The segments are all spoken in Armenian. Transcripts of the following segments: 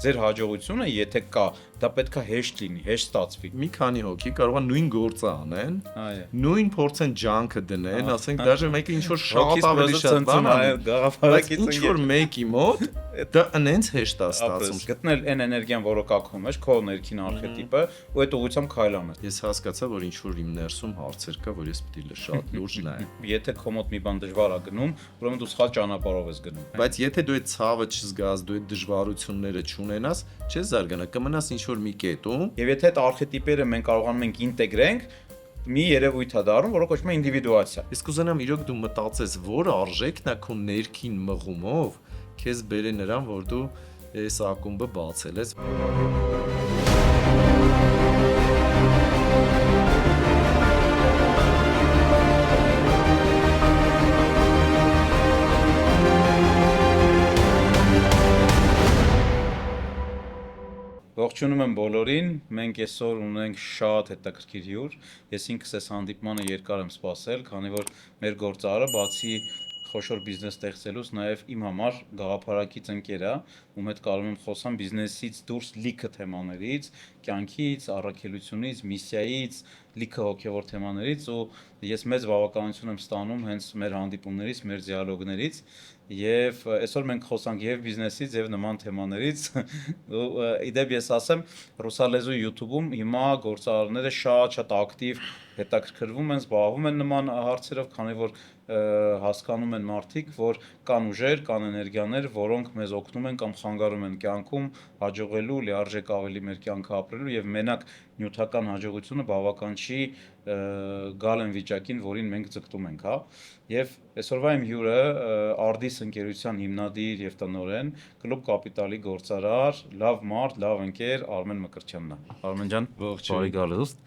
ձեր հաջողությունը, եթե կա, դա պետքա հեշտ լինի, հեշտ ստացվի։ Մի քանի հոգի կարող է նույն գործը անեն, Այո։ նույն փորձեն ջանքը դնեն, ասենք դաժե մեկը ինչ որ շատ Հոգիս ավելի շատ բան այո, անի, բայց գաղափարակից ինչ որ մեկի մոտ դա ինձ հեշտ է ստացում։ գտնել այն էներգիան, որը կա քո մեջ, քո ներքին արխետիպը, ու այդ ուղղությամբ քայլ անել։ Ես հասկացա, որ ինչ որ իմ ներսում հարցեր կա, որ ես պետք է շատ լուրջ նայեմ։ Եթե քո մոտ մի բան դժվար է գնում, ուրեմն դու սխալ ճանապարհով ես գնում։ Բայց եթե դու այդ ցավը չզգաս, դու այդ դժվարությունները չունենաս, չես զարգանա, կմնաս ինչ որ մի կետում։ Եվ եթե այդ արխետիպերը մենք կարողանում ենք ինտեգրենք, մի երևույթ է դառնում, որը կոչվում է ինդիվիդուացիա։ Իսկ կուզենամ իրոք դու մտածես, որ արժեքն է քո ներքին մղումով քեզ բերե նրան, որ դու այս ակումբը բացել ես։ Ողջունում եմ բոլորին, մենք այսօր ունենք շատ հետաքրքիր հյուր, ես ինքս այս հանդիպմանը երկար եմ սպասել, քանի որ մեր գործարարը բացի խոշոր բիզնես ստեղծելուց նաև իմ համար գաղափարակից ընկեր է, ում հետ կարող եմ խոսամ բիզնեսից դուրս լիքը թեմաներից, կյանքից, առաքելությունից, միսիայից, լիքը հոգևոր թեմաներից ու ես մեծ բավականություն եմ ստանում հենց մեր հանդիպումներից, մեր դիալոգներից եւ այսօր մենք խոսանք եւ բիզնեսից եւ նման թեմաներից ու իդեպ ես ասեմ ռուսալեզու YouTube-ում հիմա գործարարները շատ ակտիվ հետաքրքրվում են, զբաղվում են նման հարցերով, քանի որ հասկանում են մարդիկ, որ կան ուժեր, կան էներգիաներ, որոնք մեզ օգնում են կամ խանգարում են կյանքում հաջողելու, լիարժեք ավելի մեր կյանքը ապրելու եւ մենակ նյութական հաջողությունը բավական չի գալ են վիճակին, որին մենք ձգտում ենք, հա։ Եվ այսօրվա իմ հյուրը Ardis ընկերության հիմնադիր եւ տնօրեն, Club Capital-ի գործարար, լավ մարդ, լավ ընկեր Արմեն Մկրտչյանն է։ Արմեն ջան, բարի գալուստ։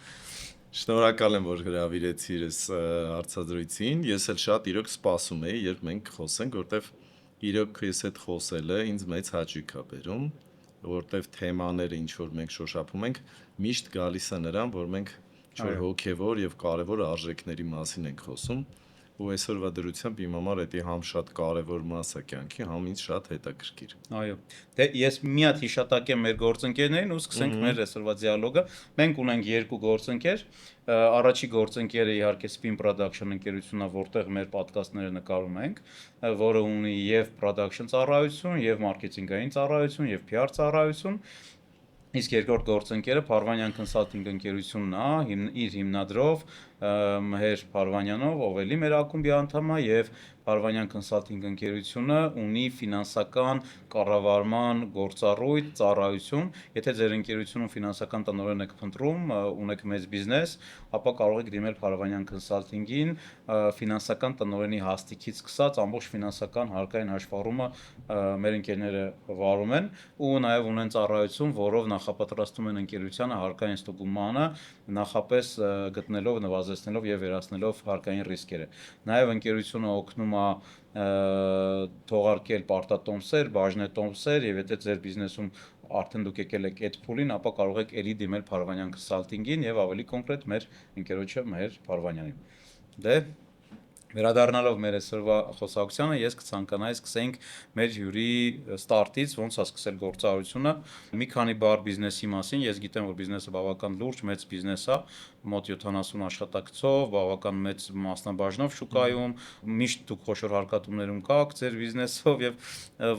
Շնորհակալ եմ, որ հրավիրեցիր այս հարցազրույցին։ Ես էլ շատ իրոք սպասում էի, երբ մենք խոսենք, որտեվ իրոք ես այդ խոսելը ինձ մեծ հաճույք է բերում, որտեվ թեմաները, ինչ որ մենք շոշափում ենք, միշտ գալիս է նրան, որ մենք ինչ որ հոգևոր եւ կարեւոր արժեքների մասին ենք խոսում։ Ու այսօրվա դրությամբ իմ համար դա համ շատ կարևոր մաս է կյանքի, համ ինձ շատ հետաքրքիր։ Այո։ Դե ես մի հատ հիշատակեմ մեր գործընկերներին ու սկսենք մեր այսօրվա դիալոգը։ Մենք ունենք երկու գործընկեր։ Առաջի գործընկերը իհարկե Spin Production ընկերությունն է, որտեղ մեր ոդկասթները նկարում ենք, որը ունի եւ production ծառայություն, եւ մարքեթինգային ծառայություն, եւ PR ծառայություն։ Իսկ երկրորդ գործընկերը Փարվանյան Consulting ընկերությունն է, իր հիմնադրով Մհեր Փարվանյանով, ով էլի մեր ակումբի անդամ է եւ Փարվանյան Consulting ընկերությունը ունի ֆինանսական կառավարման գործառույթ, ծառայություն։ Եթե ձեր ընկերությունում ֆինանսական տնօրեն եք փնտրում, ունեք մեծ բիզնես, ապա կարող եք դիմել Փարվանյան Consulting-ին, ֆինանսական տնօրենի հաստիքից սկսած ամբողջ ֆինանսական հարկային հաշվառումը մեր ընկերները վարում են ու նաեւ ունեն ծառայություն, որով նախապատրաստում են ընկերությանը հարկային ստուգմանը, նախապես գտնելով, նվազեցնելով եւ վերացնելով հարկային ռիսկերը։ Նաեւ ընկերությունը օգնում է թողարկել պարտատոմսեր, բաժնետոմսեր եւ եթե ձեր բիզնեսում արդեն դուք եկել եք այդ փուլին, ապա կարող եք ելի դիմել Փարվանյան Consulting-ին եւ ավելի կոնկրետ մեր ընկերոջը Մհեր Փարվանյանին։ Դե Վերադառնալով մեր այսօրվա խոսակցությանը, ես կցանկանայի սկսենք մեր հյուրի ստարտից, ոնց է սկսել գործարարությունը։ Մի քանի բառ բիզնեսի մասին, ես գիտեմ, որ բիզնեսը բավական լուրջ, մեծ բիզնես է, մոտ 70 աշխատակցով, բավական մեծ մասնաբաժնով շուկայում, միշտ դուք խոշոր հարկատումներում կաք ձեր բիզնեսով եւ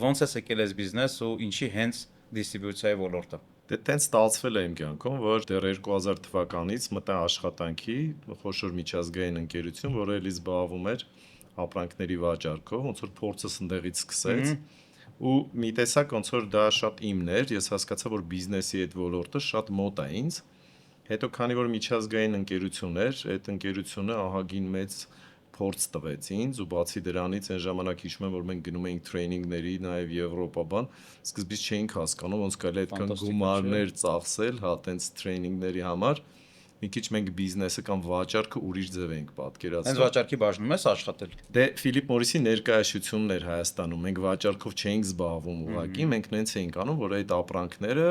ոնց է եկել այս բիզնես ու ինչի հենց դիստրիբյուցիայի ոլորտը։ Դե տենց ստացվել է իմ կյանքում, որ դեռ 2000 թվականից մտա աշխատանքի խոշոր միջազգային ընկերություն, որը էլի զբաղվում էր ապրանքների վաճառքով, ոնց որ փորձս ընդեղից սկսեց ու մի տեսակ ոնց որ դա շատ իմն էր, ես հասկացա, որ բիզնեսի այդ ոլորտը շատ մոտ է ինձ։ Հետո քանի որ միջազգային ընկերություն էր, այդ ընկերությունը ահագին մեծ փորձ տվեց ինձ ու բացի դրանից այն ժամանակ հիշում եմ, որ մենք գնում էինք տրեյնինգների, նաև Եվրոպա բան, սկզբից չէինք հասկանում ոնց կարելի է այդքան գումարներ ծախսել, հա, տենց տրեյնինգների համար։ մի քիչ մենք բիզնեսը կամ վաճառքը ուրիշ ձև ենք Հենց պատկերացնում։ վաճառքի բաժնում ես աշխատել։ Դե Ֆիլիպ Մորիսի ներկայացությունն էր Հայաստանում։ Մենք վաճառքով չէինք զբաղվում ուղղակի, մենք նենց էինք անում, որ այդ ապրանքները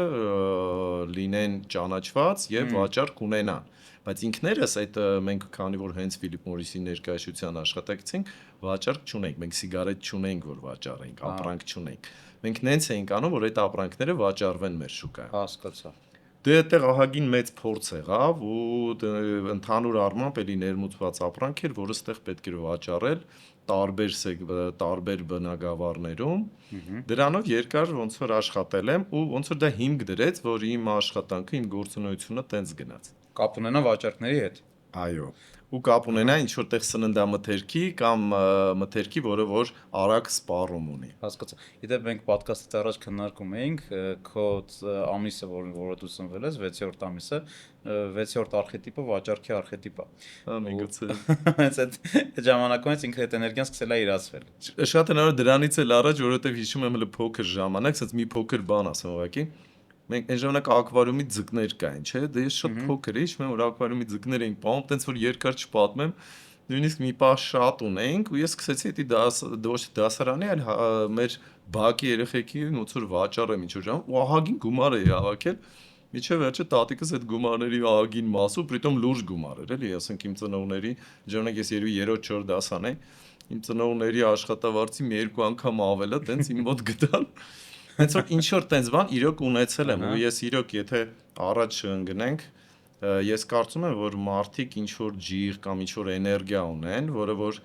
լինեն ճանաչված եւ վաճառք ունենան։ Բայց ինքներս այդ մենք քանի որ հենց Ֆիլիպ Մորիսի ներկայացության աշխատակից ենք, վաճառք չունենք, մենք սիգարետ չունենք, որ վաճառենք, ապրանք չունենք։ Մենք նենց էինք անում, որ այդ ապրանքները վաճառվեն մեր շուկայում։ Հասկացա։ Դե այդտեղ ահագին մեծ փորձ եղավ ու ընդհանուր առմամբ էլի ներմուծված ապրանք էր, որը ստեղ պետք էր վաճառել տարբեր բնակավարներում։ Դրանով երկար ոնց որ աշխատել եմ ու ոնց որ դա հիմք դրեց, որ իմ աշխատանքը, իմ գործունեությունը տենց գնաց։ Կապ ունենա վաճառքների հետ։ Այո։ Ու կապ ունենա ինչ որտեղ սննդամթերքի կամ մթերքի, որը որ արագ սպառում ունի։ Հասկացա։ Իդեպ մենք ոդկասթից առաջ քննարկում էինք քո ամիսը, որը դու ծնվել ես, 6-րդ ամիսը, 6-րդ արխետիպը վաճառքի արխետիպ է։ Միգուցե։ Հենց այդ ժամանակից ինքը այդ էներգիան սկսել է իրացվել։ Շատ հնարավոր դրանից էլ առաջ, որովհետև հիշում եմ հələ փոքր ժամանակ, ասած մի փոքր բան ասեմ ուղղակի։ Մենք այն ժամանակ ակվարիումի ձկներ կային, չէ՞։ Դե ես շատ փոքր էի, հիշում եմ, որ ակվարիումի ձկներ էին պահում, տենց որ երկար չպատմեմ, նույնիսկ մի պահ շատ ունեինք ու ես սկսեցի դա ոչ դասարանի, այլ մեր բակի երեխեքի ոնց որ վաճառեմ ինչ որ ժամ ու ահագին գումար էի հավաքել։ Միջև վերջը տատիկս այդ գումարների ահագին մասը, պրիտոմ լուրջ գումար էր, էլի, ասենք իմ ծնողների, ժամանակ ես երևի 3-4 դասան էի, իմ ծնողների աշխատավարձի մի երկու անգամ ավելը, տենց իմ մոտ գտան։ Հենց որ ինչ որ տենց բան իրոք ունեցել եմ ու ես իրոք եթե առաջ ընկնենք, ես կարծում եմ, որ մարդիկ ինչ որ ջիղ կամ ինչ որ էներգիա ունեն, որը որ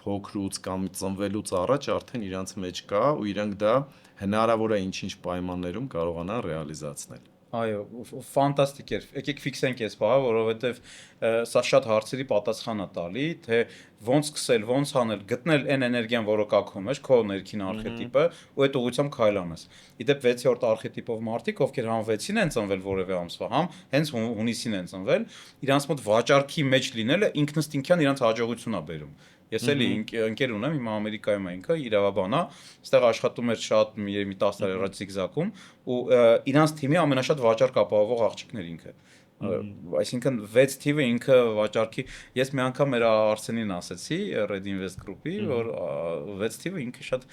փոքրուց կամ ծնվելուց առաջ արդեն իրանց մեջ կա ու իրանք դա հնարավոր է ինչ-ինչ պայմաններում կարողանան ռեալիզացնել։ Այո, ֆանտաստիկ էր։ Եկեք ֆիքսենք այս բանը, որովհետև սա շատ հարցերի պատասխան է տալի, թե ոնց սկսել, ոնց անել, գտնել այն էներգիան, որը կա քո մեջ, քո ներքին արխետիպը, ու այդ ուղղությամբ քայլ անես։ Իդեպ 6-րդ արխետիպով մարդիկ, ովքեր համ 6-ին են ծնվել որևէ ամսվա, համ հենց հունիսին են ծնվել, իրանց մոտ վաճառքի մեջ լինելը ինքնըստինքյան իրանց հաջողություն է բերում։ Ես էլի ընկեր ունեմ, հիմա Ամերիկայում է ինքը, իրավաբան է, այստեղ աշխատում էր շատ մի 10 տարի առաջ Zigzag-ում ու իրանց թիմի ամենաշատ վաճառք ապահովող աղջիկներ ինքը։ Այսինքն 6 թիվը ինքը վաճառքի ես մի անգամ մեր Արսենին ասեցի Red Invest Group-ի, որ 6 թիվը ինքը շատ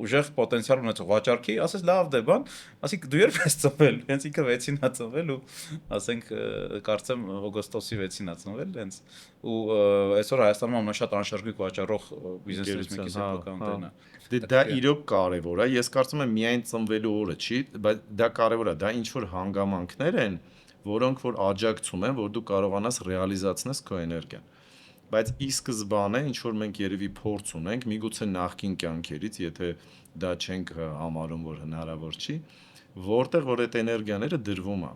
ուժեղ պոտենցիալ ունեցող վաճառքի, ասես լավ դե բան, ասիկ դու երբ ես ծնվել, հենց ինքը 6-ին է ծնվել ու ասենք կարծեմ օգոստոսի 6-ին է ծնվել, հենց ու այսօր Հայաստանում ամենաշատ անշարժույթ վաճառող բիզնեսներից մեկի սեփական ընկերն է։ Դե դա իրոք կարևոր է, ես կարծում եմ միայն ծնվելու օրը չի, բայց դա կարևոր է, դա ինչ որ հանգամանքներ են, որոնք որ աջակցում են, որ դու կարողանաս ռեալիզացնես քո էներգիան։ Բայց ի սկզբանե ինչ որ մենք երևի փորձ ունենք, միգուցե նախկին կյանքերից, եթե դա չենք համարում, որ հնարավոր չի, որտեղ որ այդ էներգիաները դրվում է։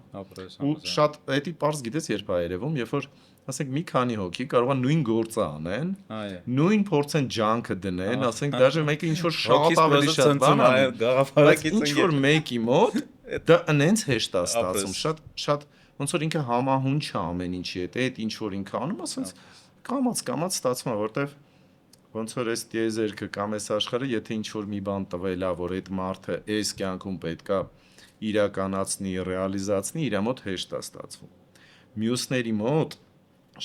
Ու շատ էդի པարզ գիտես երբ է երևում, երբ որ ասենք մի քանի հոգի կարող են նույն գործը անեն, նույն փորձեն ջանքը դնեն, ասենք դաժե մեկը ինչ որ շատ ավելի շատ բան անի, բայց ինչ որ մեկի մոտ դա այնց հեշտ է ստացվում, շատ ոնց որ ինքը համահունչ է ամեն ինչի հետ, այդ ինչ որ ինքը անում, ասենց կամած ստացվում է, որտեվ ոնց որ այս տիեզերքը կամ այս աշխարհը, եթե ինչ որ մի բան տվել է, որ այդ մարդը այս կյանքում պետքա իրականացնի, ռեալիզացնի, իր մոտ հեշտ է ստացվում։ Մյուսների մոտ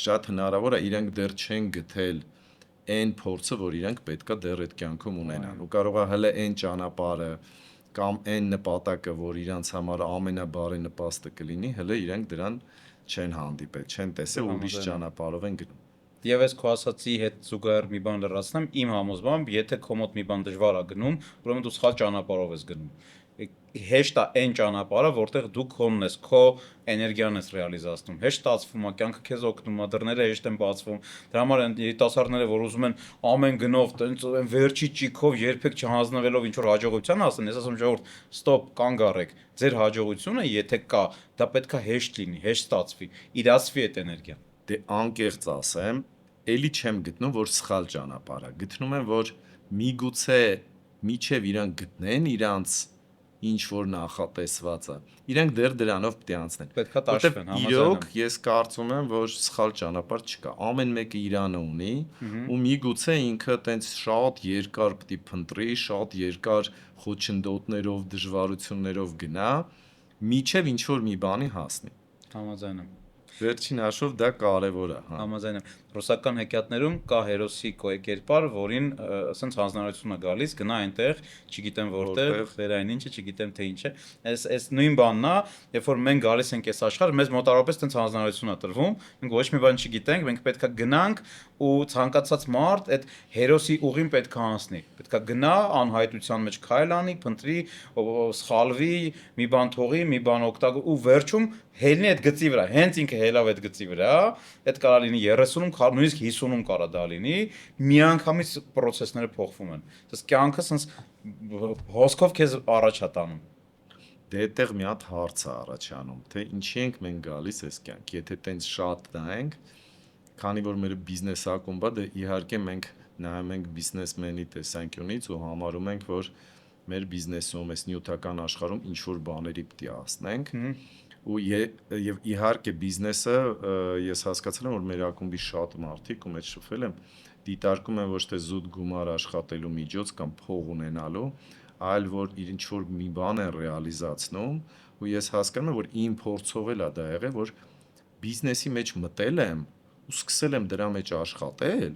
շատ հնարավոր է իրանք դեռ չեն գտել այն փորձը, որ իրանք պետքա դեռ այդ կյանքում ունենան։ Ու կարող է հələ այն ճանապարհը կամ այն նպատակը, որ իրանք համար ամենաբարի նպաստը կլինի, հələ իրանք դրան չեն հանդիպել, չեն տեսել, ուրիշ ճանապարհով են գնում։ Եվ այս քո ասացի հետ զուգահեռ մի բան լրացնեմ, իմ համոզմամբ, եթե քո մոտ մի բան դժվար է գնում, ուրեմն դու սխալ ճանապարհով ես գնում։ Հեշտ է այն ճանապարհը, որտեղ դու քոնն ես, քո էներգիան ես ռեալիզացնում։ Հեշտ ստացվում է, կյանքը քեզ օգնում է, դռները հեշտ են բացվում։ Դրա համար են երիտասարդները, որ ուզում են ամեն գնով, տենց այն վերջի ճիքով երբեք չհանձնվելով ինչ որ հաջողության ասեն, ես ասում ժողովուրդ, ստոպ, կանգ առեք։ Ձեր հաջողությունը, եթե կա, դա պետքա հեշտ լինի, հեշտ ստացվի, իրացվի այդ էներգիան։ Դե անկեղծ ասեմ, էլի չեմ գտնում, որ սխալ ճանապարհ է։ Գտնում եմ, որ միգուցե միջև իրանք գտնեն իրանց ինչ որ նախատեսվածը, իրանք դեռ դրանով պետք է անցնեն։ Պետքա տաշվեն, իրոք ես կարծում եմ, որ սխալ ճանապարհ չկա։ Ամեն մեկը իրանը ունի ու միգուցե ինքը տենց շատ երկար պետք է փնտրի, շատ երկար խոչընդոտներով, դժվարություններով գնա, միջև ինչ որ մի բանի հասնի։ Համաձայն եմ։ Վերջին հաշվով դա կարևոր է, հա։ Համաձայն եմ։ Ռուսական հեքիաթներում կա հերոսի կերպար, որին ասենց հանձնարարություն է գալիս, գնա այնտեղ, չգիտեմ որտեղ, վերային ինչը, չգիտեմ թե ինչ է։ Այս նույն բանն է, երբ որ մենք գալիս ենք այս աշխարհ, մեզ մոտավորապես տենց հանձնարարություն է տրվում, մենք ոչ մի բան չգիտենք, մենք պետքա գնանք ու ցանկացած մարդ այդ հերոսի ուղին պետքա անցնի։ Պետքա գնա, անհայտության մեջ քայլ անի, փնտրի, սխալվի, մի բան թողի, մի բան օգտագործի ու վերջում հելնի այդ գծի վրա, հենց ինքը հելավ այդ գծի վրա, այդ կարա լինի 30-ում, նույնիսկ 50-ում կարա դա լինի, միանգամից process-ները փոխվում են։ Դες կյանքը sense հոսքով քեզ առաջ է տանում։ Դե այդտեղ մի հատ հարց է առաջանում, թե ինչի ենք մենք գալիս այս կյանք, եթե տենց շատ նայենք, քանի որ մեր բիզնես ակումբը, դե իհարկե մենք նայում ենք բիզնեսմենի տեսանկյունից ու համարում ենք, որ մեր բիզնեսում, այս նյութական աշխարհում ինչ որ բաների պետք է հասնենք, եւ իհարկե բիզնեսը ես հասկացել եմ, որ մեր ակումբի շատ մարդիկ ու մեջ շփվել եմ, դիտարկում են ոչ թե զուտ գումար աշխատելու միջոց կամ փող ունենալու, այլ որ ինչ որ մի բան են ռեալիզացնում, ու ես հասկանում եմ, որ իմ փորձով էլ է դա եղել, որ բիզնեսի մեջ մտել եմ ու սկսել եմ դրա մեջ աշխատել,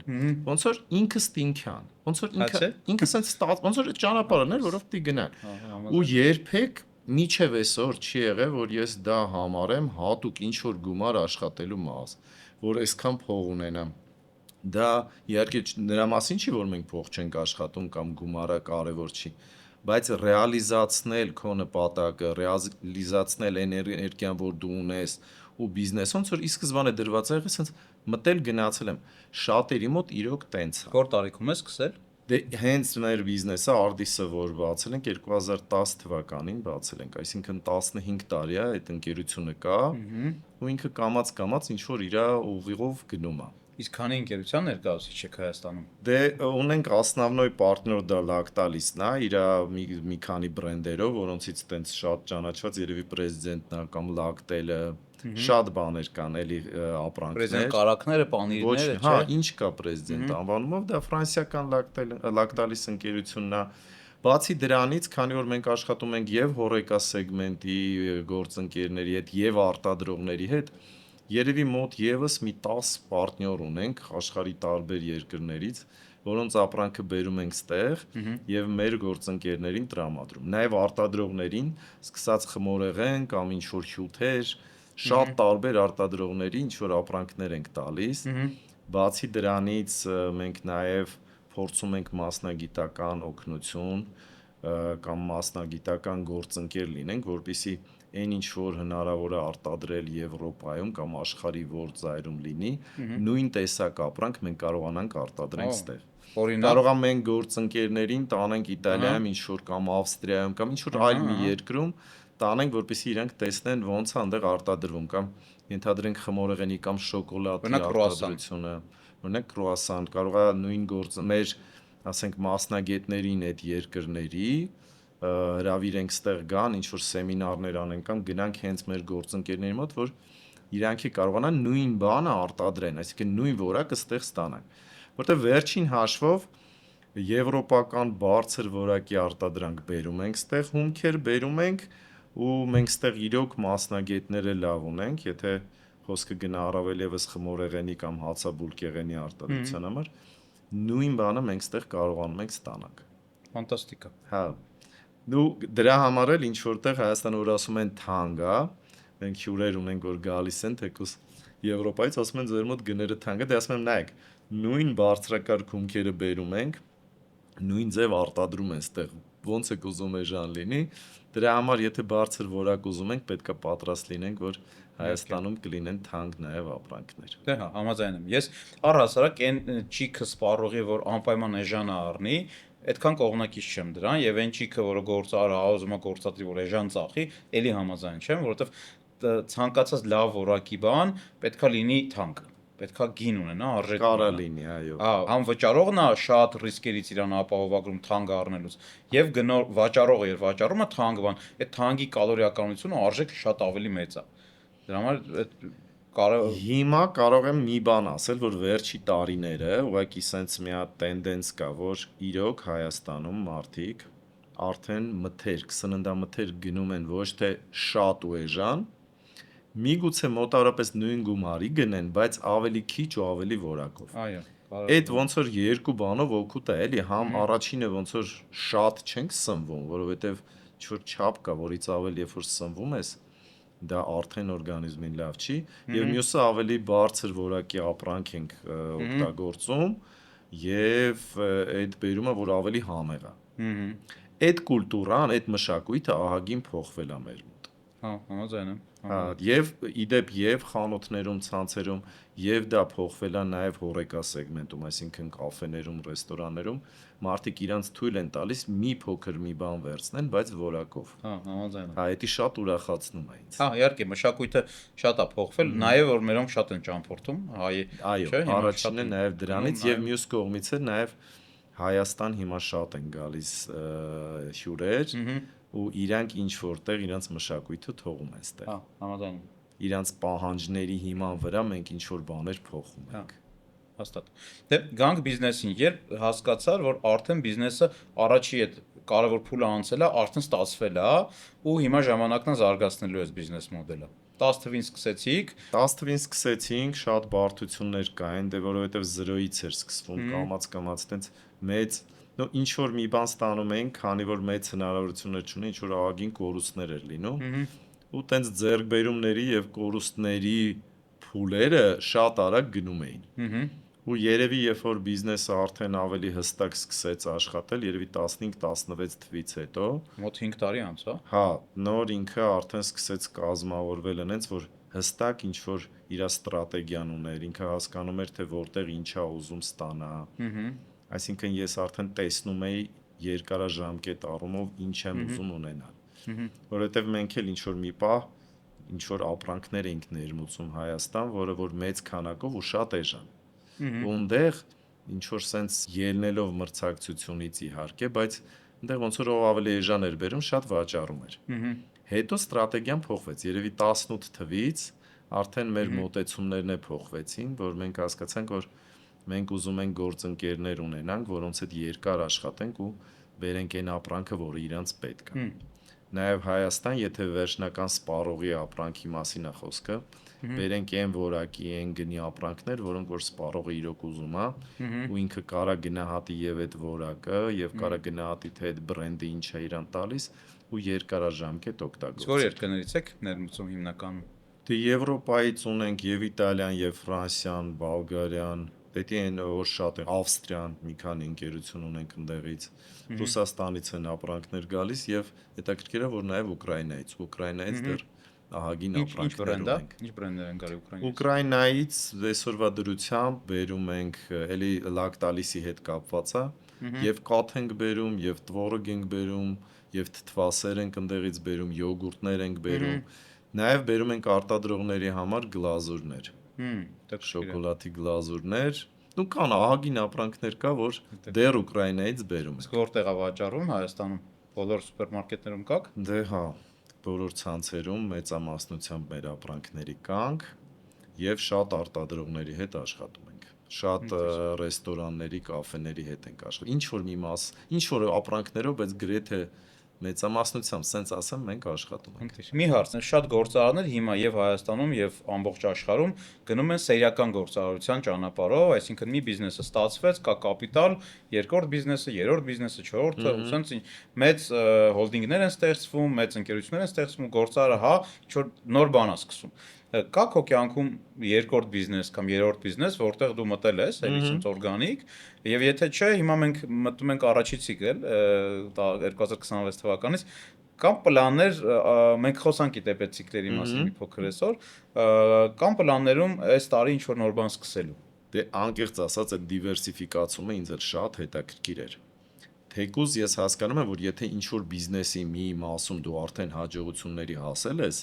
ոնց որ ինքս տինքյան, ոնց որ ինքը sense ոնց որ ճանապարհն էր, որով պիտի գնալ։ Ու երբեք միջև այսօր չի եղել, որ ես դա համարեմ հատուկ ինչ որ գումար աշխատելու մաս, որ այսքան փող ունենամ։ Դա իհարկե նրա մասին չի, որ մենք փող չենք աշխատում կամ գումարը կարևոր չի, բայց ռեալիզացնել քո նպատակը, ռեալիզացնել էներգիան, որ դու ունես ու բիզնես, ոնց որ ի սկզբանե դրված եղել, sense մտել գնացել եմ։ Շատերի մոտ իրոք տենց է։ Որ տարիքում ես սկսել։ Դե հենց մեր բիզնեսը Արդիսը որ բացել ենք 2010 թվականին բացել ենք, այսինքն 15 տարի է այդ ընկերությունը կա ու ինքը կամած ինչ որ իր ուղիղով գնում է։ Իսկ քանի ընկերության ներկայացուցիչ եք Հայաստանում։ Դե ունենք основной партнер դա Lactalis-ն է, իր մի քանի բրենդերով, որոնցից տենց շատ ճանաչված երևի President-ն է կամ Lactel-ը, շատ բաներ կան, էլի ապրանքներ։ President կարակները, պանիրները, հա, ինչ կա President անվանումով, դա ֆրանսիական Lactalis ընկերությունն է։ Բացի դրանից, քանի որ մենք աշխատում ենք եւ հոռեկա սեգմենտի գործընկերների հետ եւ արտադրողների հետ, երևի մոտ եւս մի 10 պարտներ ունենք աշխարհի տարբեր երկրներից, որոնց ապրանքը բերում ենք ստեղ եւ մեր գործընկերներին տրամադրում։ Նաեւ արտադրողներին, սկսած խմորեղեն կամ ինչ որ հյութեր, շատ տարբեր արտադրողների ինչ որ ապրանքներ ենք տալիս։ Բացի դրանից մենք նաեւ փորձում ենք մասնագիտական օգնություն կամ մասնագիտական գործընկեր լինենք, որպեսզի այն ինչ որ հնարավոր է արտադրել Եվրոպայում կամ աշխարհի որ ծայրում լինի, նույն տեսակ ապրանք մենք կարողանանք արտադրենք ստեղ։ Կարող եմ մենք գործընկերներին տանենք Իտալիայում ինչ որ կամ Ավստրիայում կամ ինչ որ այլ մի երկրում տանենք, որպեսզի իրանք տեսնեն ոնց է այնտեղ արտադրվում կամ ենթադրենք խմորեղենի կամ շոկոլադի արտադրությունը, օրինակ կրուասան, կարող է նույն գործը մեր, ասենք, մասնագետներին այդ երկրների հրավիրենք ստեղ գան, ինչ որ սեմինարներ անեն կամ գնանք հենց մեր գործընկերների մոտ, որ իրանքի կարողանան նույն բանը արտադրեն, այսինքն նույն որակը ստեղ ստանան։ Որտեղ վերջին հաշվով եվրոպական բարձր որակի արտադրանք բերում ենք ստեղ, հումքեր բերում ենք ու մենք ստեղ իրոք մասնագետները լավ ունենք, եթե խոսքը գնա առավել եւս խմորեղենի կամ հացաբուլկեղենի արտադրության համար, նույն բանը մենք ստեղ կարողանում ենք ստանալ։ Ֆանտաստիկ է։ Հա։ Դու դրա համար էլ ինչ որտեղ Հայաստանը որ ասում են թանկ է, մենք հյուրեր ունենք որ գալիս են թեկուս Եվրոպայից ասում են ձեր մոտ գները թանկ է, դե ասում եմ նայեք, նույն բարձրակարգ հումքերը բերում ենք, նույն ձև արտադրում են ստեղ, ոնց եք ուզում էժան լինի, դրա համար եթե բարձր որակ ուզում ենք, պետքա պատրաստ լինենք, որ Հայաստանում կլինեն թանկ նաև ապրանքներ։ Դե հա, համաձայն եմ։ Ես առհասարակ այն ճիքը սպառողի, որ անպայման էժան առնի, այդքան կողմնակից չեմ դրան, եւ այն ճիքը, որը գործարը ուզում է գործածի, որ էժան ծախի, էլի համաձայն չեմ, որովհետեւ ցանկացած լավ որակի բան պետքա լինի թանկ, պետքա գին ունենա, արժեք կարա լինի, այո։ Հա, համ վճարողն է շատ ռիսկերից իրան ապահովագրում թանկ առնելուց, եւ վաճառողը եւ վաճառումը թանկ բան, այդ թանկի կալորիականությունը արժեքը շատ ավելի մեծ է։ Դրա համար հիմա կարող եմ մի բան ասել, որ վերջի տարիները ուղղակի սենց մի հատ տենդենս կա, որ իրոք Հայաստանում մարդիկ արդեն մթերք, սննդամթերք գնում են ոչ թե շատ ու էժան, միգուցե մոտավորապես նույն գումարի գնեն, բայց ավելի քիչ ու ավելի որակով։ Այո, Այդ ոնց որ երկու բանով օգուտ է, էլի, համ առաջինը ոնց որ շատ չենք սնվում, որովհետև ինչ-որ չափ կա, որից ավել երբ որ սնվում ես, դա արդեն օրգանիզմին լավ չի, եւ մյուսը ավելի բարձր որակի ապրանք ենք օգտագործում եւ այդ բերումը որ ավելի համեղ է։ Այդ կուլտուրան, այդ մշակույթը ահագին փոխվել է մեր մոտ։ Հա, համաձայն եմ։ Եվ իդեպ եւ խանութներում, ցանցերում եւ դա փոխվել է նաեւ հոռեկա սեգմենտում, այսինքն կաֆեներում, ռեստորաններում մարդիկ իրանց թույլ են տալիս մի փոքր մի բան վերցնեն, բայց որակով։ Հա, համաձայն եմ։ Դա շատ ուրախացնում է ինձ։ Հա, իհարկե, մշակույթը շատ է փոխվել, նաեւ որ մերոնք շատ են ճամփորդում, Այո, առաջինը նաեւ դրանից եւ մյուս կողմից է նաեւ Հայաստան հիմա շատ են գալիս հյուրեր ու իրանք ինչ որտեղ իրանց մշակույթը թողում են ստեղ։ Հա, համաձայն եմ։ Իրանց պահանջների հիման վրա մենք ինչ որ բաներ փոխում ենք։ Հաստատ։ Դե գանք բիզնեսին, երբ հասկացար, որ արդեն բիզնեսը առաջի այդ կարևոր փուլը անցել է, արդեն ստացվել է ու հիմա ժամանակն է զարգացնելու այս բիզնես մոդելը։ 10 թվին սկսեցիք։ 10 թվին սկսեցինք, շատ բարդություններ կային, դե որովհետև 0-ից էր սկսվում, կամաց տենց մեծ ինչ որ մի բան ստանում էինք, քանի որ մեծ հնարավորություններ չունի, ինչ որ ահագին կորուստներ էր լինում։ Ու տենց ձեռքբերումների եւ կորուստների փուլերը շատ արագ գնում էին։ Ու երևի երբ որ բիզնեսը արդեն ավելի հստակ սկսեց աշխատել, երևի 15-16 թվից հետո, մոտ 5 տարի անց, հա, նոր ինքը արդեն սկսեց կազմավորվել այնց, որ հստակ ինչ որ իր ստրատեգիան ուներ, ինքը հասկանում էր, թե որտեղ ինչա ուզում ստանա։ Այսինքն ես արդեն տեսնում էի երկարաժամկետ առումով ինչ եմ ուզում ունենալ։ Որովհետև մենք էլ ինչ որ մի պահ ինչ որ ապրանքներ էինք ներմուծում Հայաստան, որը որ մեծ քանակով ու շատ էժան։ Ու այնտեղ ինչ որ սենց ելնելով մրցակցությունից իհարկե, բայց այնտեղ ոնց որ ով ավելի էժան էր բերում, շատ վաճառում էր։ Հետո ստրատեգիան փոխվեց, երևի 18 թվից արդեն մեր մոտեցումներն է փոխվեցին, որ մենք հասկացանք, որ մենք ուզում ենք գործընկերներ ունենանք, որոնց հետ երկար աշխատենք ու բերենք այն ապրանքը, որը իրանց պետք է։ Նաև Հայաստան, եթե վերջնական սպառողի ապրանքի մասին է խոսքը, բերենք այն որակի, այն գնի ապրանքներ, որոնք որ սպառողը իրոք ուզում է, ու ինքը կարա գնահատի եւ այդ որակը, եւ կարա գնահատի թե այդ բրենդը ինչ է իրան տալիս ու երկարաժամկետ օգտագործի։ Որ երկրներից եք ներմուծում հիմնականում։ Դե Եվրոպայից ունենք եւ Իտալիան, եւ Ֆրանսիան, Բուլղարիան, պետք է որ շատ է Ավստրիան, մի քանի ընկերություն ունենք ընդեղից, Ռուսաստանից են ապրանքներ գալիս եւ հետաքրքիր է որ նաեւ Ուկրաինայից դեռ ահագին ապրանքներ ունենք։ Ինչ բրենդեր են գալի Ուկրաինայից։ Ուկրաինայից այսօրվա դրությամբ բերում ենք էլի լակտալիսի հետ կապված է, եւ կաթ ենք բերում, եւ տվորոգ ենք բերում, եւ թթվասեր ենք ընդեղից բերում, յոգուրտներ ենք բերում, նաեւ բերում ենք արտադրողների համար գլազուրներ։ Շոկոլադի գլազուրներ, ու կան ահագին ապրանքներ կա, որ դեռ Ուկրաինայից բերում ենք։ Որտեղ է վաճառում Հայաստանում, բոլոր սուպերմարկետներում կաք։ Դե հա, բոլոր ցանցերում մեծամասնությամբ մեր ապրանքների կանք եւ շատ արտադրողների հետ աշխատում ենք։ Շատ ռեստորանների, կաֆեների հետ ենք աշխատում։ Ինչ որ մի մաս, ինչ որ ապրանքներով, բայց գրեթե մեծամասնությամբ, սենց ասեմ, մենք աշխատում ենք։ Մի հարց, շատ գործարաններ հիմա եւ Հայաստանում եւ ամբողջ աշխարհում գնում են սերիական գործարարության ճանապարհով, այսինքն մի բիզնեսը ստացվեց, կա կապիտալ, երկրորդ բիզնեսը, երրորդ բիզնեսը, չորրորդը, ու սենց մեծ հոլդինգներ են ստեղծվում, մեծ ընկերություններ են ստեղծվում, գործարարը հա, ինչ որ նոր բան է սկսում։ Կա քո կյանքում երկրորդ բիզնես կամ երրորդ բիզնես, որտեղ դու մտել ես, էլի ցենց օրգանիկ, եւ եթե չէ, հիմա մենք մտնում ենք առաջի ցիկլ 2026 թվականից, կամ պլաններ, մենք խոսանք իդեպ այդ ցիկլերի մասին մի փոքր այսօր, կամ պլաններում այս տարի ինչ որ նոր բան սկսելու։ Դե անկեղծ ասած, այդ դիվերսիֆիկացումը ինձ էլ շատ հետաքրքիր էր։ Թեկուզ ես հասկանում եմ, որ եթե ինչ-որ բիզնեսի մի մասում դու արդեն հաջողությունների հասել ես,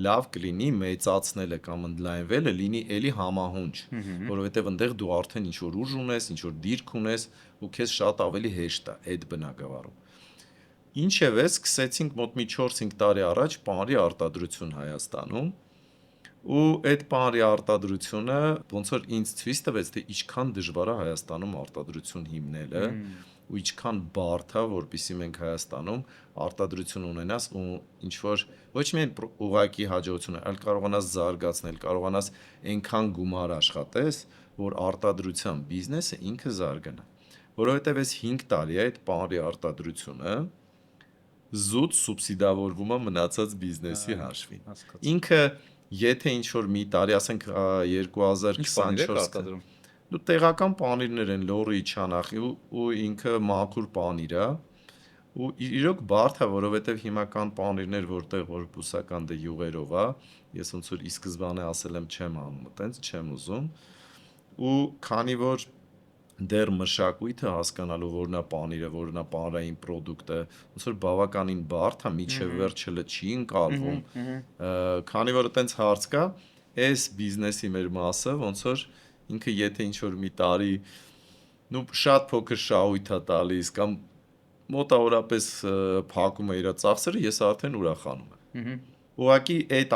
լավ կլինի մեծացնելը կամ ընդլայնվելը լինի էլի համահունչ, որովհետև այնտեղ դու արդեն ինչ-որ ուժ ունես, ինչ-որ դիրք ունես ու քեզ շատ ավելի հեշտ է այդ բնակավարում։ Ինչևէ, սկսեցինք մոտ մի 4-5 տարի առաջ պանրի արտադրություն Հայաստանում, ու այդ պանրի արտադրությունը ոնց որ ինձ ցույց տվեց, թե ինչքան դժվար է Հայաստանում արտադրություն հիմնելը, ու ինչքան բարդ է, որpիսի մենք Հայաստանում արտադրություն ունենաս ու ինչ որ ոչ միայն ուղակի հաջողություն, այլ կարողանաս զարգացնել, կարողանաս այնքան գումար աշխատես, որ արտադրության բիզնեսը ինքը զարգանա։ Որովհետև այս 5 տարի է այդ պանրի արտադրությունը զուտ սուբսիդավորվում է մնացած բիզնեսի հաշվին։ Հասկացա։ Ինքը եթե ինչ որ մի տարի, ասենք Ինչ բաներ եք 2024 արտադրում։ դու տեղական պանիրներ են լորի չանախի ու ինքը մաքուր պանիր է ու իրոք բարդ է, որովհետև հիմական պանիրներ որտեղ որ բուսական դե յուղերով է, ես ոնց որ ի սկզբանե ասել եմ չեմ անում, այտենց չեմ ուզում ու քանի որ դեռ մշակույթը հասկանալու որն է պանիրը, որն է պանրային պրոդուկտը, ոնց որ բավականին բարդ է, միջև վերջը չի ընկալվում, քանի որ այտենց հարց կա, այս բիզնեսի մեր մասը ոնց որ ինքը եթե ինչ որ մի տարի նու շատ փոքր շահույթ է տալիս կամ մոտավորապես փակում է իր ծախսերը, ես արդեն ուրախանում եմ։ Ուղղակի այդ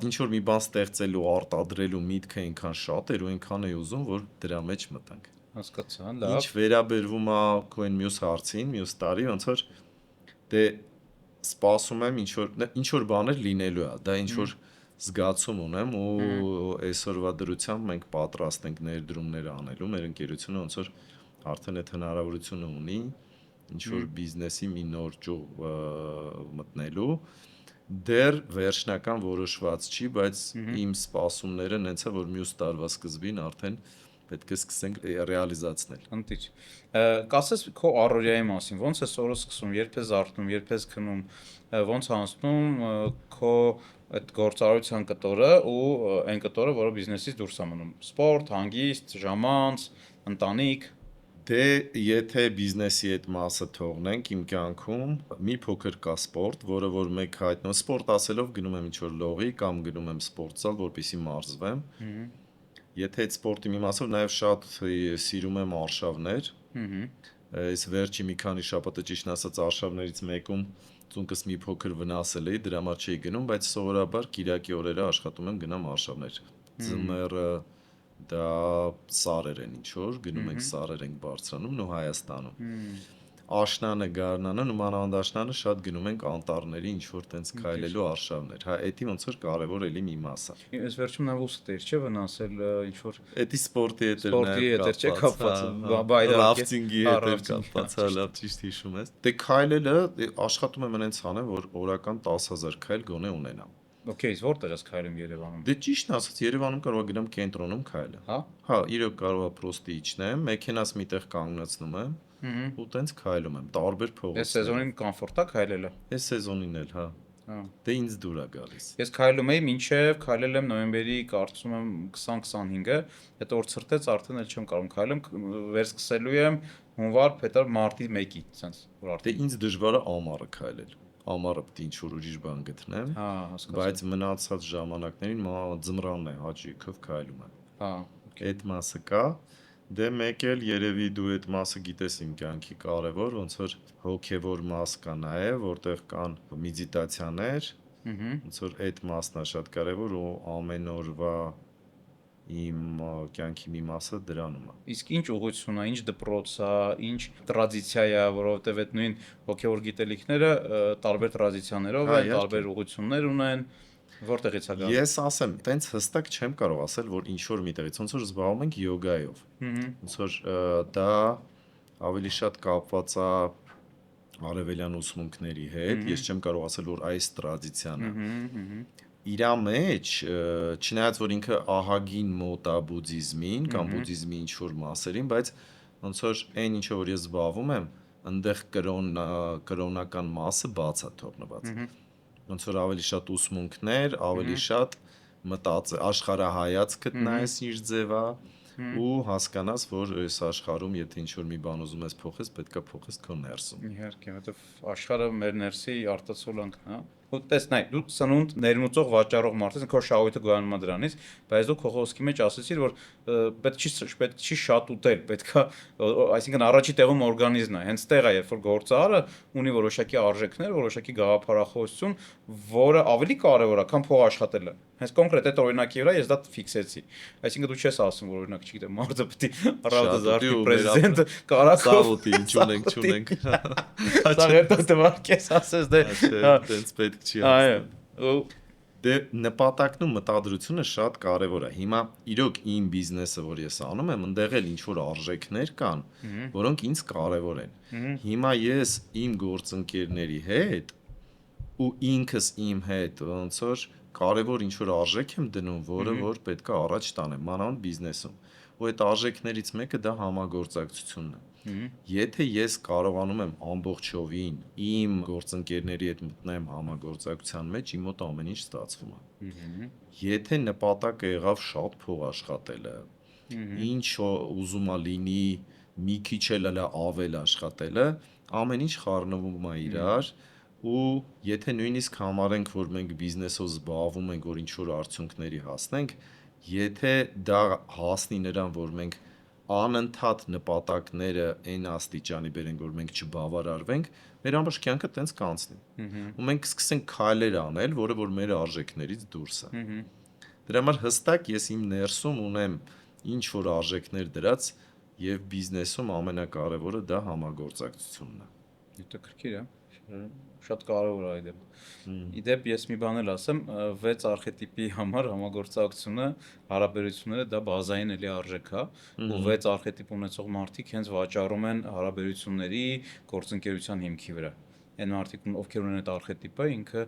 ինչ որ մի բան ստեղծելու, արտադրելու միտքը այնքան շատ էր ու այնքան է ուզում, որ դրա մեջ մտանք։ Հասկացա, Ինչ լավ։ վերաբերվում է քո այն մյուս հարցին, մյուս տարի ոնց որ դե սպասում եմ ինչ որ բաներ լինելու է, դա ինչ որ զգացում ունեմ ու այսօրվա դրությամբ մենք պատրաստ ենք ներդրումներ անելու, մեր ընկերությունը ոնց որ արդեն այդ հնարավորությունը ունի ինչ որ բիզնեսի մի նոր ճյուղ մտնելու դեռ վերջնական որոշված չի, բայց իմ սպասումները նենց է որ մյուս տարվա սկզբին արդեն պետք է սկսենք ռեալիզացնել։ Ընտիր։ Կասես քո առօրյայի մասին, ո՞նց ես օրը սկսում, երբ ես արթնում, երբ ես քնում, ո՞նց անցնում քո այդ գործարարության կտորը ու այն կտորը, որը բիզնեսից դուրս է մնում։ Սպորտ, հանգիստ, ժամանց, ընտանիք։ Դե եթե բիզնեսի այդ մասը թողնենք իմ կյանքում, մի փոքր կա սպորտ, որը որ մեկ հայտնում սպորտ ասելով գնում եմ ինչ որ լողի կամ գնում եմ սպորտզալ, որպեսզի մարզվեմ։ Եթե այդ սպորտի մի մասով նաև շատ սիրում եմ արշավներ։ Այս վերջի մի քանի շաբաթը ճիշտ ասած արշավներից մեկում ծունկս մի փոքր վնասել էի, դրա համար չէի գնում, բայց սովորաբար կիրակի օրերը աշխատում եմ գնամ արշավներ։ Ձմեռը դա սարեր են ինչ որ, գնում ենք սարեր ենք բարձրանում ու Հայաստանում։ Աշնանը, գարնանը, նմանավանդ աշնանը շատ գնում ենք անտառների ինչ որ տենց քայլելու արշավներ։ Հա, էդի ոնց որ կարևոր էլի մի մաս է։ Ես վերջում նաև ուստ էր, չէ՞ վնասել ինչ որ Էդի սպորտի հետ չէ կապված, բայդարկ ռաֆտինգի հետ կապված, հա, լավ ճիշտ հիշում ես։ Դե քայլելը աշխատում եմ այնց անեմ, որ օրական 10000 քայլ գոնե ունենամ։ Okay, իսկ որտեղ ես քայլում Երևանում։ Դե ճիշտն ասած Երևանում կարող եմ գնամ կենտրոնում քայլը։ Հա։ Հա, իրոք կարող է պրոստի իջնեմ, մեքենաս միտեղ կանգնացնում եմ ու տենց քայլում եմ, տարբեր փողոցներ։ Այս սեզոնին կոմֆորտ է քայլելը։ Այս սեզոնին էլ, հա։ Հա։ Դե ինձ դուր է գալիս։ Ես քայլում էի մինչև քայլել եմ նոյեմբերի, կարծում եմ 20-25-ը, հետո որ ցրտեց արդեն էլ չեմ կարող քայլեմ, վերսկսելու եմ հունվար, փետրվար, մարտի 1-ի, sense որ Դե արդեն ինձ դժվար է ամառը քայլել։ Ամառը պետք է ինչ որ ուրիշ բան գտնեմ։ հա, հասկացա։ Բայց մնացած ժամանակներին ձմռանն է հաճույքով քայլում եմ։ Հա, Այդ մասը կա։ Դե մեկ էլ երևի դու այդ մասը գիտես իմ կյանքի կարևոր, ոնց որ հոգևոր մաս կա նաև, որտեղ կան մեդիտացիաներ, ոնց որ այդ մասն է շատ կարևոր ու ամեն օրվա իմ կյանքի մի մասը դրանում է։ իսկ ինչ ուղղություն է, ինչ դպրոց է, ինչ տրադիցիա է, որովհետև այդ նույն հոգևոր գիտելիքները տարբեր տրադիցիաներով են, տարբեր ուղղություններ ունեն, որտեղից է գալիս։ Ես ասեմ, տենց հստակ չեմ կարող ասել, որ ինչ որ միտեղից, ոնց որ զբաղվում ենք յոգայով։ Ոնց որ դա ավելի շատ կապված է արևելյան ուսմունքների հետ, ես չեմ կարող ասել, որ այս տրադիցիան է։ Իրա մեջ, չնայած որ ինքը ահագին մոտ է բուդդիզմին կամ բուդդիզմի ինչ որ մասերին, բայց ոնց որ այն ինչով որ ես զբաղվում եմ, այնտեղ կրոնական մասը բաց է թողնված։ Ոնց որ ավելի շատ ուսմունքներ, ավելի շատ աշխարհայացքդ նայես ինչ ձև է ու հասկանաս, որ այս աշխարհում եթե ինչ որ մի բան ուզում ես փոխես, պետքա փոխես քո ներսում։ Իհարկե, որովհետև աշխարհը մեր ներսի արտացոլանքն է, հա։ ու տեսնայ, դու սնունդ ներմուծող վաճառող մարդ ես, քո շահույթը գոյանում է դրանից, բայց դու քո խոսքի մեջ ասեցիր, որ պետք չի շատ ուտել, պետքա, այսինքն առաջի տեղում օրգանիզմն է։ Հենց տեղ է, երբ որ գործարարը ունի որոշակի արժեքներ, որոշակի գաղափարախոսություն, որը ավելի կարևոր է, քան փող աշխատելը։ Հենց կոնկրետ այդ օրինակի վրա ես դա ֆիքսեցի։ Այսինքն դու չես ասում, որ օրինակ, չգիտեմ, մարդը պետք է առավոտը զարթի պրեզիդենտը կարակով Սավոտի ինչ ունենք։ Սա հետո ես ասես դե Այդպես պետք չի այո ասել։ Դե նպատակն ու մտադրությունը շատ կարևոր է։ Հիմա իրոք իմ բիզնեսը, որ ես անում եմ, ընդեղ էլ ինչ որ արժեքներ կան, որոնք ինձ կարևոր են։ Հիմա ես իմ գործընկերների հետ ու ինքս իմ հետ ոնց որ կարևոր ինչ որ արժեք եմ դնում, որը որ պետք է առաջ տանեմ, մանավանդ բիզնեսում։ Ու այդ արժեքներից մեկը դա համագործակցությունն է։ Եթե ես կարողանում եմ ամբողջովին իմ գործընկերների հետ մտնեմ համագործակցության մեջ, իմ մոտ ամեն ինչ ստացվում է։ Եթե նպատակը եղավ շատ փող աշխատելը, ինչ ուզում է լինի, մի քիչ էլ ավել աշխատելը, ամեն ինչ խառնվում է իրար, ու եթե նույնիսկ համարենք, որ մենք բիզնեսով զբաղվում ենք, որ ինչ որ արդյունքների հասնենք, եթե դա հասնի նրան, որ մենք անընդհատ նպատակները այն աստիճանի բերենք, որ մենք չբավարարվենք, մեր ամբողջ կյանքը տենց կանցնի։ Ու մենք կսկսենք քայլեր անել, որը որ մեր արժեքներից դուրս է։ Դրա համար հստակ ես իմ ներսում ունեմ ինչ որ արժեքներ դրած, եւ բիզնեսում ամենակարևորը դա համագործակցությունն է։ Հետաքրքիր է։ Շատ կարևոր է այդ դեպքում։ Իդեպ ես մի բան էլ ասեմ, 6 արխետիպի համար համագործակցությունը, հարաբերությունները դա բազային էլի արժեք է, ու 6 արխետիպ ունեցող մարդիկ հենց վաճառում են հարաբերությունների, գործընկերության հիմքի վրա։ Այն մարդիկ, ովքեր ունեն այդ արխետիպը, ինքը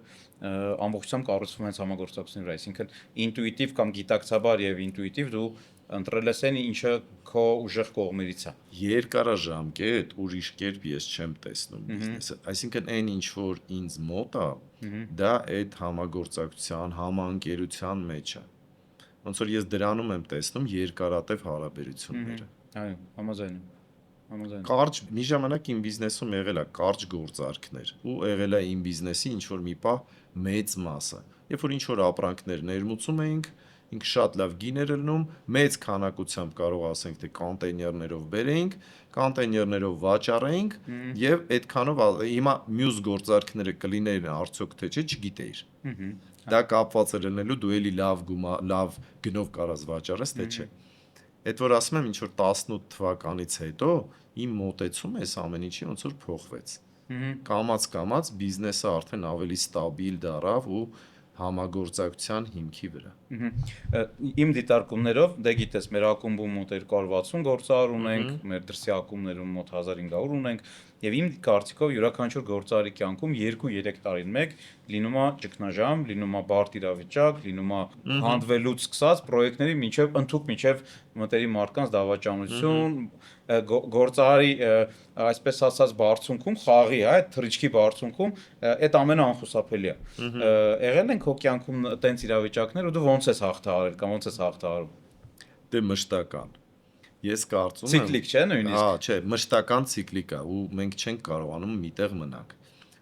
ամբողջությամբ կառուցվում է հենց համագործակցության վրա, այսինքն ինտուիտիվ կամ գիտակցաբար եւ ինտուիտիվ դու ընտրել ես այն, ինչը քո ուժեղ կողմերից է։ Երկարաժամկետ ուրիշ կերպ ես չեմ տեսնում բիզնեսը։ Այսինքն այն ինչ որ ինձ մոտ է, դա այդ համագործակցության, համաընկերության մեջ է։ Ոնց որ ես դրանում եմ տեսնում երկարատև հարաբերությունները։ Այո, համաձայն եմ։ Կարճ մի ժամանակ իմ բիզնեսում եղել է կարճ գործարքներ ու եղել է իմ բիզնեսի ինչ որ մի պահ մեծ մասը։ Երբ որ ինչ որ ապրանքներ ներմուծում էինք, ինքը շատ լավ գիներ լնում, մեծ քանակությամբ կարող ասենք թե կոնտեյներներով բերեինք, կոնտեյներներով վաճառեինք եւ այդքանով հիմա մյուս գործարքները կլիներն արդյոք թե չէ չգիտեիր։ Դա կապված էր լինելու դու էլի լավ գնով կարաս վաճառես թե չէ։ Այդ որ ասում եմ ինչ որ 18 թվականից հետո իմ մոտեցումը այս ամեն ինչի ոնց որ փոխվեց։ Կամաց բիզնեսը արդեն ավելի ստաբիլ դառավ ու համագործակցության հիմքի վրա։ Իմ դիտարկումներով, դե գիտես, մեր ակումբում մոտ 260 գործարար ունենք, մեր դրսի ակումբներում մոտ 1500 ունենք, եւ իմ կարծիքով յուրաքանչյուր գործարարի կյանքում 2-3 տարին մեկ լինում է ճգնաժամ, լինում է բարդ իրավիճակ, լինում է հանդվելուց սկսած պրոյեկտների մինչև մտերի մարդկանց դավաճանություն, գործարարի այսպես ասած բարձունքում, խաղի, այդ թռիչքի բարձունքում, այդ ամենը անխուսափելի է։ Եղել են քո կյանքում տենց իրավիճակներ ու դու ոնց ես հաղթահարել կամ ոնց ես հաղթահարում։ Դե մշտական։ Ես կարծում եմ ցիկլիկ չէ նույնիսկ։ Հա, չէ, մշտական ցիկլիկ է ու մենք չենք կարողանում միտեղ մնանք։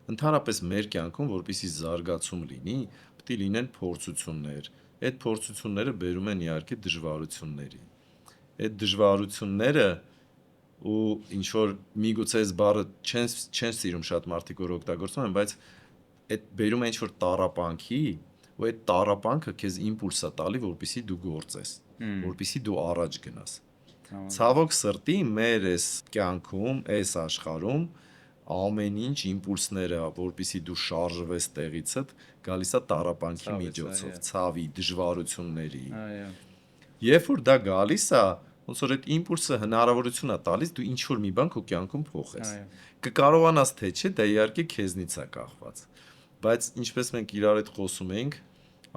Ընդհանրապես մեր կյանքում, որպեսզի զարգացում լինի, պետք է լինեն փորձություններ։ Այդ փորձությունները բերում են իհարկե դժվարությունների։ Այդ դժվարությունները ու ինչ որ միգուցե այս բառը չեն սիրում շատ մարդիկ որ օգտագործում են, բայց այդ բերում է ինչ որ տառապանքի, ու այդ տառապանքը քեզ իմպուլս է տալի, որպեսզի դու գործես, որպեսզի դու առաջ գնաս։ Ցավոք սրտի մեր այս կյանքում, այս աշխարհում ամեն ինչ իմպուլսները, որպեսզի դու շարժվես տեղիցդ, գալիս է տառապանքի միջոցով, ցավի, դժվարությունների։ Այո։ Երբ որ դա գալիս է, ոնց որ այդ իմպուլսը հնարավորություն է տալիս դու ինչ որ մի բան քո կյանքում փոխես։ Կկարողանաս թե չէ, դա իհարկե քեզնից է կախված։ Բայց ինչպես մենք իրար հետ խոսում ենք,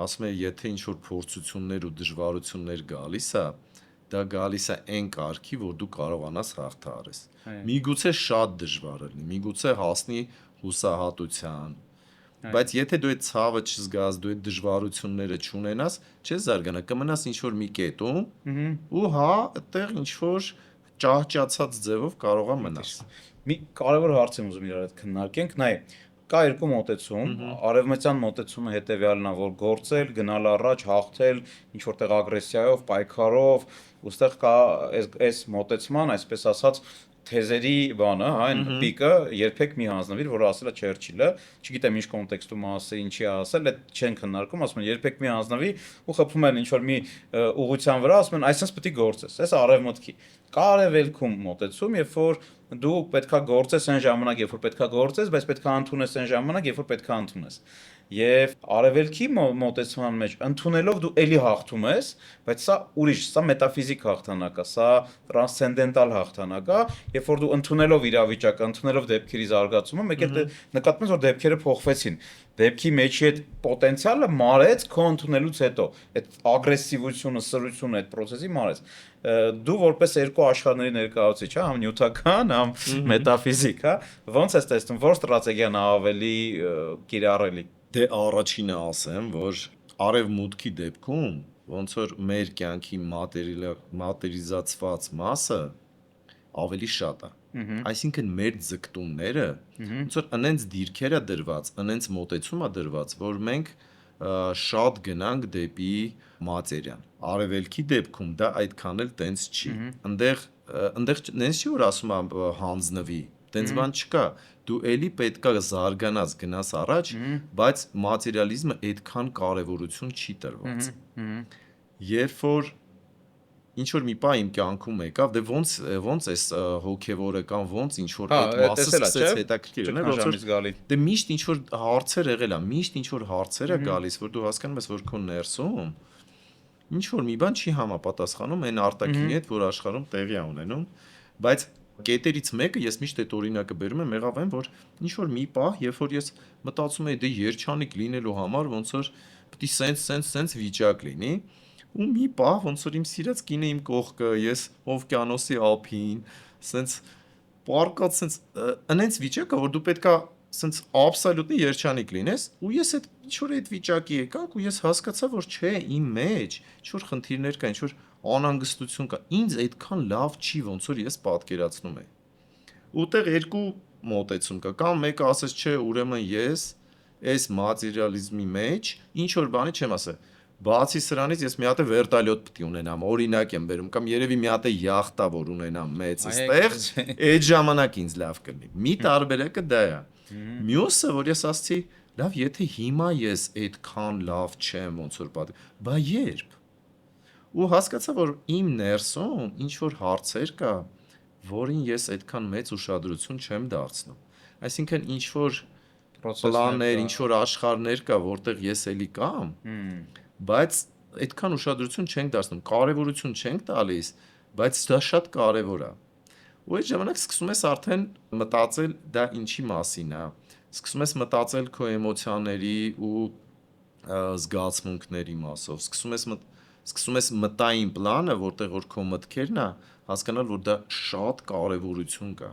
ասում եմ, եթե ինչ որ փորձություններ ու դժվարություններ գալիս է, դա գալիս է այն կարգի, որ դու կարողանաս հաղթահարես։ Միգուցե շատ դժվար լինի, միգուցե հասնի հուսահատության, բայց եթե դու այդ ցավը չզգաս, դու այդ դժվարությունները չունենաս, չես զարգանա, կմնաս ինչ որ մի կետում, ու հա, այդտեղ ինչ որ ճահճացած ձևով կարողա մնաս։ Մի կարևոր հարց եմ ուզում իրար հետ քննարկենք, նայ, կա երկու մոտեցում, արևմտյան մոտեցումը հետեւյալն է, որ գործել, գնալ առաջ, հաղթել, ինչ որտեղ ագրեսիայով, պայքարով, ուստեղ կա այս մոտեցման, այսպես ասած, թեզերի բանը, հա, այն պիկը երբեք մի հանձնվիր, որը ասել է Չերչիլը, չգիտեմ ինչ կոնտեքստում ասել, ինչի ասել, այդ չեն քննարկում, ասում են երբեք մի հանձնվի ու խփում են ինչ որ մի ուղղության վրա, ասում են այսպես պետք է գործես, այս արևմուտքի։ Կա արևելքում մոտեցում, երբ որ դու պետքա գործես այն ժամանակ, երբ որ պետքա գործես, բայց պետքա ընդունես այն ժամանակ, երբ որ պետքա ընդունես։ Եվ արևելքի մոտեցման մեջ ընդունելով դու էլի հաղթում ես, բայց սա ուրիշ, սա մետաֆիզիկ հաղթանակ է, սա տրանսցենդենտալ հաղթանակ է, երբ որ դու ընդունելով իրավիճակը, ընդունելով դեպքերի զարգացումը, մեկ էլ նկատում ես, որ դեպքերը փոխվեցին։ Դեպքի մեջի այդ պոտենցիալը մարեց քո ընդունելուց հետո, այդ ագրեսիվությունը, սրությունը, այդ process-ի մարեց։ Դու որպես երկու աշխարհների ներկայացուցիչ, հա, համ նյութական, համ մետաֆիզիկ, հա, ոնց ես տեսնում, որ ստրատեգիան ավելի կիրառելի։ Դե առաջինը ասեմ, որ արևմուտքի դեպքում ոնց որ մեր կյանքի մատերիալիզացված մասը ավելի շատ է։ Այսինքն մեր ձգտումները ոնց որ անենց դիրքերը դրված, անենց մոտեցում է դրված, որ մենք շատ գնանք դեպի մատերիան։ Արևելքի դեպքում դա այդքան էլ տենց չի։ Այնտեղ նենց չի որ ասում եմ հանձնվի, տենց բան չկա։ Դու էլի պետքա զարգանաս, գնաս առաջ, բայց մատերիալիզմը այդքան կարևորություն չի տրված։ Երբ որ ինչ որ մի բան իմ կյանքում եկավ, դե ոնց էս հոգևորը կամ ոնց ինչ որ այդ մասը սկսեց հետաքրքիր լինել, ոնց որ դե միշտ ինչ որ հարցեր եղել է, միշտ ինչ որ հարցեր է գալիս, որ դու հասկանում ես, որ քո ներսում ինչ որ մի բան չի համապատասխանում այն արտաքինի հետ, որ աշխարհում տեղի է ունենում, բայց կետերից մեկը ես միշտ այդ օրինակը բերում եմ, եղավ այն, որ ինչ որ մի պահ, երբ որ ես մտածում եի դե երջանիկ լինելու համար ոնց որ պետք է սենց վիճակ լինի, ու մի պահ ոնց որ իմ սիրած կինը իմ կողքը, ես օվկիանոսի ափին, սենց պարկած սենց անենց վիճակը, որ դու պետքա սենց աբսոլյուտնի երջանիկ լինես, ու ես այդ ինչ որ այդ վիճակի եկանք ու ես հասկացա, որ չէ, իմ մեջ ինչ որ խնդիրներ կա, ինչ որ անհանգստություն կա, ինձ այդքան լավ չի, ոնց որ ես պատկերացնում եմ։ Ուտեղ երկու մոտեցում կա, կամ մեկը ասես չէ, ուրեմն ես այս մատերիալիզմի մեջ ինչ որ բանի չեմ ասել։ Բացի սրանից ես մի հատ վերտալյոտ պետք է ունենամ, օրինակ եմ բերում, կամ երևի մի հատ յախտա որ ունենամ մեծ այստեղ, այդ ժամանակ ինձ լավ կլինի։ Մի տարբերակը դա է։ Մյուսը, որ ես ասացի, լավ, եթե հիմա ես այդքան լավ չեմ, ոնց որ պատի, բա երբ։ Ու հասկացա, որ իմ ներսում ինչ որ հարցեր կա, որին ես այդքան մեծ ուշադրություն չեմ դարձնում։ Այսինքն ինչ որ պլաններ, ինչ որ աշխարհներ կա, որտեղ ես էլի կամ, բայց այդքան ուշադրություն չենք դարձնում, կարևորություն չենք տալիս, բայց դա շատ կարևոր է։ Ու այդ ժամանակ սկսում ես արդեն մտածել դա ինչի մասին է։ Սկսում ես մտածել քո էմոցիաների ու զգացմունքների մասով։ Սկսում ես մտային պլանը, որտեղ որ քո մտքերն է, հասկանալ, որ դա շատ կարևորություն կա։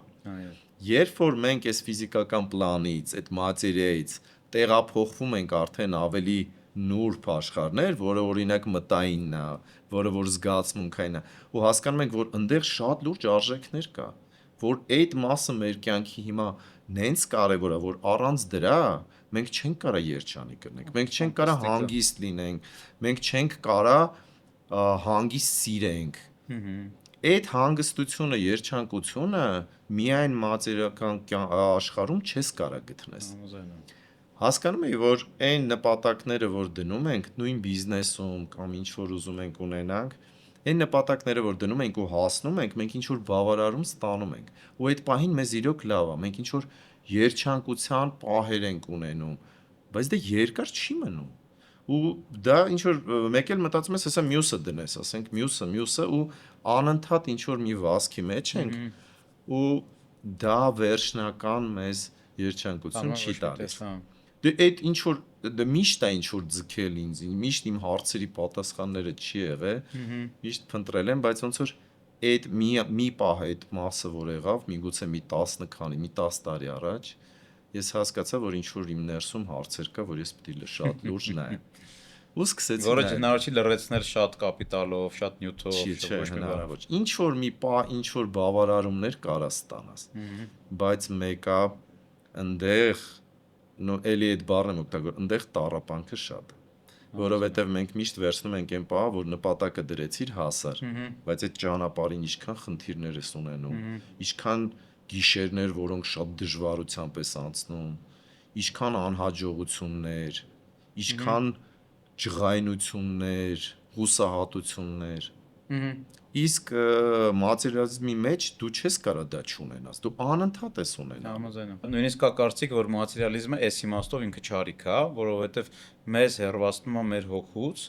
Երբ որ մենք այս ֆիզիկական պլանից, այդ մատերիայից տեղափոխվում ենք արդեն ավելի նուրբ աշխարհներ, որը օրինակ մտայինն է, որը որ զգացմունքային է, ու հասկանում ենք, որ այնտեղ շատ լուրջ արժեքներ կա, որ այդ մասը մեր կյանքի հիմա նենց կարևոր է, որ առանց դրա մենք չենք կարա երջանիկ լինենք, մենք չենք կարա հանգիստ լինենք, մենք չենք կարա հանգիստ սիրենք։ Այդ հանգստությունը, երջանկությունը միայն մատերիալական աշխարհում չես կարա գտնես։ Հասկանում եք, որ այն նպատակները, որ դնում ենք նույն բիզնեսում կամ ինչ որ ուզում ենք ունենանք, այն նպատակները, որ դնում ենք ու հասնում ենք, մենք ինչ որ բավարարում ստանում ենք։ Ու այդ պահին մեզ իրոք լավ է, մենք ինչ որ երջանկության պահեր ենք ունենում, բայց դա երկար չի մնում։ Ու դա ինչ որ մեկ էլ մտածում ես, հեսա մյուսը դնես, ասենք մյուսը ու անընդհատ ինչ որ մի վազքի մեջ ենք ու դա վերջնական մեզ երջանկություն չի տալիս։ Դե այդ ինչ որ դե միշտ է ինչ որ ձգել ինձ, միշտ իմ հարցերի պատասխանները չի եղել, միշտ փնտրել եմ, բայց ոնց որ այդ մի պահ այդ մասը որ եղավ, միգուցե մի 10 տարի առաջ, ես հասկացա, որ ինչ որ իմ ներսում հարցեր կա, որ ես պետք է շատ լուրջ նայեմ։ Ու սկսեցի որը հնարավոր չի լրացնել շատ կապիտալով, շատ նյութով, ոչ հնարավոր։ Ինչ որ մի պահ, ինչ որ բավարարումներ կարա ստանաս։ Բայց մեկը այնտեղ էլի այդ բառն եմ օգտագործում, այնտեղ տառապանքը շատ է, որովհետև մենք միշտ վերցնում ենք այն պահը, որ նպատակը դրեցիր հասար, բայց այդ ճանապարհին ինչքան խնդիրներ ես ունենում, ինչքան գիշերներ, որոնք շատ դժվարությամբ ես անցնում, ինչքան անհաջողություններ, ինչքան ջղայնություններ, հուսահատություններ։ Իսկ մատերիալիզմի մեջ դու չես կարա դա չունենաս, դու անընդհատ ես ունենա։ Համաձայն եմ։ Նույնիսկ կա կարծիք, որ մատերիալիզմը այս իմաստով ինքը չարիք է, որովհետև մեզ հեռացնում է մեր հոգուց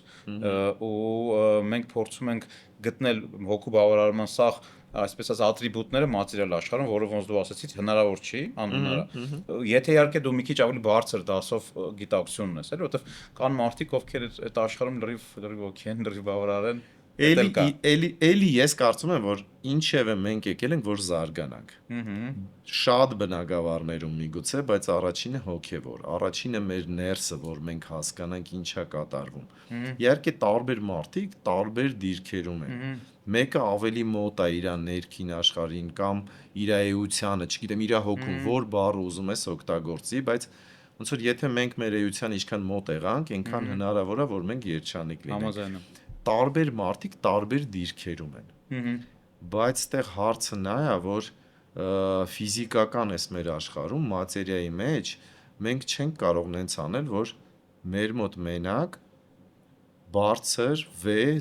ու մենք փորձում ենք գտնել հոգու բավարարման սաղ այսպես ասած ատրիբուտները մատերիալ աշխարհում, որը ոնց դու ասացիք, հնարավոր չի, անհնար է։ Եթե իհարկե դու մի քիչ ավելի բարձր դասով գիտակցություն ունես, էլի, որովհետև կան մարդիկ, ովքեր այդ աշխարհում լրիվ օքեյ են, լրիվ բավարար են։ Էլի ես կարծում եմ, որ ինչևէ մենք եկել ենք, որ զարգանանք։ Շատ բնագավառներում միգուցե, բայց առաջինը հոգևոր, առաջինը մեր ներսը, որ մենք հասկանանք ինչա կատարվում։ Իհարկե տարբեր մարդիկ տարբեր դիրքերում են։ Մեկը ավելի մոտ է իր ներքին աշխարհին կամ իր էությանը, չգիտեմ, իր հոգուն, որ բառը ուզում ես օգտագործի, բայց ոնց որ եթե մենք մեր էության ինչքան մոտ եղանք, այնքան հնարավոր է, որ մենք երջանիկ լինենք։ Համաձայն եմ։ Տարբեր մարդիկ տարբեր դիրքերում են։ Բայց այդտեղ հարցը նա է, որ ֆիզիկական էս մեր աշխարհում, մատերիայի մեջ մենք չենք կարող նենց անել, որ մեր մոտ մենակ բարձր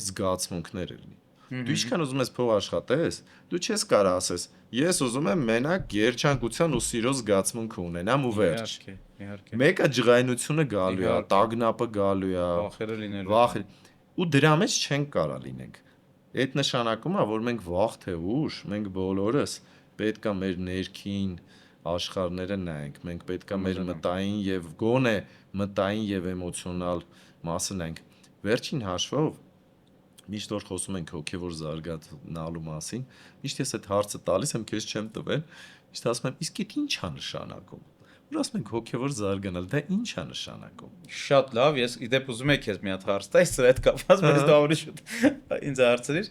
զգացմունքներ լինի։ Դու ինչքան ուզում ես փող աշխատես, դու չես կարող ասես, ես ուզում եմ մենակ երջանկության ու սիրո զգացմունք ունենամ ու վերջ։ Իհարկե։ Մեկը ջղայնությունը գալու է, տագնապը գալու է, Վախերը լինելու։ վախը ու դրա մեջ չենք կարող լինենք։ Այդ նշանակում է, որ մենք վաղ թե ուշ, մենք բոլորս պետքա մեր ներքին աշխարհները նայենք, մենք պետքա մեր մտային եւ գոնե մտային եւ էմոցիոնալ մասը նայենք։ Վերջին հաշվով միշտ որ խոսում ենք հոգեվոր զարգանալու մասին, միշտ ես այդ հարցը տալիս եմ, քեզ չեմ տվել, միշտ ասում եմ, իսկ դա ի՞նչ է նշանակում։ Որ ասում ենք հոգեվոր զարգանալ, դա ի՞նչ է նշանակում։ Շատ լավ, ես իդեպ ուզում եմ քեզ մի հատ հարց տալ, սրա հետ կապված, բայց դու ավելի շուտ ինձ հարցրիր։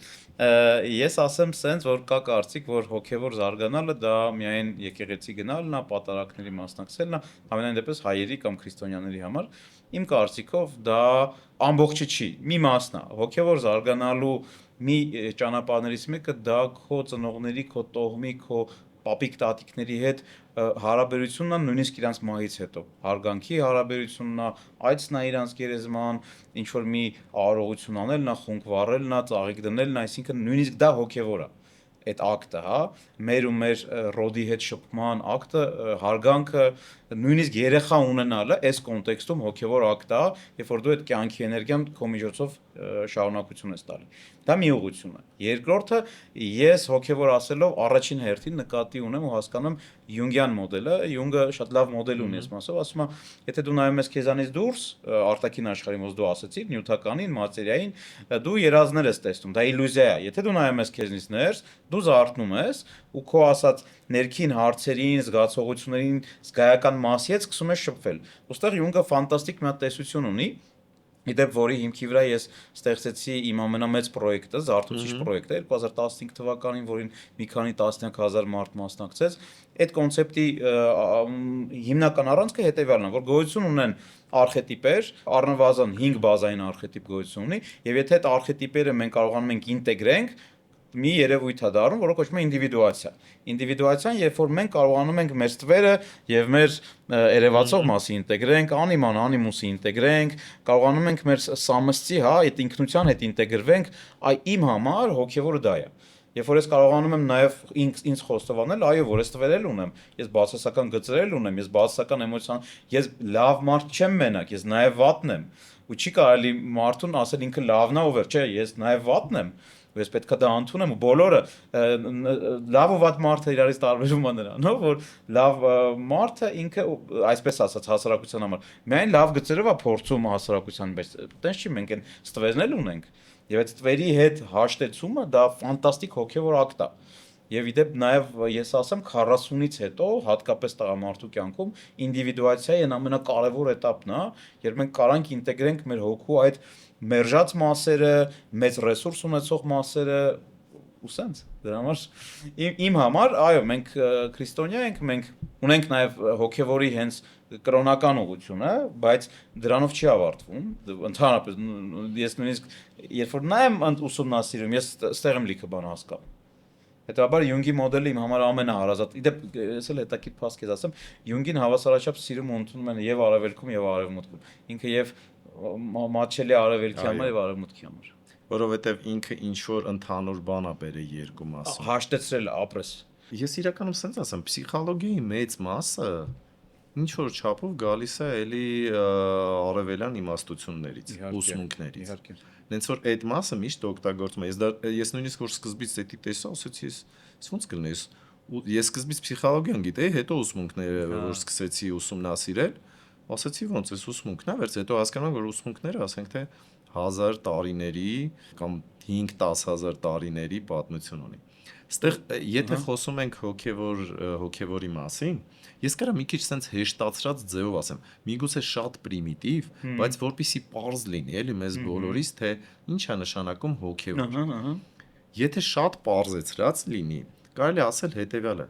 Ես ասեմ սենց, որ կա կարծիք, որ հոգեվոր զարգանալը դա միայն եկեղեցի գնալն է, պատարակների մասնակցելն է, ամենայն դեպս հայերի կամ քրիստոնյաների համար։ Իմ կարծիքով դա ամբողջը չի, մի մասն է։ Հոգեվոր զարգանալու մի ճանապարհներից մեկը դա քո ծնողների, քո տոհմի, քո պապիկ տատիկների հետ հարաբերությունն է, նույնիսկ իրանց մահից հետո հարգանքի հարաբերությունն է, այցն է իրանց գերեզման, ինչ որ մի արարողություն անելն է, խունկ վառելն է, ծաղիկ դնելն է, այսինքն նույնիսկ դա հոգևոր է այդ ակտը, հա, մեր ու մեր ռոդի հետ շփման ակտը, հարգանքը, նույնիսկ երեխա ունենալը այս կոնտեքստում հոգևոր ակտ է, երբ որ դու այդ կյանքի էներգիան քո միջոցով շարունակություն ես տալի։ Դա մի ուղղություն է։ Երկրորդը, ես հոգևոր ասելով առաջին հերթին նկատի ունեմ ու հասկանում Յունգյան մոդելը, Յունգը շատ լավ մոդել ունի այս մասով, ասում է, եթե դու նայում ես քեզանից դուրս, արտաքին աշխարհին, ոնց դու ասացիր, նյութականին, մատերիային, դու երազներ ես տեսնում, դա իլյուզիա է։ Եթե դու նայում ես քեզնից ներս, դու զարթնում ես ու քո ասած ներքին հարցերին, զգացողություններին, զգայական մասի հետ սկսում ես շփվել։ Ոստեղ Յունգը ֆանտաստիկ մի հատ տեսություն ունի, իդեպ որի հիմքի վրա ես ստեղծեցի իմ ամենամեծ պրոյեկտը, զարթուցիչ պրոյեկտը 2015 թվականին, որին մի քանի տասնյակ հազար մարդ մասնակցեց։ Այդ կոնցեպտի հիմնական առանցքը հետևյալն է, որ գոյություն ունեն արխետիպեր, առնվազն 5 բազային արխետիպ գոյություն ունի, եւ եթե այդ արխետիպերը մենք կարողանում ենք ինտեգրենք, մի երևույթ է դառնում, որը կոչվում է ինդիվիդուացիա։ Ինդիվիդուացիան, երբ որ մենք կարողանում ենք մեր ստվերը եւ մեր երևացող մասի ինտեգրենք, անիման, անիմուսի ինտեգրենք, կարողանում ենք մեր սամսցի, հա, այդ ինքնության հետ ինտեգրվենք, իմ համար հոգեվորը դա է։ Երբ որ ես կարողանում եմ նաև ինձ խոստովանել, այո, որ ես տվել ունեմ, ես բացասական գծրել ունեմ, ես բացասական էմոցիան, ես լավ մարդ չեմ մենակ, ես նաև վատն եմ։ Ու չի կարելի մարդուն ասել ինքը լավն է ու վերջ, չէ, ես նաև վատն եմ։ Ես պետք է դա ընդունեմ ու բոլորը լավ ու վատ մարդը իրարից տարբերում է նրանով, որ լավ մարդը ինքը այսպես ասած հասարակության համար միայն լավ գծերով է փորձում հասարակության, բայց տենց չի, մենք այն ստվերներ ունենք եւ այդ ստվերի հետ հաշտեցումը դա ֆանտաստիկ հոգեվոր ակտ է։ Եվ իդեպ նաև ես ասեմ 40-ից հետո հատկապես տղամարդու կյանքում ինդիվիդուացիայի ամենակարևոր էտապն է, երբ մենք կարանք ինտեգրենք մեր հոգու այդ մերժած մասերը, մեծ ռեսուրս ունեցող մասերը ու սենց։ Դրա համար իմ համար, այո, մենք քրիստոնյա ենք, մենք ունենք նաև հոգևորի հենց կրոնական ուղղությունը, բայց դրանով չի ավարտվում։ Ընդհանրապես ես նույնիսկ երբ որ նայեմ ուսումնասիրում, ես ստեղ եմ լիքը բան հասկանում։ Հետաբար Յունգի մոդելը իմ համար ամենահարազատ։ Իդեպ ես էլ հետաքրքիր փաստ կեզ ասեմ, Յունգին հավասարաչափ սիրում ու ընդունում են եւ արևելքում եւ արևմուտքում։ Ինքը եւ մատչելի արևելքի համար եւ արևմուտքի համար։ Որովհետև ինքը ինչ որ ընդհանուր բան է բերել երկու մասը։ Հաշտեցրել ապրես։ Ես իրականում սենց ասեմ, փսիխոլոգիայի մեծ մասը ինչ որ չափով գալիս է էլի արևելյան իմաստություններից, ուսմունքներից։ Իհարկե։ Նենց որ այդ մասը միշտ օգտագործում է։ Ես նույնիսկ որ սկզբից դա տեսա, ասեցի, ես ոնց կլինի, ես սկզբից փսիխոլոգիան գիտեի, հետո ուսմունքները որ սկսեցի ուսումնասիրել, ասեցի ոնց էս ուսմունքն է, վերջ հետո հասկանում եմ, որ ուսմունքները, ասենք թե 1000 տարիների կամ 5-10 հազար տարիների պատմություն ունի։ Ստեղ եթե խոսում ենք հոգևորի մասին, ես կարա մի քիչ sense հեշտացրած ձևով ասեմ, միգուցե շատ պրիմիտիվ, բայց որպեսի պարզ լինի, էլի մեզ բոլորիս, թե ինչ է նշանակում հոգևոր։ Եթե շատ պարզեցրած լինի, կարելի ասել հետևյալը.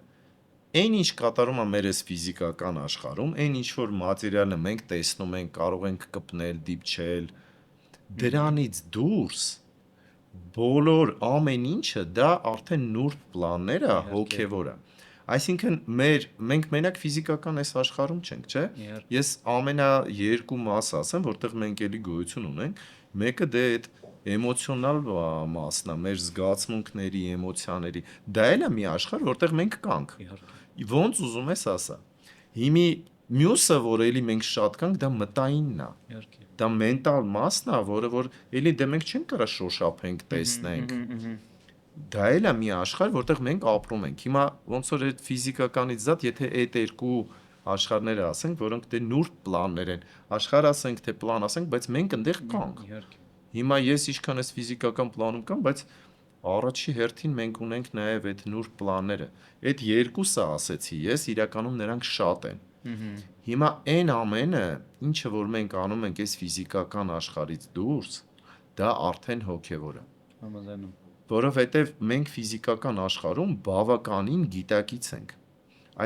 այն ինչ կատարում է մեր այս ֆիզիկական աշխարհում, այն ինչ որ մատերիալը մենք տեսնում ենք, կարող ենք կպնել, դիպչել, դրանից դուրս բոլոր ամեն ինչը դա արդեն նուրբ պլաններ է, հոգևոր է։ Այսինքն մենք մենակ ֆիզիկական այս աշխարհում չենք, չէ՞։ Ես ամենաերկու մասը ասեմ, որտեղ մենք էլի գոյություն ունենք, մեկը դե այդ էմոցիոնալ մասն է, մեր զգացմունքների, էմոցիաների։ Դա էլ է մի աշխարհ, որտեղ մենք կանք։ Ոնց ուզում ես ասա։ Հիմի մյուսը, որ էլի մենք շատ կանք, դա մտայինն է։ Դա մենտալ մասն է, որ էլի դե մենք չենք կարա շոշափենք, տեսնենք։ Դա էլ է մի աշխարհ, որտեղ մենք ապրում ենք։ Հիմա ոնց որ այդ ֆիզիկականից զատ, եթե այդ երկու աշխարհները ասենք, որոնք դե նուրբ պլաններ են, աշխարհ ասենք, թե պլան ասենք, բայց մենք այնտեղ կանք։ Հիմա ես ինչքան էս ֆիզիկական պլանում կամ, բայց առաջի հերթին մենք ունենք նաև այդ նուրբ պլանները։ Այդ երկուսը ասեցի ես, իրականում նրանք շատ են։ Հիմա այն ամենը, ինչը որ մենք անում ենք այս ֆիզիկական աշխարհից դուրս, դա արդեն հոգևոր է։ Համաձայնում։ Որովհետև մենք ֆիզիկական աշխարհում բավականին գիտակից ենք։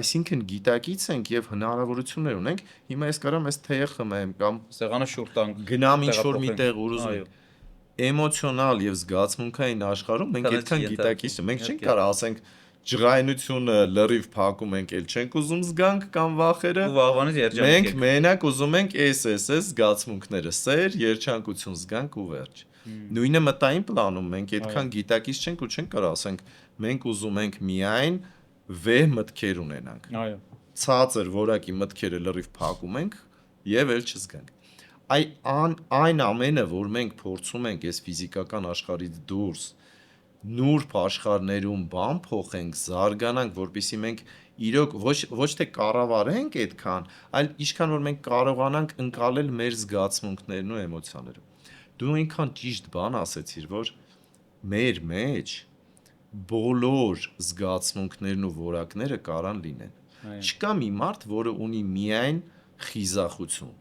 Այսինքն գիտակից ենք եւ հնարավորություններ ունենք։ Հիմա ես կարամ այս թեյը խմեմ կամ սեղանը շուռ տանք, գնամ ինչ-որ միտեղ ուր ուզում եմ։ Էմոցիոնալ եւ զգացմունքային աշխարհում մենք այդքան գիտակից ենք։ Մենք չենք կարող ասենք ջղայնությունը լրիվ փակում ենք, էլ չենք ուզում զգանք կամ վախերը։ Ու վաղվանից երջանիկ ենք։ Մենք մենակ ուզում ենք այս զգացմունքները, սեր, երջանկություն զգանք ու վերջ։ Նույնը մտային պլանում մենք այդքան գիտակից չենք ու չենք կարող ասենք մենք ուզում ենք միայն վեհ մտքեր ունենանք։ Այո։ Ցածր որակի մտքերը լրիվ փակում ենք եւ էլ չզգանք։ Այն ամենը, որ մենք փորձում ենք այս ֆիզիկական աշխարհից դուրս նուրբ աշխարհներում բան փոխենք, զարգանանք, որpիսի մենք իրոք ոչ թե կառավարենք այդքան, այլ ինչքան որ մենք կարողանանք ընկալել մեր զգացմունքներն ու էմոցիաները։ Դու այնքան ճիշտ բան ասեցիր, որ մեր մեջ բոլոր զգացմունքներն ու որակները կարան լինեն։ Չկա մի մարդ, որը ունի միայն խիզախություն։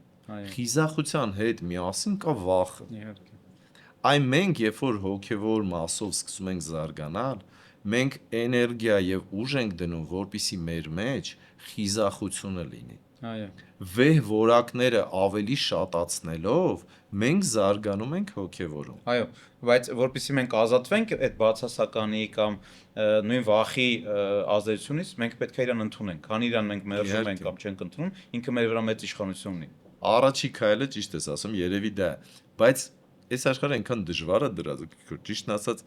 Խիզախության հետ միասին կա վախը։ Այն մենք, երբ որ հոգևոր մասով սկսում ենք զարգանալ, մենք էներգիա եւ ուժ ենք դնում, որպիսի մեր մեջ խիզախությունը լինի։ Վեհ որակները ավելի շատացնելով, մենք զարգանում ենք հոգևորում։ Այո, բայց որpիսի մենք ազատվենք այդ բացասականի կամ նույն վախի ազդեցությունից, մենք պետք է իրան ընդունենք։ Քանի իրան մենք մերժում ենք կամ չենք ընդունում, ինքը մեր վրա մեծ իշխանություն ունի։ Առաջի քայլը ճիշտ ես ասում, երևի դա է, բայց այս աշխարհը այնքան դժվար է դրած, ճիշտն ասած,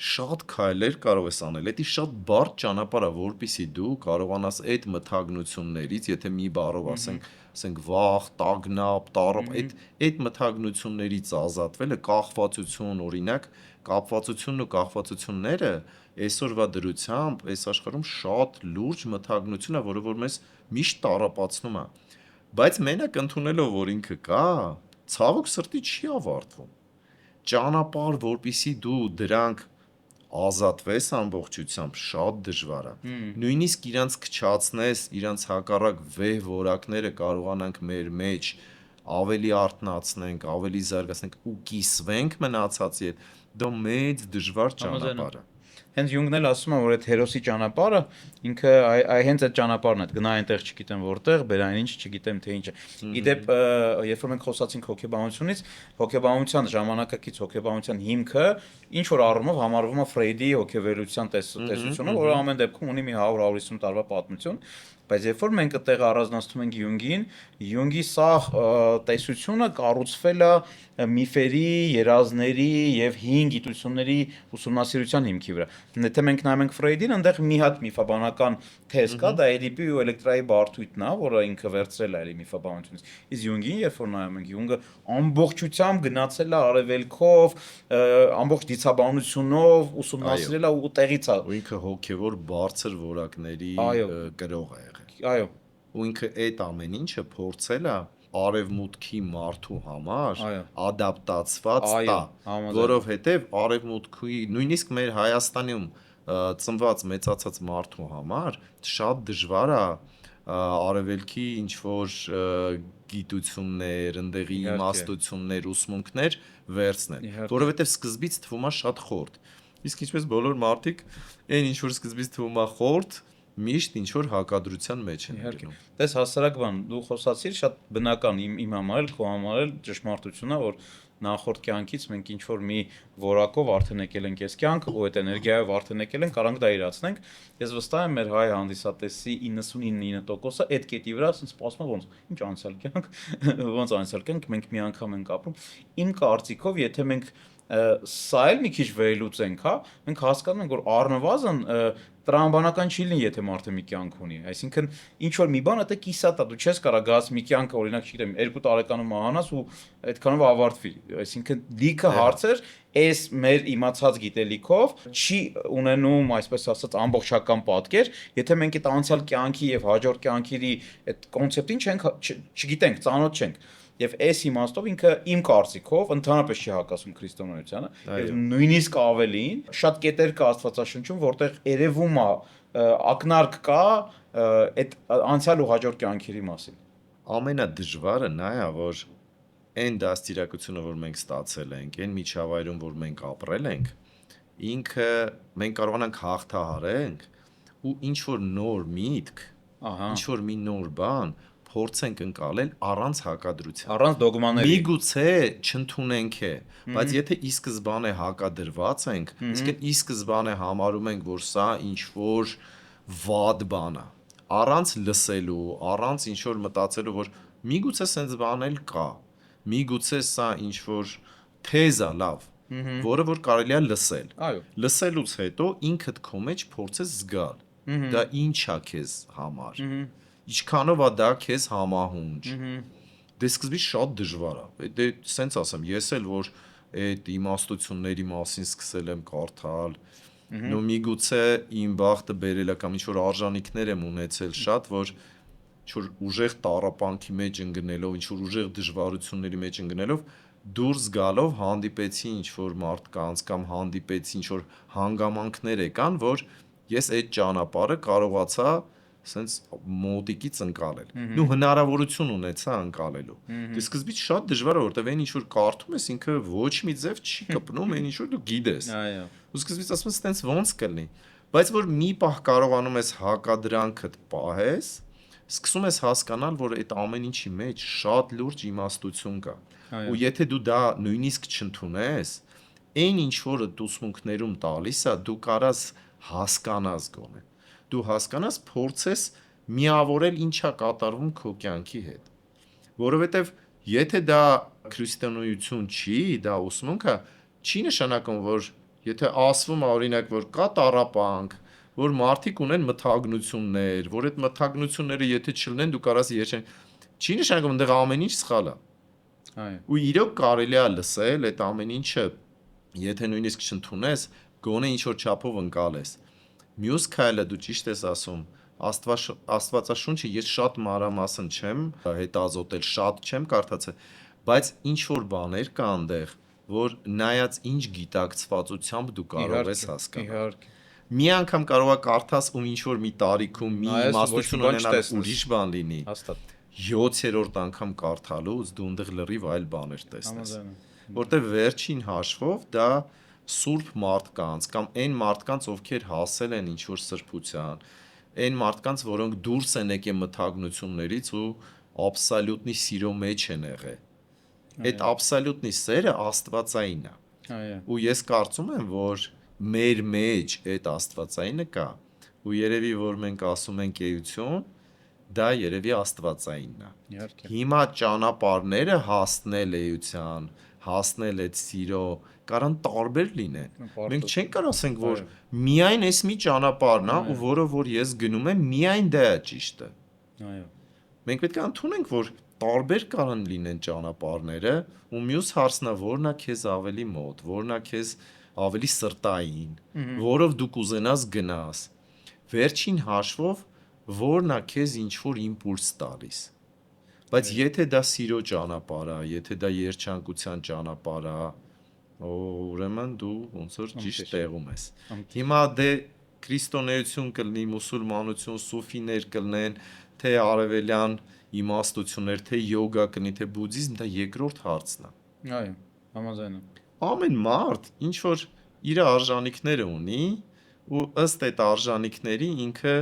շատ քայլեր կարող ես անել։ Դա շատ բարդ ճանապարհ է, որpիսի դու կարողանաս այդ մթագնություններից, եթե մի բառով ասենք վախ, տագնապ, տարապ, այդ մթագնություններից ազատվելը, կախվածություն, օրինակ, կապվածությունն ու կախվածությունները այսօրվա դրությամբ այս աշխարհում շատ լուրջ մթագնություն է, որը որ մեզ միշտ տառապացնում է։ Բայց մենակ ընդունելով, որ ինքը կա, ցավոք սրտի չի ավարտվում։ Ճանապարհ, որpիսի դու դրանք ազատվես ամբողջությամբ, շատ դժվար է։ Նույնիսկ իրանց քչացնես, իրանց հակառակ վեհ որակները կարողանանք մեր մեջ ավելի արթնացնենք, ավելի զարգացնենք ու կիսվենք մնացածի հետ, դա մեծ դժվար ճանապարհ է։ հենց Յունգն էլ ասում է, որ այդ հերոսի ճանապարհը ինքը հենց այդ ճանապարհն է, գնա այնտեղ չգիտեմ որտեղ, բեր այնինչ չգիտեմ թե ինչ է։ Իդեպ, երբ որ մենք խոսացինք հոգեբանությունից, հոգեբանության ժամանակակից հոգեբանության հիմքը ինչ որ առումով համարվում է Ֆրեյդի հոգեվերության տեսությունը, որը ամեն դեպքում ունի մի 100-150 տարվա պատմություն, բայց երբ որ մենք այդտեղ առանձնացնում ենք Յունգին, Յունգի սա տեսությունը կառուցվել է միֆերի, երազների եւ հին գիտությունների ուսումնասիրության հիմքի վրա։ Եթե մենք նայում ենք Ֆրեյդին, այնտեղ մի հատ միֆաբանական թեզ կա, դա Էդիպի ու Էլեկտրայի բարդույթն է, որը ինքը վերցրել է էլի միֆաբանությունից։ Իսկ Յունգին, երբ որ նայում ենք, Յունգը ամբողջությամբ գնացել է արևելքով, ամբողջ դիցաբանությունով ուսումնասիրել է ու տեղից է։ ու ինքը հոգևոր բարձր որակների գրող է եղել։ Այո։ Ու ինքը այդ ամեն ինչը փորձել է արևմուտքի մարդու համար ադապտացված տա, որովհետև արևմուտքի նույնիսկ մեր Հայաստանում ծնված մեծացած մարդու համար շատ դժվար է արևելքի ինչ որ գիտություններ, ընդեղի իմաստություններ, ուսմունքներ վերցնել, որովհետև սկզբից թվում է շատ խորտ։ Իսկ ինչպես բոլոր մարդիկ, այն ինչ որ սկզբից թվում է խորտ, միշտ ինչ որ հակադրության մեջ են գնում։ Տես հասարակ բան, դու խոսացիր, շատ բնական իմ համար էլ, քո համար էլ ճշմարտությունն է, որ նախորդ կյանքից մենք ինչ որ մի որակով արդեն եկել ենք այս կյանք, ու այդ էներգիայով արդեն եկել ենք, կարանք դա իրացնենք։ Ես վստահ եմ մեր հայ հանդիսատեսի 99% այդ կետի վրա ասենց սպասում ոնց, ինչ անցյալ կյանք, ոնց անցյալ կյանք, մենք մի անգամ ենք ապրում։ Իմ կարծիքով, եթե մենք սա էլ մի քիչ վերլուծենք, հա, մենք հասկանում ենք, որ առնվազն տրամաբանական չի լինի, եթե մարդը մի կյանք ունի, այսինքն ինչ որ մի բան դա կիսատ է, դու չես կարող գաս մի կյանքը, օրինակ, չգիտեմ, 2 տարեկանում մահանաս ու այդքանով ավարտվի, այսինքն լիքը հարցեր այս մեր իմացած գիտելիքով չի ունենում, այսպես ասած, ամբողջական պատկեր, եթե մենք այդ անցյալ կյանքի եւ հաջորդ կյանքերի այդ կոնցեպտին չգիտենք, ծանոթ չենք։ Եվ այս իմաստով ինքը իմ կարծիքով ընդհանրապես չի հակասում քրիստոնեությանը, եւ նույնիսկ ավելին, շատ կետեր կա Աստվածաշնչում, որտեղ երևում է ակնարկ կա այդ անցյալ ու հաջորդ կյանքերի մասին։ Ամենադժվարը նա է, որ այն դաստիարակությունը, որ մենք ստացել ենք, այն միջավայրում, որ մենք ապրել ենք, ինքը մենք կարողանանք հաղթահարենք ու ինչ որ նոր միտք, ինչ որ մի նոր բան փորձենք ընկալել առանց հակադրության, առանց դոգմաների։ Միգուցե չընդունենք է, բայց եթե ի սկզբանե հակադրված ենք, իսկ ի սկզբանե համարում ենք, որ սա ինչ որ վատ բան է, առանց լսելու, առանց ինչ որ մտածելու, որ միգուցե սենց բան էլ կա, միգուցե սա ինչ որ թեզ է լավ, որը որ կարելի է լսել։ Լսելուց հետո ինքդ քո մեջ փորձես զգալ, դա ինչ է քեզ համար։ Ինչքանով է դա քեզ համահունչ։ Դե սկզբից շատ դժվար է։ Դե սենց ասեմ, ես էլ որ այդ իմաստությունների մասին սկսել եմ կարդալ, նո միգուցե իմ բախտը բերել է կամ ինչ որ արժանինքներ եմ ունեցել շատ, որ ինչ որ ուժեղ տառապանքի մեջ ընկնելով, ինչ որ ուժեղ դժվարությունների մեջ ընկնելով դուրս գալով հանդիպեցի ինչ որ մարդկանց կամ հանդիպեցի ինչ որ հանգամանքներ եկան, որ ես այդ ճանապարհը կարողացա սենց մոտիկից ընկալել։ Դու հնարավորություն ունեցա ընկալելու։ Դե սկզբից շատ դժվար է, որտեվ այն ինչ որ կարդում ես, ինքը ոչ մի ձև չի կպնում, այն ինչ որ դու գիտես։ Ու սկզբից ասում ես, տենց ոնց կլինի։ Բայց որ մի պահ կարողանում ես հակադրանքդ պահես, սկսում ես հասկանալ, որ այդ ամեն ինչի մեջ շատ լուրջ իմաստություն կա։ Ու եթե դու դա նույնիսկ չընդունես, այն ինչ որը ուսմունքներում տալիս է, դու կարաս հասկանաս գոնե։ Դու հասկանաս, փորձես միավորել ինչա կատարվում քո կյանքի հետ, որովհետև եթե դա քրիստոնեություն չի, դա ուսմունք է, չի նշանակում, որ եթե ասվում է օրինակ, որ կա տառապանք, որ մարդիկ ունեն մթագնություններ, որ այդ մթագնությունները եթե չլինեն, դու կարաս երջանք, չի նշանակում այնտեղ ամեն ինչ սխալ է։ Ու իրոք կարելի է լսել այդ ամեն ինչը, եթե նույնիսկ չընդունես, գոնե ինչ որ չափով ընկալես։ Մյուս քայլը դու ճիշտ ես ասում, Աստվածաշունչը ես շատ մանրամասն չեմ հետազոտել, շատ չեմ կարդացել, բայց ինչ որ բաներ կա այնտեղ, որ նայած ինչ գիտակցվածությամբ դու կարող ես հասկանալ։ Մի անգամ կարող է կարդաս ու ինչ որ մի տարիքում մի իմաստություն ունենալ ուրիշ բան լինի։ 7-րդ անգամ կարդալուց դու այնտեղ լրիվ այլ բաներ տեսնես։ Որտեղ վերջին հաշվով դա սուրբ մարդկանց կամ այն մարդկանց, ովքեր հասել են ինչ-որ սրբության, այն մարդկանց, որոնք դուրս են եկել մթագնություններից ու աբսոլյուտնի սիրո մեջ են եղել։ Այդ աբսոլյուտնի սերը աստվածային է։ Այո։ Ու ես կարծում եմ, որ մեր մեջ այդ աստվածայինը կա։ Ու երևի որ մենք ասում ենք էություն, դա երևի աստվածայինն է։ Իհարկե։ Հիմա ճանապարհները հասնել էության, հասնել այդ սիրո, կարան տարբեր լինեն։ Մենք չենք կարող ասենք, որ միայն այս մի ճանապարհն է, ու որը որ ես գնում եմ, միայն դա է ճիշտը։ Այո։ Մենք պետք է ընդունենք, որ տարբեր կարան լինեն ճանապարհները, ու մյուս հարցն է, որն է քեզ ավելի մոտ, որն է քեզ ավելի սրտային, որով դու կուզենաս գնաս։ Վերջին հաշվով որն է քեզ ինչ որ իմպուլս տալիս։ Բայց եթե դա սիրո ճանապարհ է, եթե դա երջանկության ճանապարհ է, ուրեմն դու ոնց որ ճիշտ տեղում ես։ Հիմա դե քրիստոնեություն կլինի, մուսուլմանություն, սուֆիներ կլինեն, թե արևելյան իմաստություններ, թե յոգա կլինի, թե բուդդիզմ, դա երկրորդ հարցն է։ Այո, համաձայն եմ։ Ամեն մարդ ինչ որ իր արժանինքները ունի ու ըստ այդ արժանինքների ինքը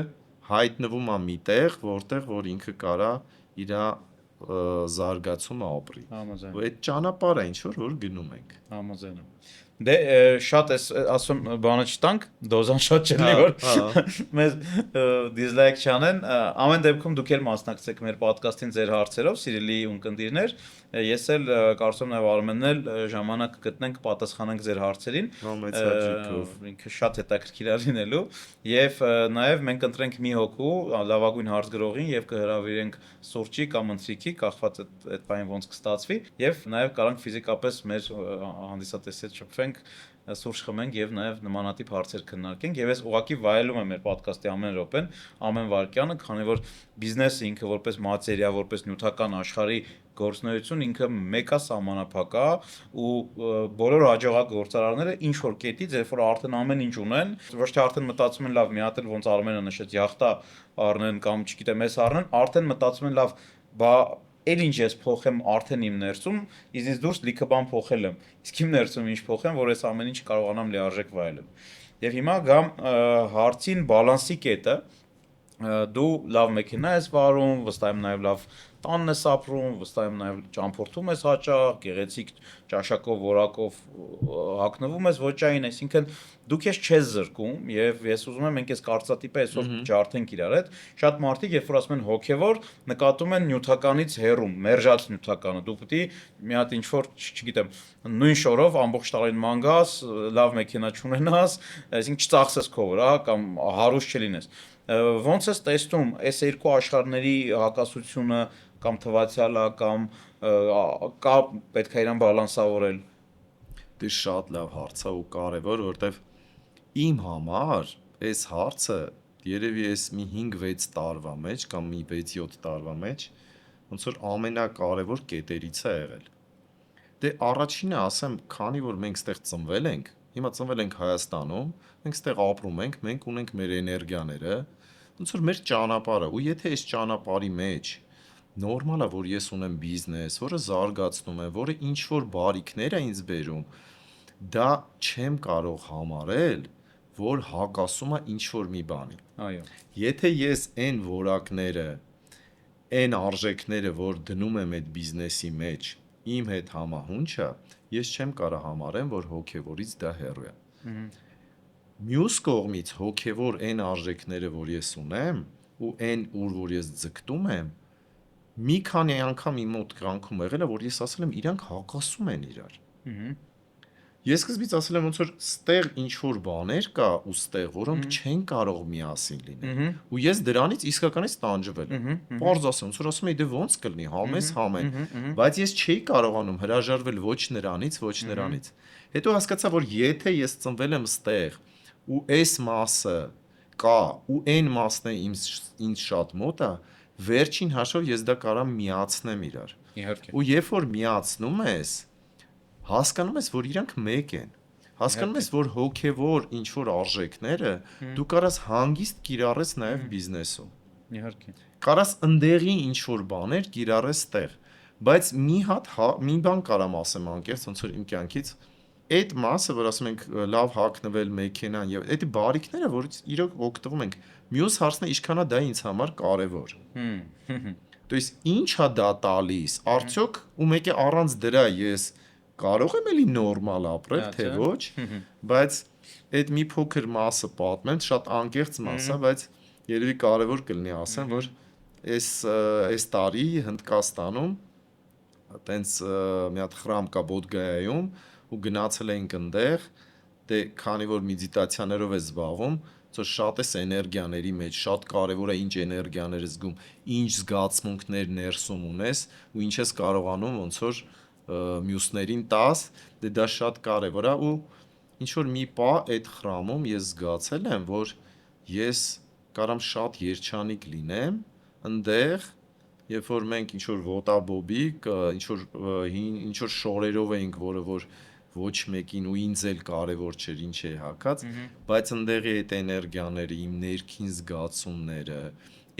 հայտնվում է միտեղ, որտեղ որ ինքը կարա իր զարգացումը ապրի։ Համաձայն։ Ու այդ ճանապարհը ինչ որ գնում ենք։ Համաձայն եմ։ Դե շատ էս ասում բանը չտանք, դոզան շատ չլինի որ մեզ դիզլայք չանեն, ամեն դեպքում դուք էլ մասնակցեք մեր ոդկասթին ձեր հարցերով, սիրելի ունկնդիրներ, ես էլ կարծում եմ նաև Արմենն էլ ժամանակ կգտնենք պատասխանենք ձեր հարցերին, Մեծ հաճույքով։ ինքը շատ հետաքրքիր է լինելու, եւ նաև մենք ընտրենք մի հոգու լավագույն հարց գրողին եւ կհրավիրենք սուրճի կամ ընթրիքի, կախված այդ բանը ոնց կստացվի, եւ նաև կարանք ֆիզիկապես մեր հանդիսատեսի հետ շփվենք, սուրճ խմենք եւ նաեւ նմանատիպ հարցեր քննարկենք եւ ես ուղղակի վայելում եմ մեր ոդկասթի ամեն րոպեն, ամեն վայրկյանը, քանի որ բիզնեսը ինքը որպես մատերիա, որպես նյութական աշխարհի գործունեություն ինքը մեկա սահմանափակա ու բոլոր հաջողակ գործարարները ինչ որ կետից, երբ որ արդեն ամեն ինչ ունեն, ոչ թե արդեն մտածում են լավ, մի հատ էլ ոնց Արմենը նշեց, յախտա առնեն կամ չգիտեմ, էս առնեն, արդեն մտածում են լավ, բա էլ ինչ ես փոխեմ արդեն իմ ներսում, իզից դուրս լիքը բան փոխել եմ։ Իսկ իմ ներսում ինչ փոխեմ, որ այս ամեն ինչ կարողանամ լիարժեք վայելել։ Եվ հիմա գամ հարցին բալանսի կետը, դու լավ մեքենա ես վարում, վստահ եմ նաև լավ տանն ես ապրում, վստահ եմ նաև ճամփորդում ես հաճախ, գեղեցիկ ճաշակով, որակով հագնվում ես ոչային, այսինքն դու քեզ չես զրկում եւ ես ուզում եմ մենք այս կարծրատիպը այսօր ջարդենք իրար հետ։ Շատ մարդիկ երբ որ ասում են հոգեվոր, նկատում են նյութականից հեռում, մերժած նյութականը։ Դու պետք է մի հատ ինչ որ, չգիտեմ, նույն շորով ամբողջ տարին ման գաս, լավ մեքենա չունենաս, այսինքն չծախսես քո վրա կամ հարուստ չլինես։ Ոնց ես տեսնում այս երկու աշխարհների հակասությունը կամ թվացialը կամ կա պետք է իրան բալանսավորել։ Դե շատ լավ հարց է ու կարևոր, որովհետև իմ համար այս հարցը երևի էս մի 5-6 տարվա մեջ կամ մի 6-7 տարվա մեջ ոնց որ ամենակարևոր կետերից է եղել։ Դե առաջինը ասեմ, քանի որ մենք ստեղ ծնվել ենք, հիմա ծնվել ենք Հայաստանում, մենք ստեղ ապրում ենք, մենք ունենք մեր էներգիաները, ոնց որ մեր ճանապարհը, ու եթե այս ճանապարհի մեջ նորմալ է, որ ես ունեմ բիզնես, որը զարգացնում է, որը ինչ որ բարիքներ է ինձ բերում, դա չեմ կարող համարել, որ հակասում է ինչ որ մի բանի։ Այո։ Եթե ես այն որակները, այն արժեքները, որ դնում եմ այդ բիզնեսի մեջ, իմ հետ համահունչ է, ես չեմ կարող համարեմ, որ հոգևորից դա հեռու է։ Մյուս կողմից հոգևոր այն արժեքները, որ ես ունեմ, ու այն ուր որ ես ձգտում եմ, մի քանի անգամ իմ մոտ կյանքում եղել է, որ ես ասել եմ, իրանք հակասում են իրար։ Ես սկզբից ասել եմ, ոնց որ ստեղ ինչ որ բաներ կա ու ստեղ, որոնք չեն կարող միասին լինել։ Ու ես դրանից իսկականից տանջվել եմ։ Պարզ ասեմ, ոնց որ ասում եի, դե ոնց կլինի, համես համեն, բայց ես չէի կարողանում հրաժարվել ոչ նրանից, ոչ նրանից։ Հետո հասկացա, որ եթե ես ծնվել եմ ստեղ ու այս մասը կա ու այն մասն է ինձ շատ մոտ է, վերջին հաշվով ես դա կարամ միացնեմ իրար։ Իհարկե։ Ու երբ որ միացնում ես, հասկանում ես, որ իրանք մեկ են։ Հասկանում ես, որ հոգևոր ինչ որ արժեքները դու կարաս հանգիստ կիրառես նաև բիզնեսում։ Իհարկե։ Կարաս ընդեղի ինչ որ բաներ կիրառես տեղ, բայց մի հատ մի բան կարամ ասեմ անկեղծ, ոնց որ իմ կյանքից այդ մասը, որ ասում ենք լավ հագնվել մեքենան եւ այդ բարիկները, որից իրոք օգտվում ենք, մյուս հարցն է ինչքանա դա ինձ համար կարեւոր։ То есть ինչա դա տալիս, արդյոք ու մեկը առանց դրա ես կարող եմ էլի նորմալ ապրել, թե ոչ, բայց այդ մի փոքր մասը պատմեմ, շատ անկեղծ մաս է, բայց երևի կարևոր կլինի ասեմ, որ այս տարի Հնդկաստանում տենց մի հատ խրամ կա Բոդգայայում ու գնացել էինք այնտեղ, դե քանի որ մեդիտացիաներով ես զբաղվում, ծո շատ ես էներգիաների մեջ, շատ կարևոր է ինչ էներգիաներ ես զգում, ինչ զգացմունքներ ներսում ունես ու ինչ ես կարողանում ոնց որ մյուսներին տաս, դե դա շատ կարևոր է ու ինչ որ մի պահ այդ խրամում ես զգացել եմ, որ ես կարամ շատ երջանիկ լինեմ, այնտեղ երբ որ մենք ինչ որ ոտաբոբիկ, ինչ որ շորերով էինք, որը որ ոչ մեկին ու ինձ էլ կարևոր չէր ինչ է հակած, բայց ընդեղի այդ էներգիաները, իմ ներքին զգացումները,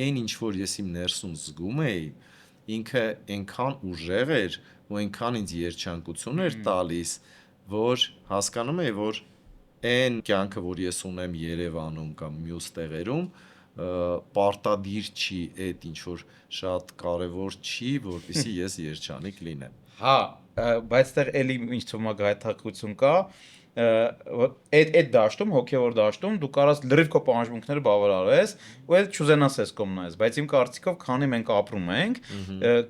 այն ինչ որ ես իմ ներսում զգում էի, ինքը այնքան ուժեղ էր ու այնքան ինձ երջանկություն էր տալիս, որ հասկանում էի, որ այն կյանքը, որ ես ունեմ Երևանում կամ մյուս տեղերում, պարտադիր չի այդ ինչ որ շատ կարևոր չի, որպեսզի ես երջանիկ լինեմ։ Հա, բայց դեռ էլի ինչ թվում է գայթակղություն կա, այդ դաշտում, հոգևոր դաշտում դու կարաս լրիվ քո պահանջմունքները բավարարես ու այդ չուզենաս ես կողմնայես, բայց իմ կարծիքով քանի մենք ապրում ենք,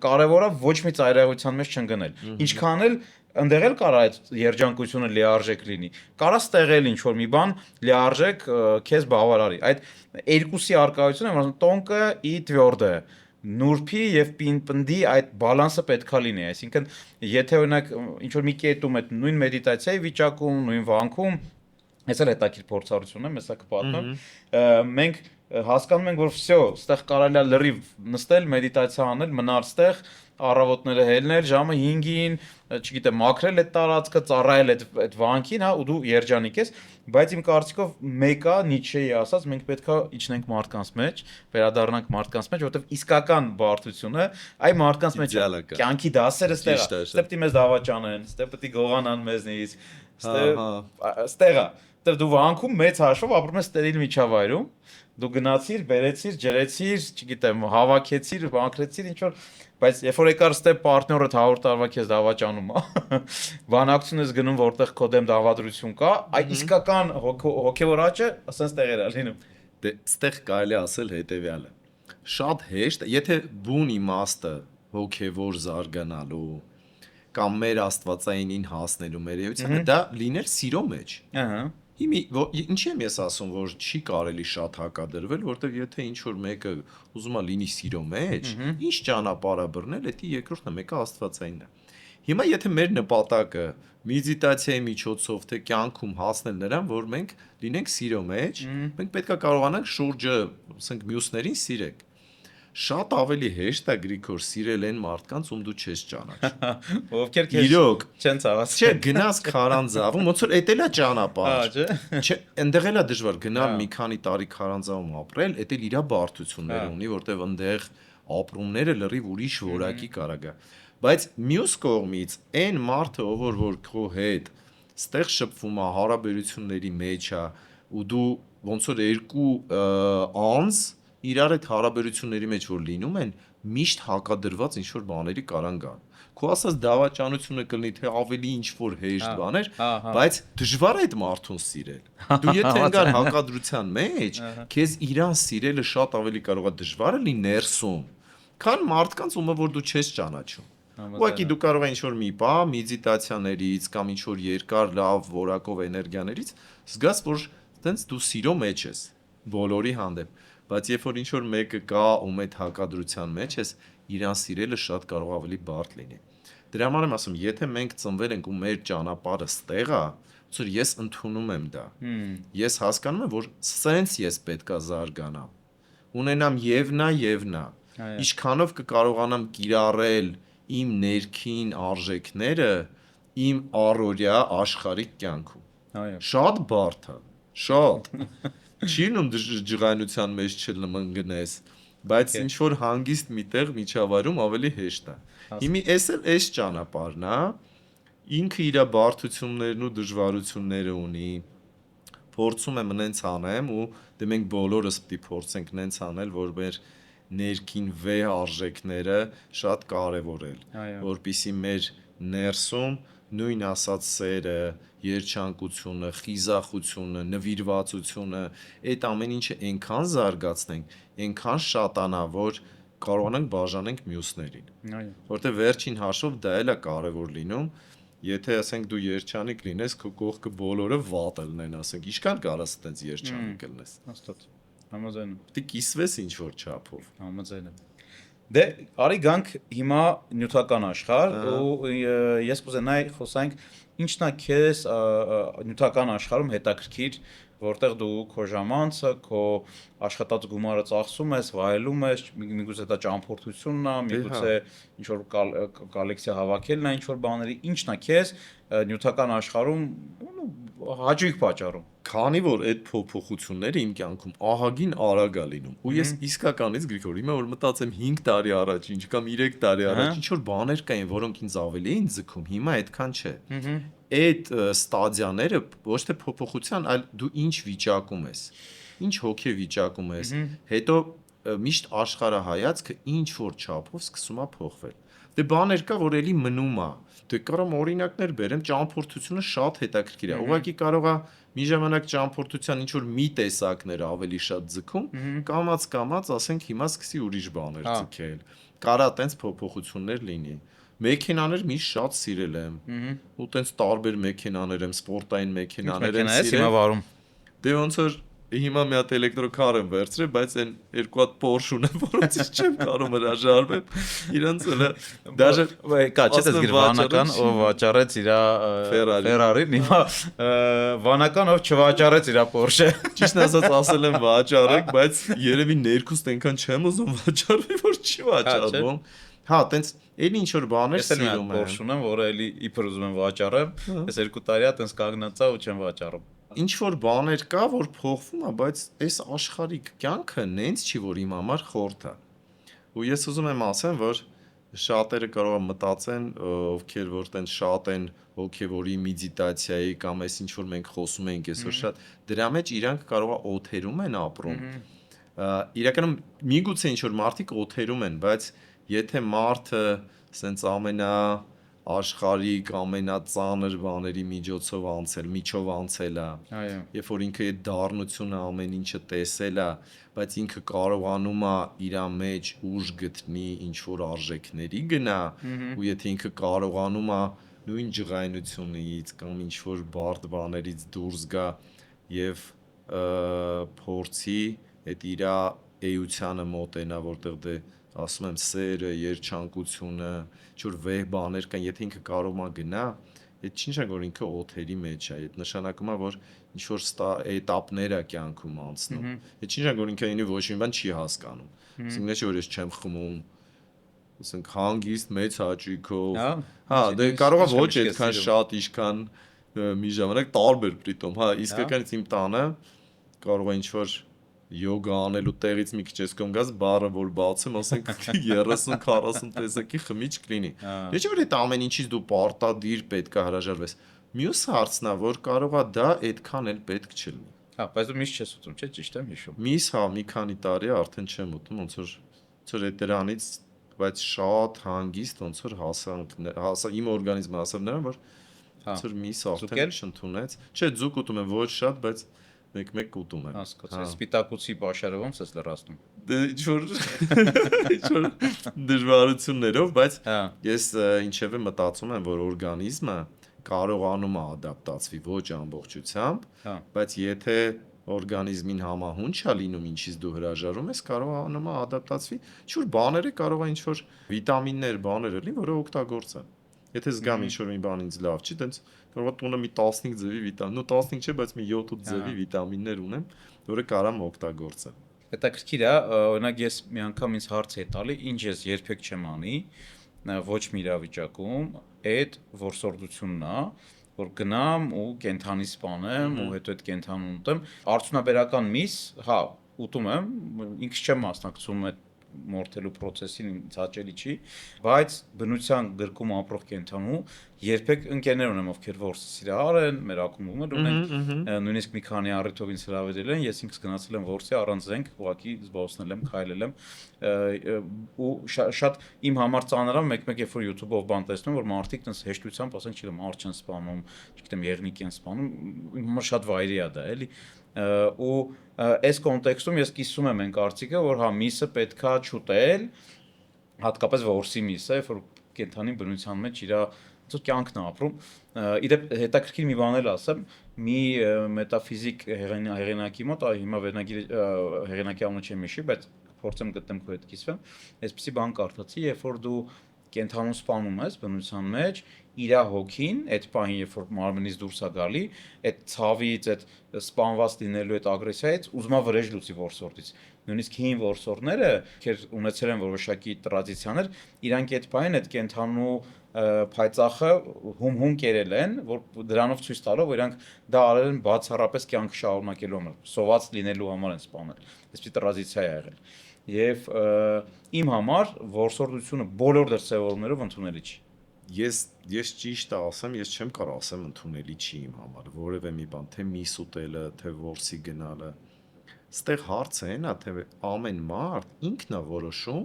կարևորը ոչ մի ծայրահեղության մեջ չընկնել։ Ինչքան էլ ընդեղ էլ կարա այդ երջանկությունը լիարժեք լինի։ Կարաս տեղել ինչ որ մի բան լիարժեք քեզ բավարարի։ Այդ երկուսի արկայությունը, որ տոնկը ի տվյորդը նուրբի եւ պինպնդի այդ բալանսը պետքա լինի, այսինքն եթե օրինակ ինչ որ մի կետում այդ նույն մեդիտացիայի վիճակում, նույն վանքում, այս էլ հետաքրքիր փորձառություն է, մեսա կպատմեմ, մենք հասկանում ենք, որ վсё, ստեղ կարելի է լրիվ նստել, մեդիտացիա անել, մնալ ստեղ, առավոտները հելնել, ժամը 5-ին, չգիտեմ, մաքրել այդ տարածքը, ծառայել այդ վանքին, հա, ու դու երջանիկ ես, բայց իմ կարծիքով մեկը Նիչեի ասած, մենք պետքա իջնենք մարդկանց մեջ, վերադառնանք մարդկանց մեջ, որովհետև իսկական բարդությունը այ մարդկանց մեջ կյանքի դասերը ստեղ է, ստեղ պետք է մեզ դավաճանեն, ստեղ պետք է գողանան մեզնից, ստեղ է, դու վանքում մեծ հաշվով ապրում ես ստերիլ միջավայրում, դու գնացիր, բերեցիր, ջրեցիր, չգիտեմ, հավաքեցիր, մաքրեցիր, ինչ որ, բայց երբ որ եկար ստե պարտներդ 100 տարվա քեզ դավաճանում է, բանակցություն ես գնում, որտեղ քո դեմ դավադրություն կա, այդ իսկական հոգևոր աճը ասենց տեղեր է լինում։ Դե ստեղ կարելի ասել հետեւյալը։ Շատ հեշտ, եթե բուն իմաստը հոգևոր զարգանալու կամ մեր աստվածայինին հասնելու մեր էությունը դա լինել սիրո մեջ։ Ահա։ Ինչի եմ ես ասում, որ չի կարելի շատ հակադրվել, որտեղ եթե ինչ որ մեկը ուզում է լինի սիրո մեջ, ինչ ճանապարհ է բռնել, դա երկրորդն է, մեկը աստվածայինն է։ Հիմա եթե մեր նպատակը մեդիտացիայի միջոցով թե կյանքում հասնել նրան, որ մենք լինենք սիրո մեջ, մենք պետք է կարողանանք շուրջը, ասենք, մյուսներին սիրենք։ Շատ ավելի հեշտ է Գրիգոր սիրել այն մարդկանց, ում դու չես ճանաչում։ Ովքեր քեզ Իրոք չեն ցավացել։ Չէ, գնաս քարանձավում, ոնց որ էդ էլա ճանապարհ։ Չէ, այնտեղ էլա դժվար գնալ մի քանի տարի քարանձավում ապրել, էդ էլ իրա բարդությունները ունի, որտեվ այնտեղ ապրումները լրիվ ուրիշ որակի կարա գա։ Բայց մյուս կողմից այն մարդը, որ քո հետ ստեղ շփվում է, հարաբերությունների մեջ է, ու դու ոնց որ երկու անձ իրար այդ հարաբերությունների մեջ որ լինում են, միշտ հակադրված ինչ որ բաների կարան գան։ Քո ասած դավաճանությունը կլինի թե ավելի ինչ որ հեշտ բաներ, բայց դժվար է այդ մարդուն սիրել։ Դու եթե ընկար հակադրության մեջ, քեզ իրան սիրելը շատ ավելի կարող է դժվար լինի ներսում, քան մարդկանց, ումը որ դու չես ճանաչում։ Ուղղակի դու կարող ես ինչ որ մի բա մեդիտացիաներից կամ ինչ որ երկար լավ որակով էներգիաներից զգաս, որ տենց դու սիրո մեջ ես բոլորի հանդեպ։ Բայց երբ որ ինչ որ մեկը կա ում այդ հակադրության մեջ ես, իրան սիրելը շատ կարող ավելի բարդ լինի։ Դրա համար եմ ասում, եթե մենք ծնվել ենք ու մեր ճանապարհը ստեղ է, ոնց որ ես ընդունում եմ դա։ Ես հասկանում եմ, որ սենց ես պետքա զարգանամ։ Ունենամ եւ նա։ Ինչքանով կկարողանամ կիրառել իմ ներքին արժեքները իմ առօրյա աշխարհիկ կյանքում։ Շատ բարդ է, շատ։ Չի նում ջղայնության մեջ չլմնգնես, բայց ինչ որ հանգիստ միտեղ միջավայրում ավելի հեշտ է։ Հիմի էս ճանապարհն է, ինքը իր բարդություններն ու դժվարությունները ունի, փորձում եմ նենց անեմ ու դե մենք բոլորս պետք է փորձենք նենց անել, որ մեր ներքին վեհ արժեքները շատ կարևորել, Այո։ որպիսի մեր ներսում նույն ասած սերը, երջանկությունը, խիզախությունը, նվիրվածությունը, այդ ամեն ինչը այնքան զարգացնենք, այնքան շատանա, որ կարողանանք բաժանենք մյուսներին։ Այո։ Որտեղ վերջին հաշվով դա էլ է կարևոր լինում, եթե ասենք դու երջանիկ լինես, քո կողքը բոլորը վատ լինեն, ասենք, ինչքան կարաս այդպես երջանիկ լինես։ Հաստատ։ Համաձայն եմ։ Պետք է կիսվես ինչ որ չափով։ Համաձայն եմ։ Դե արի գանք հիմա նյութական աշխարհ ու ես կուզենայի խոսանք ինչն է քեզ նյութական աշխարհում հետաքրքիր, որտեղ դու քո ժամանցը, քո աշխատած գումարը ծախսում ես, վայելում ես, միգուցե դա ճամփորդությունն է, միգուցե ինչ որ կոլեկցիա հավաքելն է, ինչ որ բաների, ինչն է քեզ նյութական աշխարհում հաճույք պատճառում։ Քանի որ այդ փոփոխությունները իմ կյանքում ահագին արագ է լինում, ու ես իսկականից Գրիգոր, հիմա որ մտածեմ 5 տարի առաջ, ինչ կամ 3 տարի առաջ, ինչ որ բաներ կային, որոնք ինձ ավելի էին ձգում, հիմա այդքան չէ։ Այդ ստադիաները ոչ թե փոփոխության, այլ դու ինչ վիճակում ես, ինչ հոգի վիճակում ես, հետո միշտ աշխարհայացքը ինչ որ չափով սկսում է փոխվել։ Դե բաներ կա, որ էլի մնում է։ Դե կարող եմ օրինակներ բերեմ, ճամփորդությունը շատ հետաքրքիր է։ Ուղղակի կարող է մի ժամանակ ճամփորդության ինչ որ մի տեսակներ ավելի շատ ձգում, կամած, ասենք հիմա սկսի ուրիշ բաներ ձգել։ Կարա տենց փոփոխություններ լինի։ Մեքենաներ միշտ շատ սիրել եմ։ Ու տենց տարբեր մեքենաներ եմ, սպորտային մեքենաներ եմ Հիմա սիրել։ վարում։ Դե ոնց որ հիմա մի հատ էլեկտրոկար եմ վերցրել, բայց այն երկու հատ Porsche ունեմ, որոնցից չեմ կարող հրաժարվել։ Իրանց էլ դաժե կա չէ՞ դες գիր վանական ով վաճառեց իր Ferrari-ն, հիմա վանական ով չվաճառեց իր Porsche։ Ճիշտն ասել եմ վաճառեք, բայց երևի ներքուստ այնքան չեմ ուզում վաճառվի, որ չի վաճառվում։ Հա, տենց էլի ինչ որ բաներ սիրում եմ։ սիրում եմ։ Porsche ունեմ, որը էլի իբր ուզում եմ վաճառեմ, ես 2 տարի է տենց կանգնած ու չեմ վաճառում։ Ինչ որ բաներ կա, որ փոխվում է, բայց այս աշխարհիկ կյանքը նենց չի, որ իմ համար խորթ է։ Ու ես ուզում եմ ասեմ, որ շատերը կարող են մտածեն, ովքեր որ տենց շատ են հոգևորի մեդիտացիայի կամ այս ինչ որ մենք խոսում ենք այսօր շատ, դրա մեջ իրանք կարող է օթերում են ապրում։ Իրականում միգուցե ինչ որ մարդիկ օթերում են, բայց եթե մարդը սենց աշխարհիկ ամենածանր բաների միջով անցել է, Այո։ երբ որ ինքը այդ դառնությունը ամեն ինչը տեսել է, բայց ինքը կարողանում է իր մեջ ուժ գտնի ինչ որ արժեքների գնա, ու եթե ինքը կարողանում է նույն ջղայնությունից կամ ինչ որ բարդ բաներից դուրս գա եւ փորձի այդ իր էությանը մոտենա, որտեղ դե ասում եմ սերը, երջանկությունը, ինչ որ վեհ բաներ կան, եթե ինքը կարող է գնա, այդ չի նշանակում որ ինքը օթերի մեջ է, այդ նշանակում է որ ինչ որ էտապներ է կյանքում անցնում։ Այդ չի նշանակում որ ինքը ինի ոչ մի բան չի հասկանում։ Ասենք չէ որ ես չեմ խմում, ասենք հանգիստ մեծ հաճույքով։ Հա, դե կարող է ոչ այդքան շատ, ինչքան մի ժամանակ տարբեր պրիտոմ, հա, իսկականից իմ տանը կարող է ինչ որ յոգա անելու տեղից մի քիչ ես կոմ գազ բառը որ բացեմ, ասենք 30-40 տեսակի խմիչք լինի։ Դե չէ որ այդ ամեն ինչից դու պարտադիր պետքա հրաժարվես։ Մյուս հարցն է, որ կարող է դա այդքան էլ պետք չլինի։ Հա, բայց դու միշտ չես ուտում, չէ՞, ճիշտ եմ հիշում։ Միս, հա, մի քանի տարի է արդեն չեմ ուտում, ոնց որ այդ դրանից, բայց շատ հանգիստ ոնց որ հասա իմ օրգանիզմը հասավ նրան, որ ոնց որ միս արդեն չընդունեց։ Չէ, ձուկ ուտում եմ ոչ շատ, բայց մեկ ուտում եմ։ Հասկացա, սպիտակուցի պաշարը ոնց ես լրացնում։ Դե ինչ որ դժվարություններով, բայց ես ինչևէ մտածում եմ, որ օրգանիզմը կարողանում է ադապտացվի ոչ ամբողջությամբ, բայց եթե օրգանիզմին համահունչ է լինում, ինչից դու հրաժարում ես, կարողանում է ադապտացվի, ինչ-որ բաները կարող է ինչ-որ վիտամիններ, բաներ լինի, որը օգտագործեն։ Եթե զգամ ինչ-որ մի բան ինձ լավ չի, տենց կարող է տունը մի 15 ձևի վիտամին, նո 15 չէ, բայց մի 7-8 ձևի վիտամիններ ունեմ, որը կարամ օգտագործեմ։ Հետաքրքիր է, օրինակ ես մի անգամ ինձ հարց է տալի, ինչ ես երբեք չեմ անի, ոչ մի իրավիճակում, այդ որսորդությունն է, որ գնամ ու կենթանի սպանեմ ու հետո այդ կենթանուն ուտեմ, արդյունաբերական միս, հա, ուտում եմ, ինքս չեմ մասնակցում այդ մորթելու process-ին ինձ հաճելի չի, բայց բնության գրկում ապրող կենդանու երբեք ընկերներ ունեմ, ովքեր որսը սիրահար են, մեր ակումբում էլ ունենք, նույնիսկ մի քանի առիթով ինձ հրավիրել են, ես ինքս գնացել եմ որսի առանց զենք, ուղղակի զբոսնել եմ, քայլել եմ, ու շատ իմ համար ծանր է մեկ-մեկ երբ որ YouTube-ով բան տեսնում, որ մարդիկ տես հեշտությամբ ասեն, չգիտեմ, արջ են սպանում, չգիտեմ, եղնիկ են սպանում, իմ համար շատ վայրի է դա, էլի, ու այս կոնտեքստում ես կիսում եմ այն կարծիքը, որ հա միսը պետքա չուտել, հատկապես որսի միսը, որ կենդանի բնության մեջ իր ոնց կյանքն է ապրում։ Իդեպ հետաքրքիր մի բան էլ ասեմ, մի մետաֆիզիկ հեղինակի մոտ, հիմա վերնագիրը հեղինակի անունը չեմ հիշի, բայց փորձեմ գտնեմ քո հետ կիսվեմ, այսպեսի բան կարդացի, երբ որ դու կենդանու սպանում ես բնության մեջ, իր հոգին, այդ պահին, երբ որ մարմնից դուրս է գալի, այդ ցավից, այդ սպանված լինելու այդ ագրեսիայից ուզում է վրեժ լուծի որսորդից։ Նույնիսկ հին որսորդները, ովքեր ունեցել են որոշակի տրադիցիաներ, իրանք այդ պահին այդ կենդանու փայծախը հում կերել են, որ դրանով ցույց տալով, որ իրանք դա արել են բացառապես կյանք շարունակելու համար, սոված լինելու համար են սպանել։ Այսպիսի տրադիցիա է եղել։ Եվ իմ համար որսորդությունը բոլոր դրսևորումներով ընդունելի չի։ Ես ճիշտ ասեմ, ես չեմ կարող ասեմ ընդունելի չի իմ համար, որևէ մի բան, թե միս ուտելը, թե որսի գնալը։ Ստեղ հարցը այն է, թե ամեն մարդ ինքն է որոշում,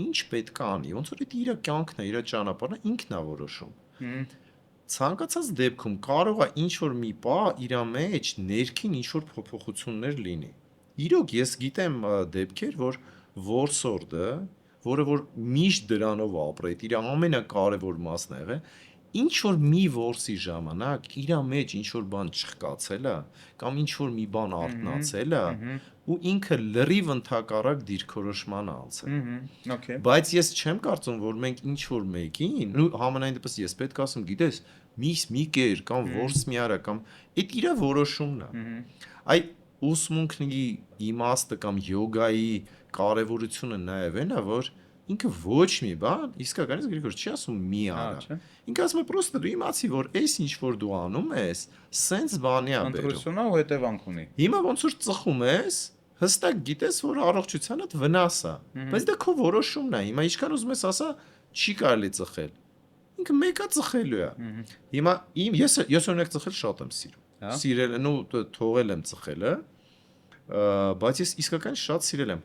ինչ պետք է անի, ոնց որ դա իր կյանքն է, իր ճանապարհն է, ինքն է որոշում։ Ցանկացած դեպքում կարող է ինչ որ մի բան իր մեջ ներքին ինչ որ փոփոխություններ լինի։ Իրոք ես գիտեմ դեպքեր, որ որսորդը, որը որ միշտ դրանով ապրեց, իր ամենակարևոր մասն է եղել, ինչ որ մի որսի ժամանակ իր մեջ ինչ որ բան չխկացել է, կամ ինչ որ մի բան արթնացել է, ու ինքը լրիվ ընդհակառակ դիրքորոշման անցել։ Okay։ Բայց ես չեմ կարծում, որ մենք ինչ որ մեկին, ու համենայն դեպս ես պետք է ասեմ, գիտես, միս մի կեր կամ որս մի արա կամ այդ իր որոշումն է։ Այ ուսմունքի իմաստը կամ յոգայի կարևորությունը նաև այն է, որ ինքը ոչ մի բան իսկականից Գրիգոր չի ասում մի արա։ Ինքը ասում է պրոստը դու իմացի, որ այս ինչ որ դու անում ես, սենց բանի է բերում։ Ընտրությունն ու հետևանք ունի։ Հիմա ոնց որ ծխում ես, հստակ գիտես, որ առողջությանդ վնաս է, բայց դա քո որոշումն է։ Հիմա ինչքան ուզում ես ասա, չի կարելի ծխել։ Ինքը մեկը ծխելու է։ Հիմա ես օրինակ ծխել շատ եմ սիրում։ Սիրել եմ ու թողել եմ ծխելը, բայց ես իսկական շատ սիրել եմ։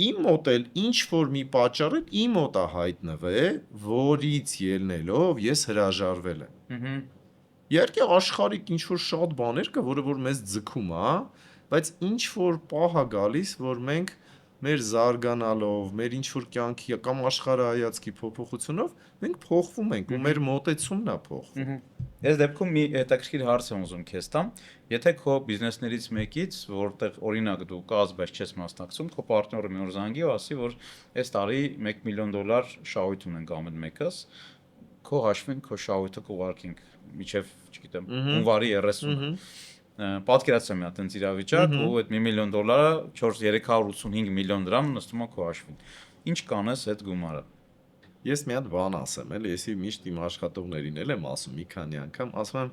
Իմ մոտ էլ ինչ որ մի պատճառ էլ իմ մոտ է հայտնվել, որից ելնելով ես հրաժարվել եմ։ Իհարկե աշխարհիկ ինչ որ շատ բաներ կա, որը որ մեզ ձգում է, բայց ինչ որ պահ է գալիս, որ մենք մեր զարգանալով, մեր ինչ որ կյանքի կամ աշխարհայացքի փոփոխությունով մենք փոխվում ենք ու մեր մոտեցումն է փոխվում։ Այս դեպքում մի հետաքրքիր հարց եմ ուզում քեզ տամ։ Եթե քո բիզնեսներից մեկից, որտեղ օրինակ դու կազմես չես մասնակցում, քո պարտները մի օր զանգի ու ասի, որ այս տարի $1 միլիոն շահույթ ունենք ամեն մեկս, քո հաշվին քո շահույթը կուղարկենք միջև, չգիտեմ, հունվարի 30-ը։ Պատկերացրու մի հատ այնց իրավիճակ ու այդ $1 միլիոն 385 միլիոն դրամ նստում է քո հաշվին։ Ինչ կանես այդ գումարը։ Ես մի հատ բան ասեմ, էլի, եսի միշտ իմ աշխատողներին էլ եմ ասում մի քանի անգամ, ասում եմ,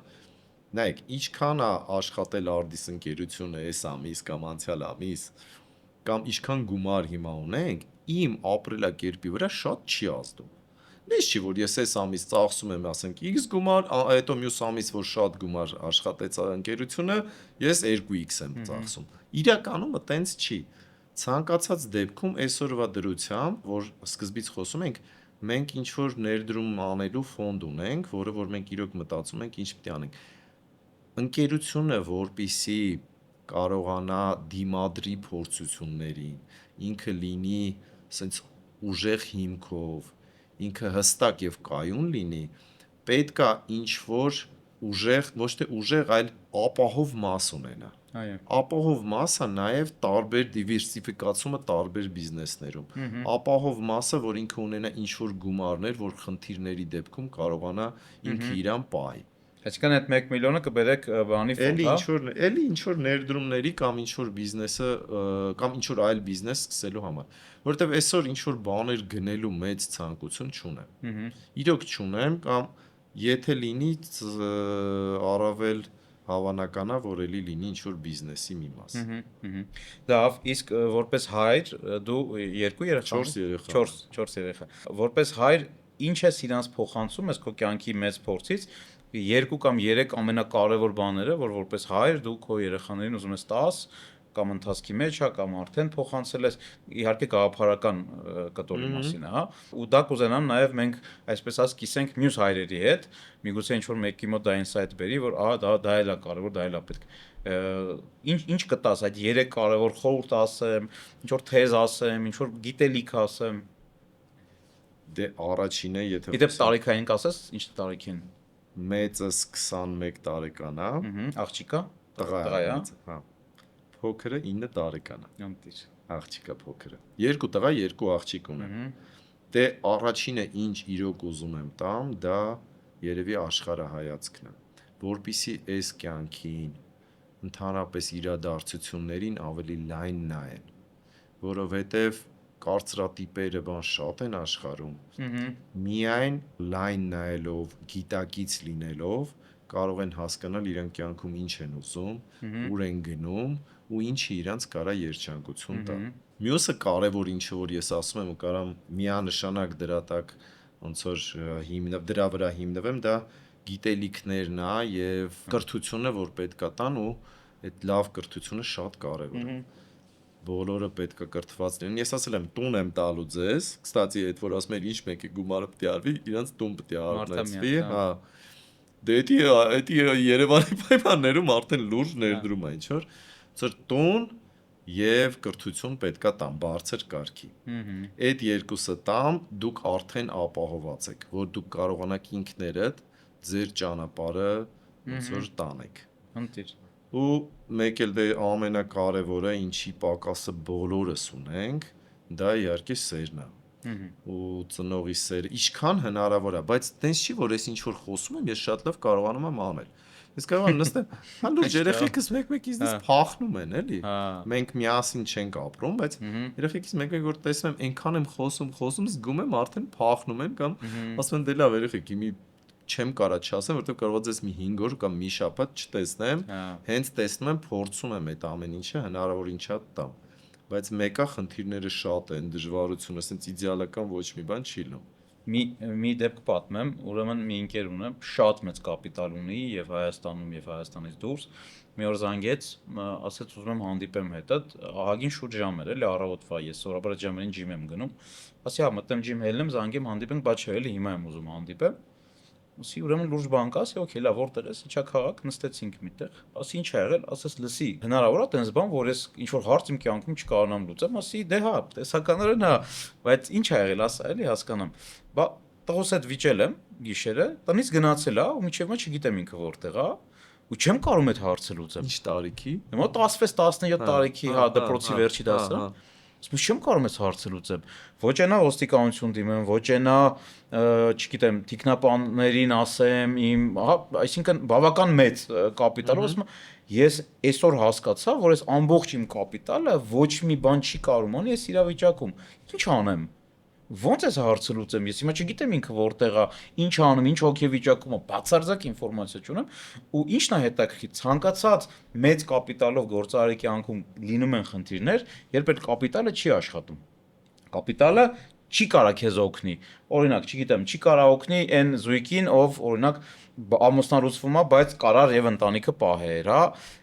նայեք, ինչքան է աշխատել Ardis ընկերությունը այս ամիս կամ անցյալ ամիս, կամ ինչքան գումար հիմա ունենք, իմ ապրելակերպի վրա շատ չի ազդում։ Ես չի որ ես այս ամիս ծախսում եմ, ասենք, X գումար, հետո մյուս ամիս որ շատ գումար աշխատեց ընկերությունը, ես 2X եմ ծախսում։ Իրականում այտենց չի։ Ցանկացած դեպքում այսօրվա դրությամբ, որ սկզբից խոսում ենք, մենք ինչ որ ներդրում անելու ֆոնդ ունենք, որը որ մենք իրոք մտածում ենք ինչ պետք է անենք։ Ընկերությունը, որպիսի կարողանա դիմադրի փորձություններին, ինքը լինի ասենց ուժեղ հիմքով, ինքը հստակ եւ կայուն լինի, պետք է ինչ որ ուժեղ, ոչ թե ուժեղ, այլ ապահով մաս ունենա։ Այո։ Ապահով մասը նաև տարբեր դիվերսիֆիկացումը տարբեր բիզնեսներում։ Ապահով մասը, որ ինքը ունենա ինչ որ գումարներ, որ խնդիրների դեպքում կարողանա ինքը իրան պահի։ Այսինքն այդ 1 միլիոնը կբերեք բանի ֆոնդ, հա։ Էլի ինչ որ ներդրումների կամ ինչ որ բիզնեսը կամ ինչ որ այլ բիզնես սկսելու համար, որովհետև այսօր ինչ որ բաներ գնելու մեծ ցանկություն չունեմ։ Իրոք չունեմ կամ եթե լինի առավել հավանական է, որ էլի լինի ինչ-որ բիզնեսի մի մաս։ Լավ, իսկ որպես հայր դու երկու երեխա 4 երեխա։ 4 երեխա։ Որպես հայր ինչ ես իրանց փոխանցում ես քո կյանքի մեծ փորձից 2 կամ 3 ամենակարևոր բաները, որ որպես հայր դու քո երեխաներին ուզում ես տաս կամ ընթացքի մեջ հա կամ արդեն փոխանցել ես իհարկե գաղափարական կտորի մասին է, հա, ու դա կուզենամ նաև մենք այսպես ասած կիսենք մյուս հայրերի հետ, միգուցե ինչ որ մեկի մոտ դա ինսայթ բերի, որ դա էլ է կարևոր, դա էլ է պետք։ Ինչ կտաս այդ 3 կարևոր խորհուրդ ասեմ, ինչ որ թեզ ասեմ, ինչ որ գիտելիք ասեմ։ Դե առաջինը, եթե Գիտեմ տարիքային կասես, ինչ տարիքին։ մեծս 21 տարեկան է, Աղջիկա։ տղա Տղա է, է, հա։ Փոքրը 9 տարեկան է, Անտիր։ աղջիկա փոքրը։ 2 տղա, 2 աղջիկ ունեմ։ Դե առաջինը ինչ իրոք ուզում եմ տամ, դա երևի աշխարհայացքն է, որpիսի այս կյանքին ընդհանրապես իրադարձություններին ավելի լայն նայեն, որովհետև կարծրատիպերը բան շատ են աշխարհում։ Միայն լայն նայելով, գիտակից լինելով կարող են հասկանալ իրենք կյանքում ինչ են ուզում, ուր են գնում ու ինչը իրանց կարա երջանկություն տա։ Մյուսը կարևոր ինչը որ ես ասում եմ ու կարամ միանշանակ դրա տակ ոնց որ դրա վրա հիմնվեմ, դա գիտելիքներն է եւ կրթությունը, որ պետքա տան ու այդ լավ կրթությունը շատ կարևոր է։ Բոլորը պետքա կրթված լինեն։ Ես ասել եմ, տուն եմ տալու ձեզ, կստացի այդ որ ասում եմ ինչ մեկի գումարը պետք է արվի, իրանց տուն պետք է արվի, հա։ Դե դա Երևանի պայմաններում արդեն լուրջ ներդրում է, ինչ որ ծր տուն եւ կրթություն պետքա տամ բարձր կարգի։ Այդ երկուսը տամ, դուք արդեն ապահոված եք, որ դուք կարողանաք ինքներդ ձեր ճանապարհը ոնց որ տանեք։ Անտիր։ Ու մեկ էլ դե ամենակարևորը, ինչի պակասը բոլորս ունենք, դա իհարկե սերն է։ Ու ծնողի սերը, ինչքան հնարավոր է, բայց տենց չի, որ ես ինչ որ խոսում եմ, ես շատ լավ կարողանում եմ անել։ Ես կարող եմ նստեմ, հանդուրջ երեխեքս մեկ-մեկից դες փախնում են, էլի։ Մենք միասին չենք ապրում, բայց երեխեքից մեկ-մեկ որ տեսնում եմ, այնքան եմ խոսում, զգում եմ արդեն փախնում են կամ ասում են դե լավ երեխեք, իմի չեմ կարա չասեմ, որովհետև կարող է մի 5 օր կամ մի շաբաթ չտեսնեմ, հենց տեսնում եմ, փորձում եմ այդ ամեն ինչը հնարավոր ինչա տամ։ Բայց մեկը խնդիրները շատ են, դժվարությունը, ասենց իդեալական ոչ մի բան չի լինում։ Մի դեպք պատմեմ, ուրեմն մի ընկեր ունեմ, շատ մեծ կապիտալ ունի եւ Հայաստանում եւ Հայաստանից դուրս։ Մի օր զանգեց, ասեց ուզում եմ հանդիպեմ հետդ, ահագին շուրջ ժամ էր, էլի առավոտվա, ես սովորաբար ժամերին ջիմ եմ գնում։ Ասի հա մտեմ ջիմ հելնեմ, զանգեմ հանդիպենք, բայց չէ, էլի հիմա եմ ուզում հանդիպեմ։ Ասի ուրեմն լուրջ բան կա, ասի օքեյ, լավ, որտեղ ես, իջա քաղաք, նստեցինք միտեղ։ Ասի ինչ ա եղել, ասես լսի, հնարավոր է տենց բան, որ ես ինչ որ հարց իմ կյանքում չկարողանամ լուծեմ, ասի դե հա, տեսականորեն հա, բայց ինչ ա եղել, ասա, էլի հասկանամ։ Բա տղոս հետ վիճել եմ գիշերը, տնից գնացել ա, ու մինչև մա չգիտեմ ինքը որտեղ ա, ու չեմ կարում այդ հարցը լուծեմ։ Ինչ տարիքի։ Մոտ 16-17 տարիքի, հա, դպրոցի վերջի դասը։ Ես չեմ կարող այս հարցը լուծեմ։ Ոչ այնա ոստիկանություն դիմեմ, ոչ այնա, չգիտեմ, թիկնապաններին ասեմ, հա, այսինքն բավական մեծ կապիտալով ասում ես այսօր հասկացա, որ այս ամբողջ իմ կապիտալը ոչ մի բան չի կարում անի այս իրավիճակում։ Ինչ անեմ։ Ոնց էս հարցը լուծեմ, ես հիմա չգիտեմ ինքը որտեղ է, ինչ անում, ինչ հոգեվիճակում է, բացարձակ ինֆորմացիա չունեմ, ու ինչն է հետաքրքիր, ցանկացած մեծ կապիտալով գործարարի կյանքում լինում են խնդիրներ, երբ այդ կապիտալը չի աշխատում։ Կապիտալը չի կարա քեզ օգնի։ Օրինակ, չգիտեմ, չի կարա օգնի այն զույգին, ով օրինակ ամուսնալուծվում է, բայց կարար եւ ընտանիքը պահեր, հա։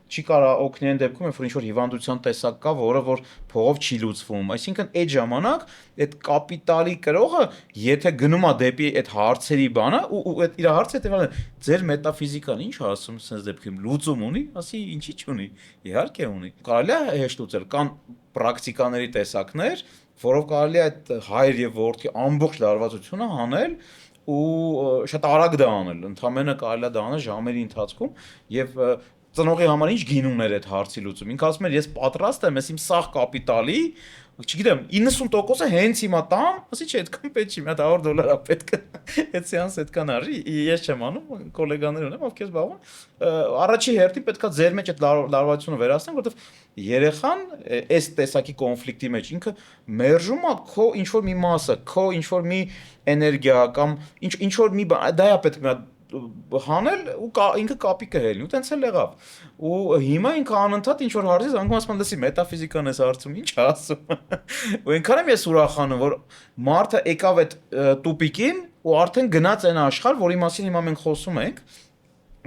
Չի կարա օգնի այն դեպքում, երբ որ ինչ-որ հիվանդության տեսակ կա, որը որ փողով չի լուծվում։ Այսինքն այդ ժամանակ այդ կապիտալի կրողը, եթե գնում է դեպի այդ հարցերի բանը, ու այդ իր հարցը հետեւալն է, ձեր մետաֆիզիկան ինչ ասում, sense դեպքում լուծում ունի, ասի ինչի չունի։ Իհարկե ունի։ Կարելի է հեշտ լուծել, կան պրակտիկաների տեսակներ, որով կարելի է այդ հայր եւ որդի ամբողջ լարվածությունը հանել ու շատ արագ դա անել, ընդհանրապես կարելի է դա անել ժամերի ընթացքում եւ ծնողի համար ինչ գին ուներ այդ հարցի լուծում։ Ինքը ասում էր ես պատրաստ եմ, ես իմ սաղ կապիտալի, չգիտեմ, 90%-ը հենց հիմա տամ, ասի չէ, այդքան պետք չի, մի հատ $100 է պետք։ Այդ սեանս այդքան արի, ես չեմ անում, գոլեգաներ ունեմ, ովքեր զբաղվում։ Առաջի հերթին պետքա ձեր մեջ այդ լարվածությունը վերացնենք, որովհետեւ երեխան այս տեսակի կոնֆլիկտի մեջ ինքը մերժում է քո ինչ որ մի մասը, քո ինչ որ մի էներգիա կամ ինչ որ մի բան, դա է պետք է հանել ու ինքը կապի կհելնի ու տենց էլ եղավ ու հիմա ինքը անընդհատ ինչ որ հարցից անգամ ասում դասի մետաֆիզիկան էս հարցում ինչ ասում ու այնքան եմ ես ուրախանում որ մարդը եկավ այդ տուպիկին ու արդեն գնաց այն աշխարհ որի մասին հիմա մենք խոսում ենք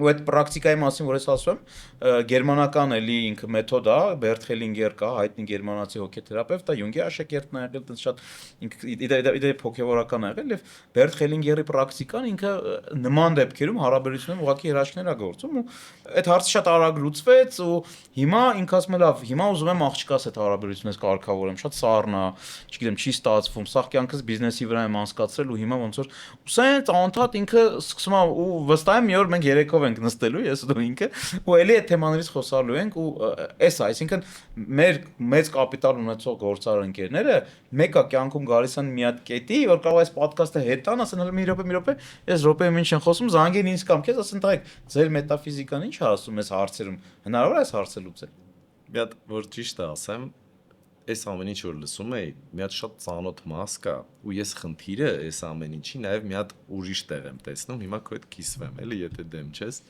ու այդ պրակտիկայի մասին որ ես ասում եմ գերմանական էլի ինքը մեթոդ է Բերտ Խելինգեր կա հայտնի գերմանացի հոգեթերապևտ է Յունգի աշակերտն է եղել տենց շատ ինքը իդե հոգեվորական է եղել եւ Բերտ Խելինգերի պրակտիկան ինքը նման դեպքերում հարաբերությունում ուղղակի հրաշքներ է գործում ու այդ հարցը շատ արագ լուծվեց ու հիմա ինքը ասում է լավ հիմա ուզում եմ աղջկաս այդ հարաբերությունից կարգավորեմ շատ սառն է չգիտեմ չի ստացվում սաղ կյանքս բիզնեսի վրա եմ անցկացրել ու հիմա ոնց որ ուսենց անընդհատ ինքը սկսում է ու վստահ եմ մի օր մենք երեքով ենք նստելու ես ու ինքը ու էլի այդ թեմաներից խոսալու ենք ու էս է այսինքն մեր մեծ կապիտալ ունեցող գործարար ընկերները մեկը կյանքում գալիս են մի հատ կետի որ կարող է այս ոդկասթը հետան ասեն հələ մի րոպե ես րոպեում ինչ են խոսում զանգեն ինձ կամ քեզ ասեն տղեկ ձեր մետաֆիզիկան ինչ է ասում այս հարցերում հնարավոր է այս հարցը լուծել մի հատ որ ճիշտ ասեմ այս ամեն ինչ որ լսում էի մի հատ շատ ծանոթ մաս կա ու ես խնդիրը այս ամեն ինչի նաև մի հատ ուրիշ տեղ եմ տեսնում հիմա քո հետ կիսվեմ էլի եթե դեմ չես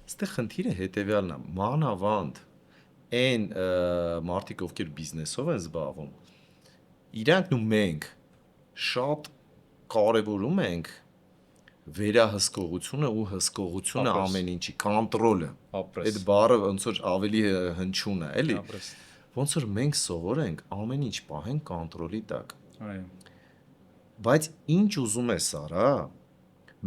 այստեղ խնդիրը հետեւյալն է մանավանդ այն մարդիկ ովքեր բիզնեսով են զբաղվում իրանք ու մենք շատ կարևորում ենք վերահսկողությունը ու հսկողությունը ամեն ինչի կոնտրոլը այդ բառը ոնց որ ավելի հնչյուն է էլի ոնց որ մենք սովորենք ամեն ինչ պահենք կոնտրոլի տակ այո բայց ինչ ուզում ես արա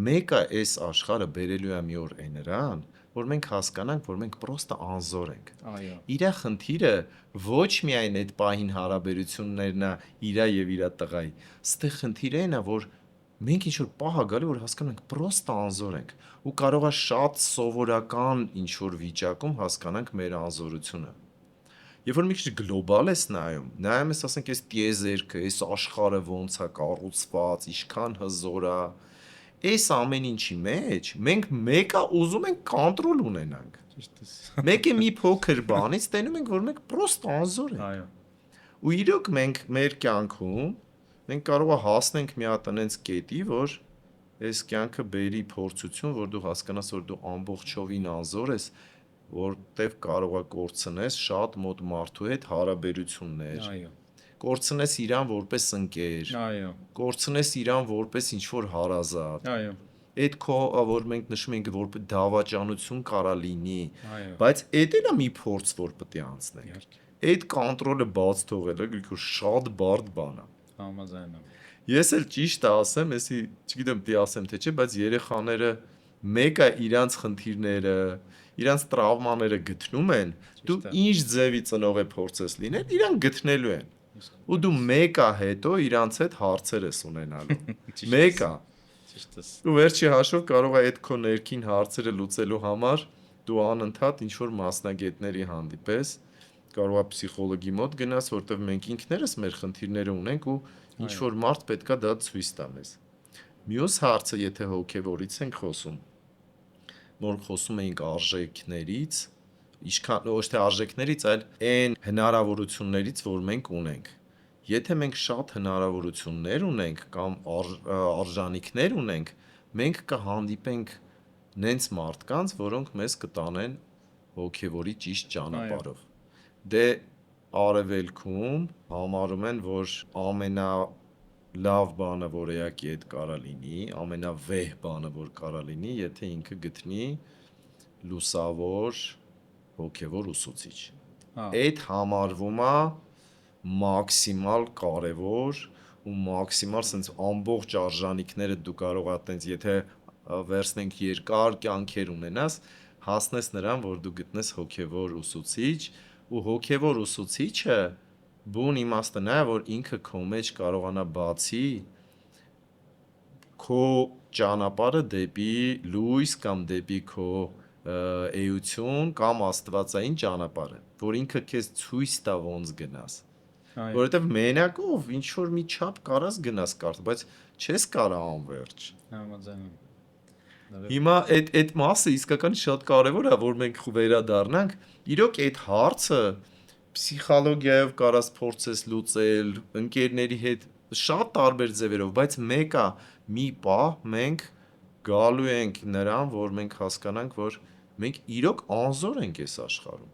մեկը այս աշխարհը բերելու է մի օր է նրան որ մենք հասկանանք որ մենք պրոստը անզոր ենք այո իրա խնդիրը ոչ միայն այդ պահին հարաբերություններն է իրա եւ իրա տղայի ստեղ խնդիրը այն է որ մենք ինչ որ պահ է գալի որ հասկանում ենք պրոստը անզոր ենք ու կարող է շատ սովորական ինչ որ վիճակում հասկանանք մեր անզորությունը Երբ որ մի քիչ գլոբալ ես նայում ես ասենք այս տիեզերքը, այս աշխարհը ոնց է կառուցված, ինչքան հզոր է, այս ամեն ինչի մեջ մենք մեկը ուզում ենք կոնտրոլ ունենանք։ ճիշտ է Մեկը մի փոքր բանից տենում ենք, որ մենք պրոստ անզոր ենք։ այո Ու իրոք մենք մեր կյանքում մենք կարող է հասնենք մի հատ այնց կետի, որ այս կյանքը բերի փորձություն, որ դու հասկանաս, որ դու ամբողջովին անզոր ես, որտեվ կարող է կորցնես շատ մոտ մարդու հետ հարաբերություններ։ այո Կորցնես իրան որպես ընկեր։ այո Կորցնես իրան որպես ինչ-որ հարազատ։ այո Այդ քո որ մենք նշում ենք որպես դավաճանություն կարա լինի, այո բայց այդ էլ է մի փորձ, որ պետք է անցնենք։ իհարկե Այդ կոնտրոլը բաց թողելը գիտու շատ բարդ բան է։ համաձայն եմ Ես էլ ճիշտ ասեմ, եսի չգիտեմ դի ասեմ թե չէ, բայց երեխաները մեկը իրանց խնդիրները, իրանց տրավմաները գտնում են, դու ինչ ձևի ծնող է փորձես լինել, իրան գտնելու են։ Ու դու մեկը հետո իրանց հետ հարցեր ես ունենալու։ Մեկը ճիշտ է ու վերջի հաշվով կարող է այդ քո ներքին հարցերը լուծելու համար դու անընդհատ ինչ որ մասնագետների հանդիպես կարող է պսիխոլոգի մոտ գնաս, որտեղ մենք ինքներս մեր խնդիրները ունենք ու ինչ որ մարդ պետքա դա ցույց տա մեզ։ Մյուս հարցը, եթե հոգևորից ենք խոսում, որ խոսում էինք արժեքներից, ինչքան ոչ թե արժեքներից, այլ այն հնարավորություններից, որ մենք ունենք։ Եթե մենք շատ հնարավորություններ ունենք կամ արժանինքներ ունենք, մենք կհանդիպենք նենց մարդկանց, որոնք մեզ կտանեն հոգևորի ճիշտ ճանապարհով։ Դե արևելքում համարում են, որ ամենալավ բանը, որ էակի հետ կարա լինի, ամենավեհ բանը, որ կարա լինի, եթե ինքը գտնի լուսավոր հոգևոր ուսուցիչ։ Այդ համարվում է մաքսիմալ կարևոր ու մաքսիմալ sense ամբողջ արժանինքները դու կարող ես այտենց եթե վերցնենք երկար կյանքեր ունենաս, հասնես նրան, որ դու գտնես հոգևոր ուսուցիչ ու հոգևոր ուսուցիչը բուն իմաստը նա է, որ ինքը քո մեջ կարողանա բացի քո ճանապարհը դեպի լույս կամ դեպի քո էություն կամ աստվածային ճանապարհը, որ ինքը քեզ ցույց տա ոնց գնաս։ Որովհետև մենակով ինչ որ մի չափ կարաս գնաս կարդ, բայց չես կարա անverջ։ համաձայն եմ Հիմա այդ մասը իսկական շատ կարևոր է, որ մենք վերադառնանք, իրոք այդ հարցը պսիխոլոգիայով կարաս փորձես լուծել, ընկերների հետ շատ տարբեր ձևերով, բայց մեկը մի պահ մենք գալու ենք նրան, որ մենք հասկանանք, որ մենք իրոք անզոր ենք այս աշխարհում։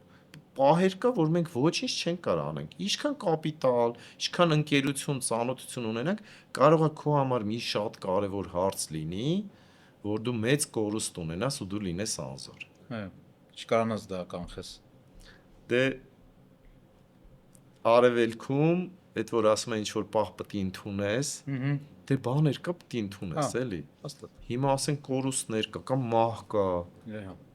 Պահեր կա, որ մենք ոչինչ չենք կարող անենք։ Ինչքան կապիտալ, ինչքան ընկերություն, ծանոթություն ունենանք, կարող է քո համար մի շատ կարևոր հարց լինի, որ դու մեծ կորուստ ունենաս ու դու լինես անզոր։ Չկարանաս դա կանխես։ Դե արևելքում, այդ որ ասում են ինչ որ պահ պետք է ընդունես, դե բաներ կա պետք է ընդունես, էլի։ Հաստատ։ Հիմա ասենք կորուստներ կա, կամ մահ կա։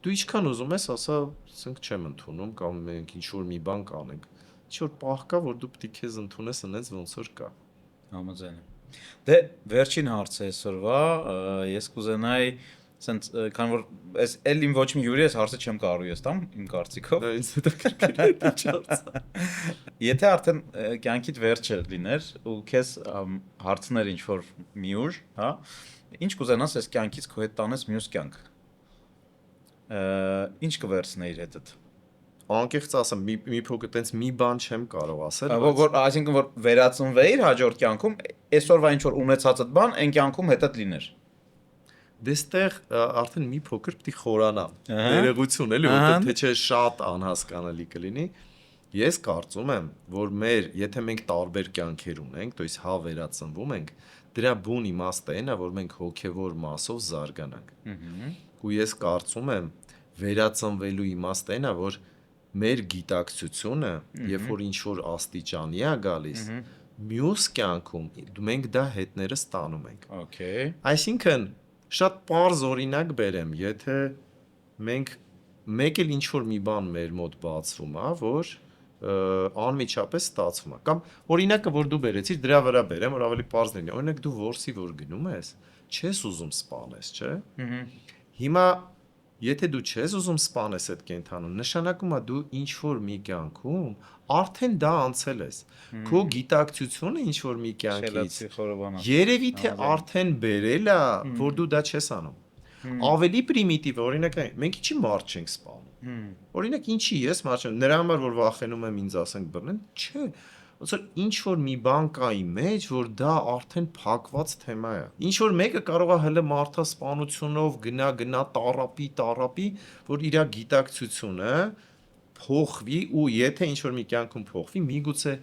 Դու ինչքան ուզում ես, ասա, ասենք չեմ ընդունում կամ մենք ինչ որ մի բան կանենք։ Ինչ որ պահ կա, որ դու պետք է քեզ ընդունես, այնպես ոնց որ կա։ Համաձայն եմ։ Դե վերջին հարցը այսօրվա, ես կուզենայի ասենց քան որ այս էլ իմ ոչ մի հյուրի այս հարցը չեմ կարող ես տամ իմ կարծիքով։ Դա ինձ հետաքրքիր է դա չարցա։ Եթե արդեն կյանքիդ վերջը լիներ ու քեզ հարցներ ինչ որ մի ուր, հա, ինչ կուզենաս այս կյանքից քո հետ տանես մյուս կյանք։ Ինչ կվերցնեիր հետդ։ Անկեղծ ասեմ, մի փոքր տենց մի բան չեմ կարող ասել, Որ այսինքն որ վերածնվեիր հաջորդ կյանքում, այսօրվա ինչ որ ունեցածդ բան այն կյանքում հետդ լիներ։ դեստեղ արդեն մի փոքր պետք է խորանամ։ Ներողություն էլի, որովհետեւ թե չէ շատ անհասկանալի կլինի։ Ես կարծում եմ, որ եթե մենք տարբեր կյանքեր ունենք, то есть հա վերածնվում ենք, դրա բուն իմաստը այն է, որ մենք հոգևոր մասով զարգանանք։ Ու ես կարծում եմ, վերածնվելու իմաստը այն է, որ մեր գիտակցությունը, երբ որ ինչ որ աստիճանի է գալիս, մյուս կյանքում մենք դա հետներս տանում ենք։ Okay։ Այսինքն շատ պարզ օրինակ բերեմ, եթե մենք մեկ էլ ինչ որ մի բան մեր մոտ բացվում է, որ անմիջապես ստացվում է, կամ օրինակը որ դու բերեցիր, դրա վրա բերեմ, որ ավելի պարզ լինի։ Օրինակ դու որսի որ գնում ես, չես ուզում սպանես, չէ՞։ Հիմա եթե դու չես ուզում սպանես այդ կենթանուն, նշանակում է դու ինչ որ մի կյանքում արդեն դա անցել ես։ Քո գիտակցությունը ինչ որ մի կյանքից երևի թե արդեն բերել է, որ դու դա չես անում։ Ավելի պրիմիտիվ օրինակ է, մենք ինչի մարդ չենք սպանում։ Օրինակ ինչի ես մարդ չեմ, նրա համար որ վախենում եմ ինձ ասենք բռնեն, չէ։ Ոնց որ ինչ որ մի բան կա իմ մեջ, որ դա արդեն փակված թեմա է։ Ինչ որ մեկը կարող է հələ մարդասպանությունով գնա տարապի, որ իր գիտակցությունը փոխվի ու եթե ինչ որ մի կյանքում փոխվի, միգուցե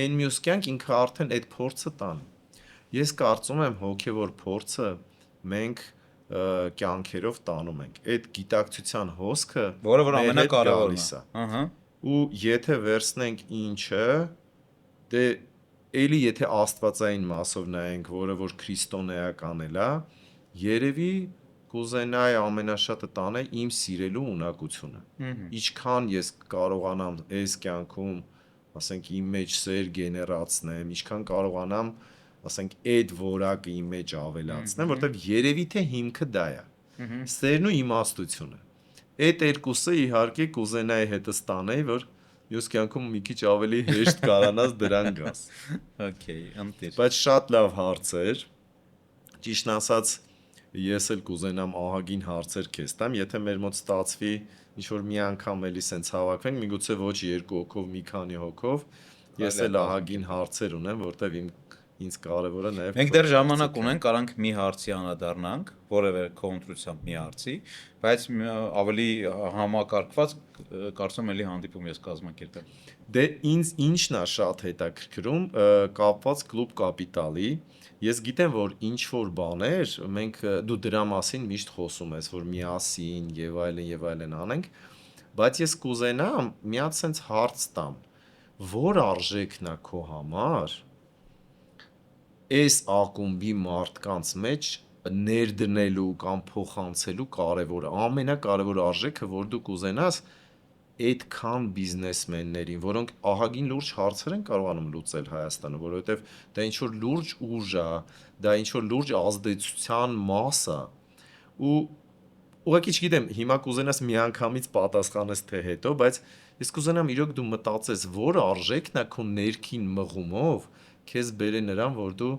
այն մյուս կյանք ինքը արդեն այդ փորձը տանի։ Ես կարծում եմ հոգևոր փորձը մենք կյանքերով տանում ենք։ Այդ գիտակցության հոսքը, որը որ ամենակարևորն է։ Ահա։ Ու եթե վերցնենք ինչը, դե էլի եթե աստվածային մասով նայենք, որը որ քրիստոնեական է, երևի կուզենայի ամենաշատը տանե իմ սիրելու ունակությունը։ Ինչքան ես կարողանամ այս կյանքում, ասենք իմ մեջ սեր գեներացնեմ, ինչքան կարողանամ, ասենք այդ որակը իմ մեջ ավելացնեմ, որտեղ երևի թե հիմքը դա է։ Սերն ու իմաստությունը։ Այդ երկուսը իհարկե կուզենայի հետս տանեի, որ մյուս կյանքում մի քիչ ավելի հեշտ կարանաս դրան գաս։ Okay, ընտիր։ Բայց շատ լավ հարց էր։ Ճիշտն ասած, ես էլ կուզենամ ահագին հարցեր քեզ տամ, եթե մեր մոտ ստացվի ինչ որ մի անգամ էլի սենց հավաքվենք, միգուցե ոչ երկու հոգով, մի քանի հոգով, ես էլ ահագին հարցեր ունեմ, որտեվ ինձ կարևորը նաև Մենք դեռ ժամանակ ունենք, կարանք մի հարցի անդրադառնանք, որևէ քո ընտրությամբ մի հարցի, բայց ավելի համակարգված կարծում էլի հանդիպում ես կազմակերպել։ Դե ինձ ինչն է շատ հետաքրքրում, կապված Կլուբ Կապիտալի, ես գիտեմ, որ ինչ որ բաներ, դու դրա մասին միշտ խոսում ես, որ միասին եւ այլն անենք, բայց ես կուզենամ մի հատ sense հարց տամ, որ արժեքն է քո համար այս ակումբի մարդկանց մեջ ներդնելու կամ փոխանցելու կարևորը, ամենակարևոր արժեքը, որ դու կուզենաս այդքան բիզնեսմեններին, որոնք ահագին լուրջ հարցեր են կարողանում լուծել Հայաստանը, որովհետև դա ինչ որ լուրջ ուժ է, դա ինչ որ լուրջ ազդեցության մաս է, ու ուղղակի չգիտեմ, հիմա կուզենաս միանգամից պատասխանես թե հետո, բայց ես կուզենամ իրոք դու մտածես, որ արժեքն է քո ներքին մղումով քեզ բերե նրան, որ դու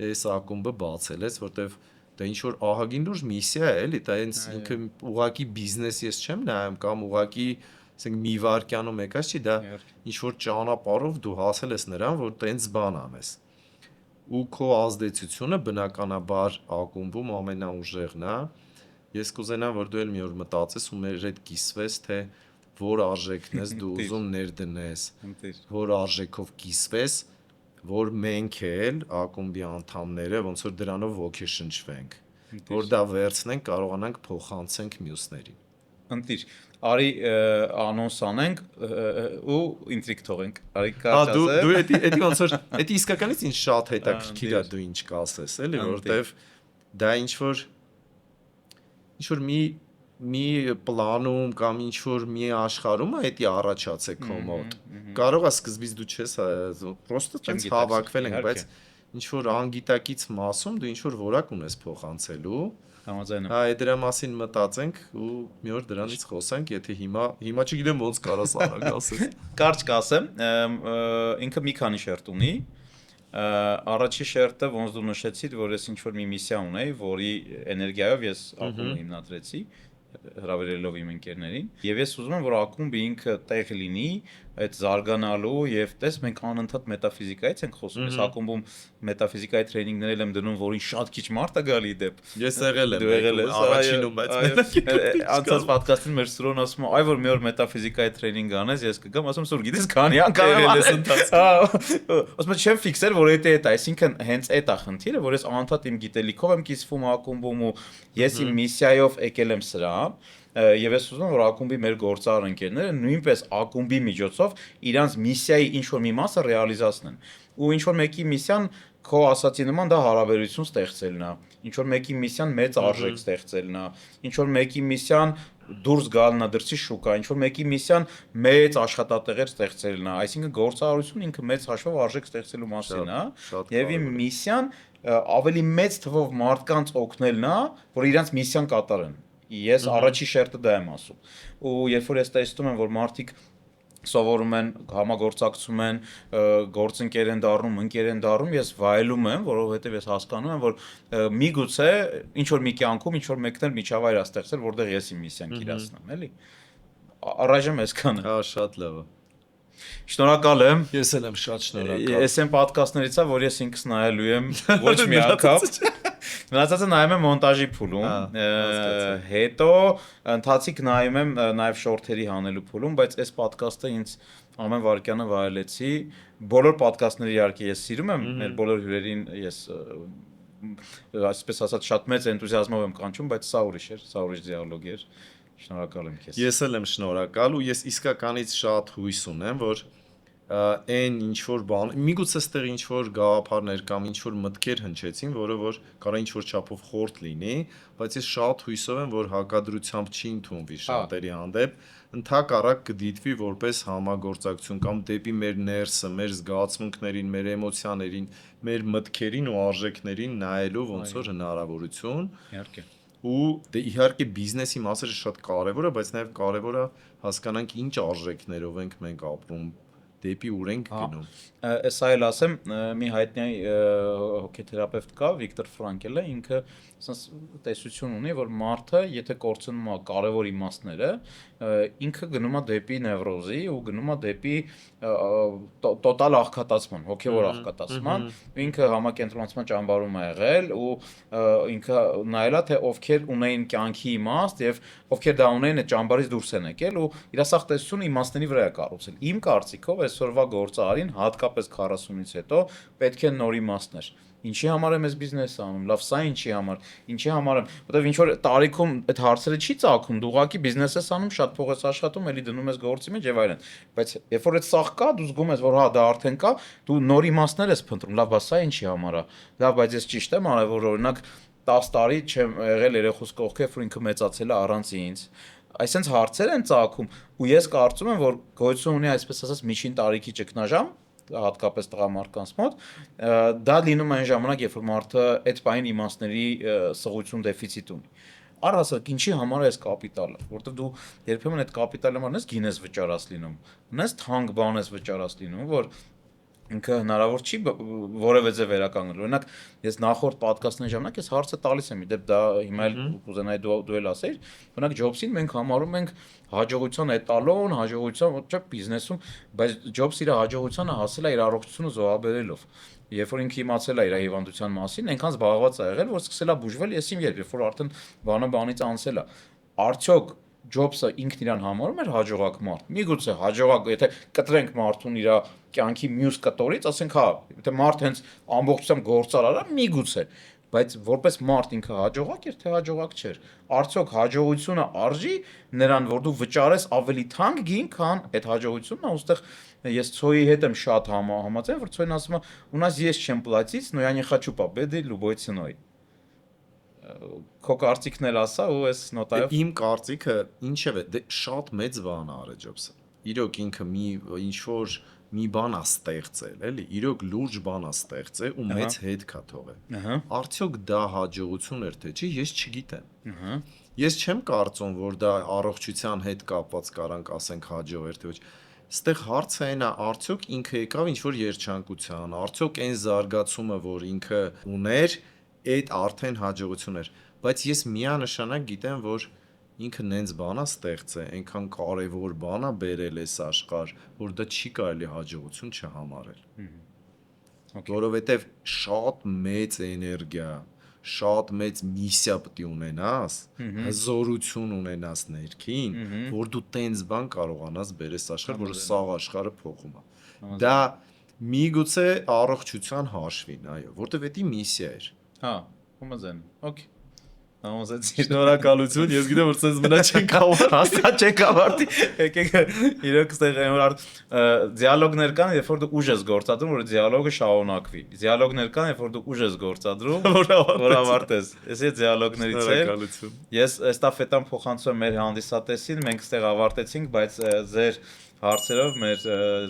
այս ակումբը բացել ես, որտեվ դա ինչ որ ահագին լուրջ միսիա է, էլի, դա ինքը ուղղակի բիզնես ես չեմ նայում կամ ուղղակի ասենք մի վարքյանում եկած չի, դա ինչ որ ճանապարհով դու հասել ես նրան, որ տենց բան անես։ ու քո ազդեցությունը բնականաբար ակումբում ամենաուժեղն է։ Ես կուզենամ, որ դու էլ մի օր մտածես ու մեր հետ կիսվես, թե որ արժեքն ես դու ուզում ներդնես, որ արժեքով կիսվես, որ մենք էլ ակումբի անդամները ոնց որ դրանով ոգեշնչվենք, որ դա վերցնենք, կարողանանք փոխանցենք մյուսներին։ Ընտիր, արի անոնս անենք ու ինտրիգ թողենք։ Արի կարճ ասեմ։ Դու էդի ոնց որ էդի իսկականից ինձ շատ հետաքրքիր է դու ինչ կասես, էլի, որովհետև դա ինչ որ մի պլանում կամ ինչ որ մի աշխարհում է էդի առաջացե քո մոտ։ Կարող է սկզբից դու չես պրոստը տենց հավաքվել ենք, բայց ինչ որ անգիտակից մասում դու ինչ որ որակ ունես փոխանցելու։ Համաձայն եմ։ Հա, դրա մասին մտածենք ու մի օր դրանից խոսանք, եթե հիմա չգիտեմ ոնց կարաս արագ ասես։ Կարճ կասեմ, ինքը մի քանի շերտ ունի։ Առաջի շերտը ոնց դու նշեցիր, որ ես ինչ որ մի միսիա ունեի, որի էներգիայով ես ակումբը հիմնադրեցի, հրավիրելով իմ ընկերներին, եւ ես ուզում եմ, որ ակումբը ինքը տեղ լինի այդ զարգանալու եւ տես մենք անընդհատ մետաֆիզիկայից ենք խոսում, ես ակումբում մետաֆիզիկայի տրեյնինգներ եմ դնում, որին շատ քիչ մարդ է գալի դեպ։ Ես եղել եմ, դու եղել ես առաջինում, բայց անցած պատկաստին մեր սրոն ասում է, այ որ մի օր մետաֆիզիկայի տրեյնինգ անես, ես կգամ, ասում սուր գիտես քանի անգամ եմ եղել ես ընթացքում։ Ասում եմ չեմ ֆիքսել, որ դա է, այսինքն հենց այդ է խնդիրը, որ ես անընդհատ իմ գիտելիքով եմ կիսվում ակումբում ու ես իմ միսիայով եկել եմ սրան։ Եվ ես ուզում եմ, որ ակումբի մեր գործարար ընկերները նույնպես ակումբի միջոցով իրանց միսիայի ինչ-որ մի մասը ռեալիզացնեն։ Ու ինչ-որ մեկի միսիան քո ասացի նման դա հարաբերություն ստեղծելն է, ինչ-որ մեկի միսիան մեծ արժեք ստեղծելն է, ինչ-որ մեկի միսիան դուրս գալն է դրսի շուկա, ինչ-որ մեկի միսիան մեծ աշխատատեղեր ստեղծելն է, այսինքն գործարարությունը ինքը մեծ հաշվով արժեք ստեղծելու մասին է, եւ իմ միսիան ավելի մեծ թվով մարդկանց օգնելն է, որ իրանց միսիան կատարեն։ Ես առաջի շերտը դա եմ ասում։ Ու երբ որ ես տեսնում եմ, որ մարդիկ սովորում են, համագործակցում են, գործընկեր են դառնում, ընկեր են դառնում, ես վայելում եմ, որովհետև ես հասկանում եմ, որ միգուցե ինչ որ մի կյանքում ինչ որ մեկն էլ միջավայր է ստեղծել, որտեղ ես իմ միսիան կիրացնեմ, էլի։ Առայժմ այսքանը։ Հա, շատ լավ է։ Շնորհակալ եմ։ Ես էլ եմ շատ շնորհակալ։ Ես այն պատկաստներից է, որ ես ինքս նայելու եմ ոչ մի անգամ։ Մնացածը նայում եմ մոնտաժի փուլում, հետո ընթացիկ նայում եմ նաև շորթերի հանելու փուլում, բայց այս պատկաստը ինձ ամեն վարքյանը վայելեցի։ Բոլոր պատկաստները իհարկե ես սիրում եմ, մեր բոլոր հյուրերին ես այսպես ասած շատ մեծ էնտուզիազմով եմ կանչում, բայց սա ուրիշ էր, սա ուրիշ դիալոգ էր։ Շնորհակալ եմ քեզ։ Ես էլ եմ շնորհակալ ու ես իսկականից շատ հույս ունեմ, որ այն ինչ որ բան, միգուցե այստեղ ինչ որ գաղափարներ կամ ինչ որ մտքեր հնչեցին, որը որ կարող ինչ որ չափով խորտ լինի, բայց ես շատ հույսով եմ, որ հակադրությամբ չի ընդունվի շատերի հանդեպ, ընդհակառակ կդիտվի որպես համագործակցություն կամ դեպի մեր ներսը, մեր զգացմունքներին, մեր էմոցիաներին, մեր մտքերին ու արժեքներին նայելու ոնց որ հնարավորություն։ Իհարկե։ Ու դե իհարկե բիզնեսի մասը շատ կարևոր է, բայց նաև կարևոր է հասկանանք ինչ արժեքներով ենք մենք ապրում, դեպի ուր ենք գնում։ Այս այլ ասեմ, մի հայտնի հոգեթերապևտ կա, Վիկտոր Ֆրանկելը, ինքը ասես տեսություն ունի, որ մարդը, եթե կորցնում է կարևոր իմաստները, ինքը գնում է դեպի նևրոզի ու գնում է դեպի տոտալ աղքատացման, հոգևոր աղքատացման, ինքը համակենտրոնացման ճամբարում է եղել ու ինքը նայել է թե ովքեր ունեին կյանքի իմաստ եւ ովքեր դա ունեին այդ ճամբարից դուրս են եկել ու իր սաղ տեսությունը իմաստների վրա է կառուցել։ Իմ կարծիքով այսօրվա գործարարին հատկապես 40-ից հետո պետք է նոր իմաստներ։ Ինչի համար եմ ես բիզնես անում, լավ, սա ինչի համար, ինչի համար եմ, որտեվ ինչ որ տարիքում այդ հարցերը չի ծագում, դու ուղղակի բիզնես ես անում, շատ փող ես աշխատում, էլի դնում ես գործի մեջ եւ այլն։ Բայց երբ որ այդ սաղ կա, դու զգում ես, որ հա դա արդեն կա, դու նոր իմաստներ ես փնտրում, լավ, բա սա ինչի համար է։ Լավ, բայց ես ճիշտ եմ արել, որ օրինակ 10 տարի չեմ եղել երախուս կողքեր, որ ինքը մեծացել է առանց ինձ։ Այսինքն հարցեր են ծագում ու ես կարծում եմ, որ գոյություն ունի այսպես ասած միջին տարիքի ճգնաժամ, հատկապես տղամարդկանց մոտ, դա լինում է այն ժամանակ, երբ որ մարդը այդ բային իմաստների սղություն դեֆիցիտ ունի։ Առհասարակ ինչի համար է այս կապիտալը, որովհետև դու երբեմն այդ կապիտալի համար ես գինես վճարած լինում, ունես թանկ բան ես վճարած լինում, որ ինքը հնարավոր չի որևէ ձև վերականգնել։ Օրինակ, ես նախորդ պատկաստների ժամանակ ես հարցը տալիս եմ, իդեպ դա հիմա էլ կուզենայի դու էլ ասեիր, օրինակ Ջոբսին մենք համարում ենք հաջողության էտալոն, հաջողության ոչ բիզնեսում, բայց Ջոբսը իր հաջողությանը հասել է իր առողջությունը զոհաբերելով։ երբ որ ինքը իմացել է իր հիվանդության մասին, այնքան զբաղված է եղել, որ սկսել է բուժվել, եսիմ երբ որ արդեն բանից անցել է։ Արդյոք Ջոբսը ինքն իրան համարում էր հաջողակ մարդ։ Միգուցե հաջողակ, եթե կտրենք մարդուն իր կյանքի մյուս կտորից, ասենք հա, եթե մարդ հենց ամբողջությամբ գործարար է, միգուցե, բայց որպես մարդ ինքը հաջողակ էր, թե հաջողակ չէր։ Արդյոք հաջողությունը արժի նրան, որ դու վճարես ավելի թանկ գին, քան այդ հաջողությունն է, ուստեղ ես Ցոյի հետ եմ շատ համաձայն, որ Ցոյն ասում է, у нас есть чем платить, но я не хочу победы любой ценой։ Քո կարծիքն էլ ասա ու այս նոտայով Իմ կարծիքը ինչև է, դե շատ մեծ բան է արել Ջոբսը։ Իրոք ինքը ինչ որ մի բան է ստեղծել, էլի, իրոք լուրջ բան է ստեղծել ու մեծ հետ կա թողել։ Արդյոք դա հաջողություն էր թե չի, ես չգիտեմ։ Ես չեմ կարծում, որ դա առողջության հետ կապված կարանք ասենք հաջող էր թե ոչ։ Ստեղ հարցը այն է, արդյոք ինքը եկավ ինչ որ երջանկության, արդյոք այն զարգացումը, որ ինքը ուներ, այդ արդեն հաջողություն էր, բայց ես միանշանակ գիտեմ, որ ինքը նենց բանա ստեղծե, այնքան կարևոր բանա բերել էս աշխարհ, որ դա չի կարելի հաջողություն չհամարել։ Որովհետև շատ մեծ էներգիա, շատ մեծ միսիա պետք է ունենաս, հզորություն ունենաս ներքին, որ դու տենց բան կարողանաս բերես աշխարհ, որը սաղ աշխարհը փոխում է։ Դա միգուցե առողջության հաշվին, այո, որտեվ դա միսիա էր։ Հա, համաձայն։ Okay։ Շնորհակալություն, ես գիտեմ որ ցես մնա չենք ավարտի, հաստատ չենք ավարտի։ Եկեք իրոք ստեղ որ դիալոգներ կան, երբ որ դու ուժ ես գործադրում, որ դիալոգը շարունակվի։ Դիալոգներ կան, երբ որ դու ուժ ես գործադրում, որ ավարտես։ Էսի դիալոգներից է։ Ես էստաֆետան փոխանցում եմ մեր հանդիսատեսին, մենք ստեղ ավարտեցինք, բայց ձեր հարցերով մեր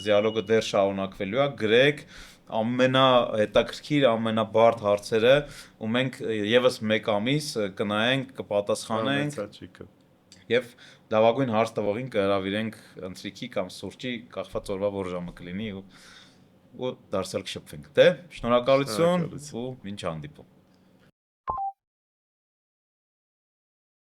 դիալոգը դեռ շարունակվելու է։ Գրեք ամենահետաքրքիր, ամենաբարդ հարցերը ու մենք եւս 1 ամիս կնայենք, կպատասխանենք եւ լավագույն հարց տվողին կհրավիրենք ընթրիքի կամ սուրճի, կախված օրվա որ ժամը կլինի ու դարձյալ կշփվենք։ Դե, շնորհակալություն ու մինչ հանդիպում։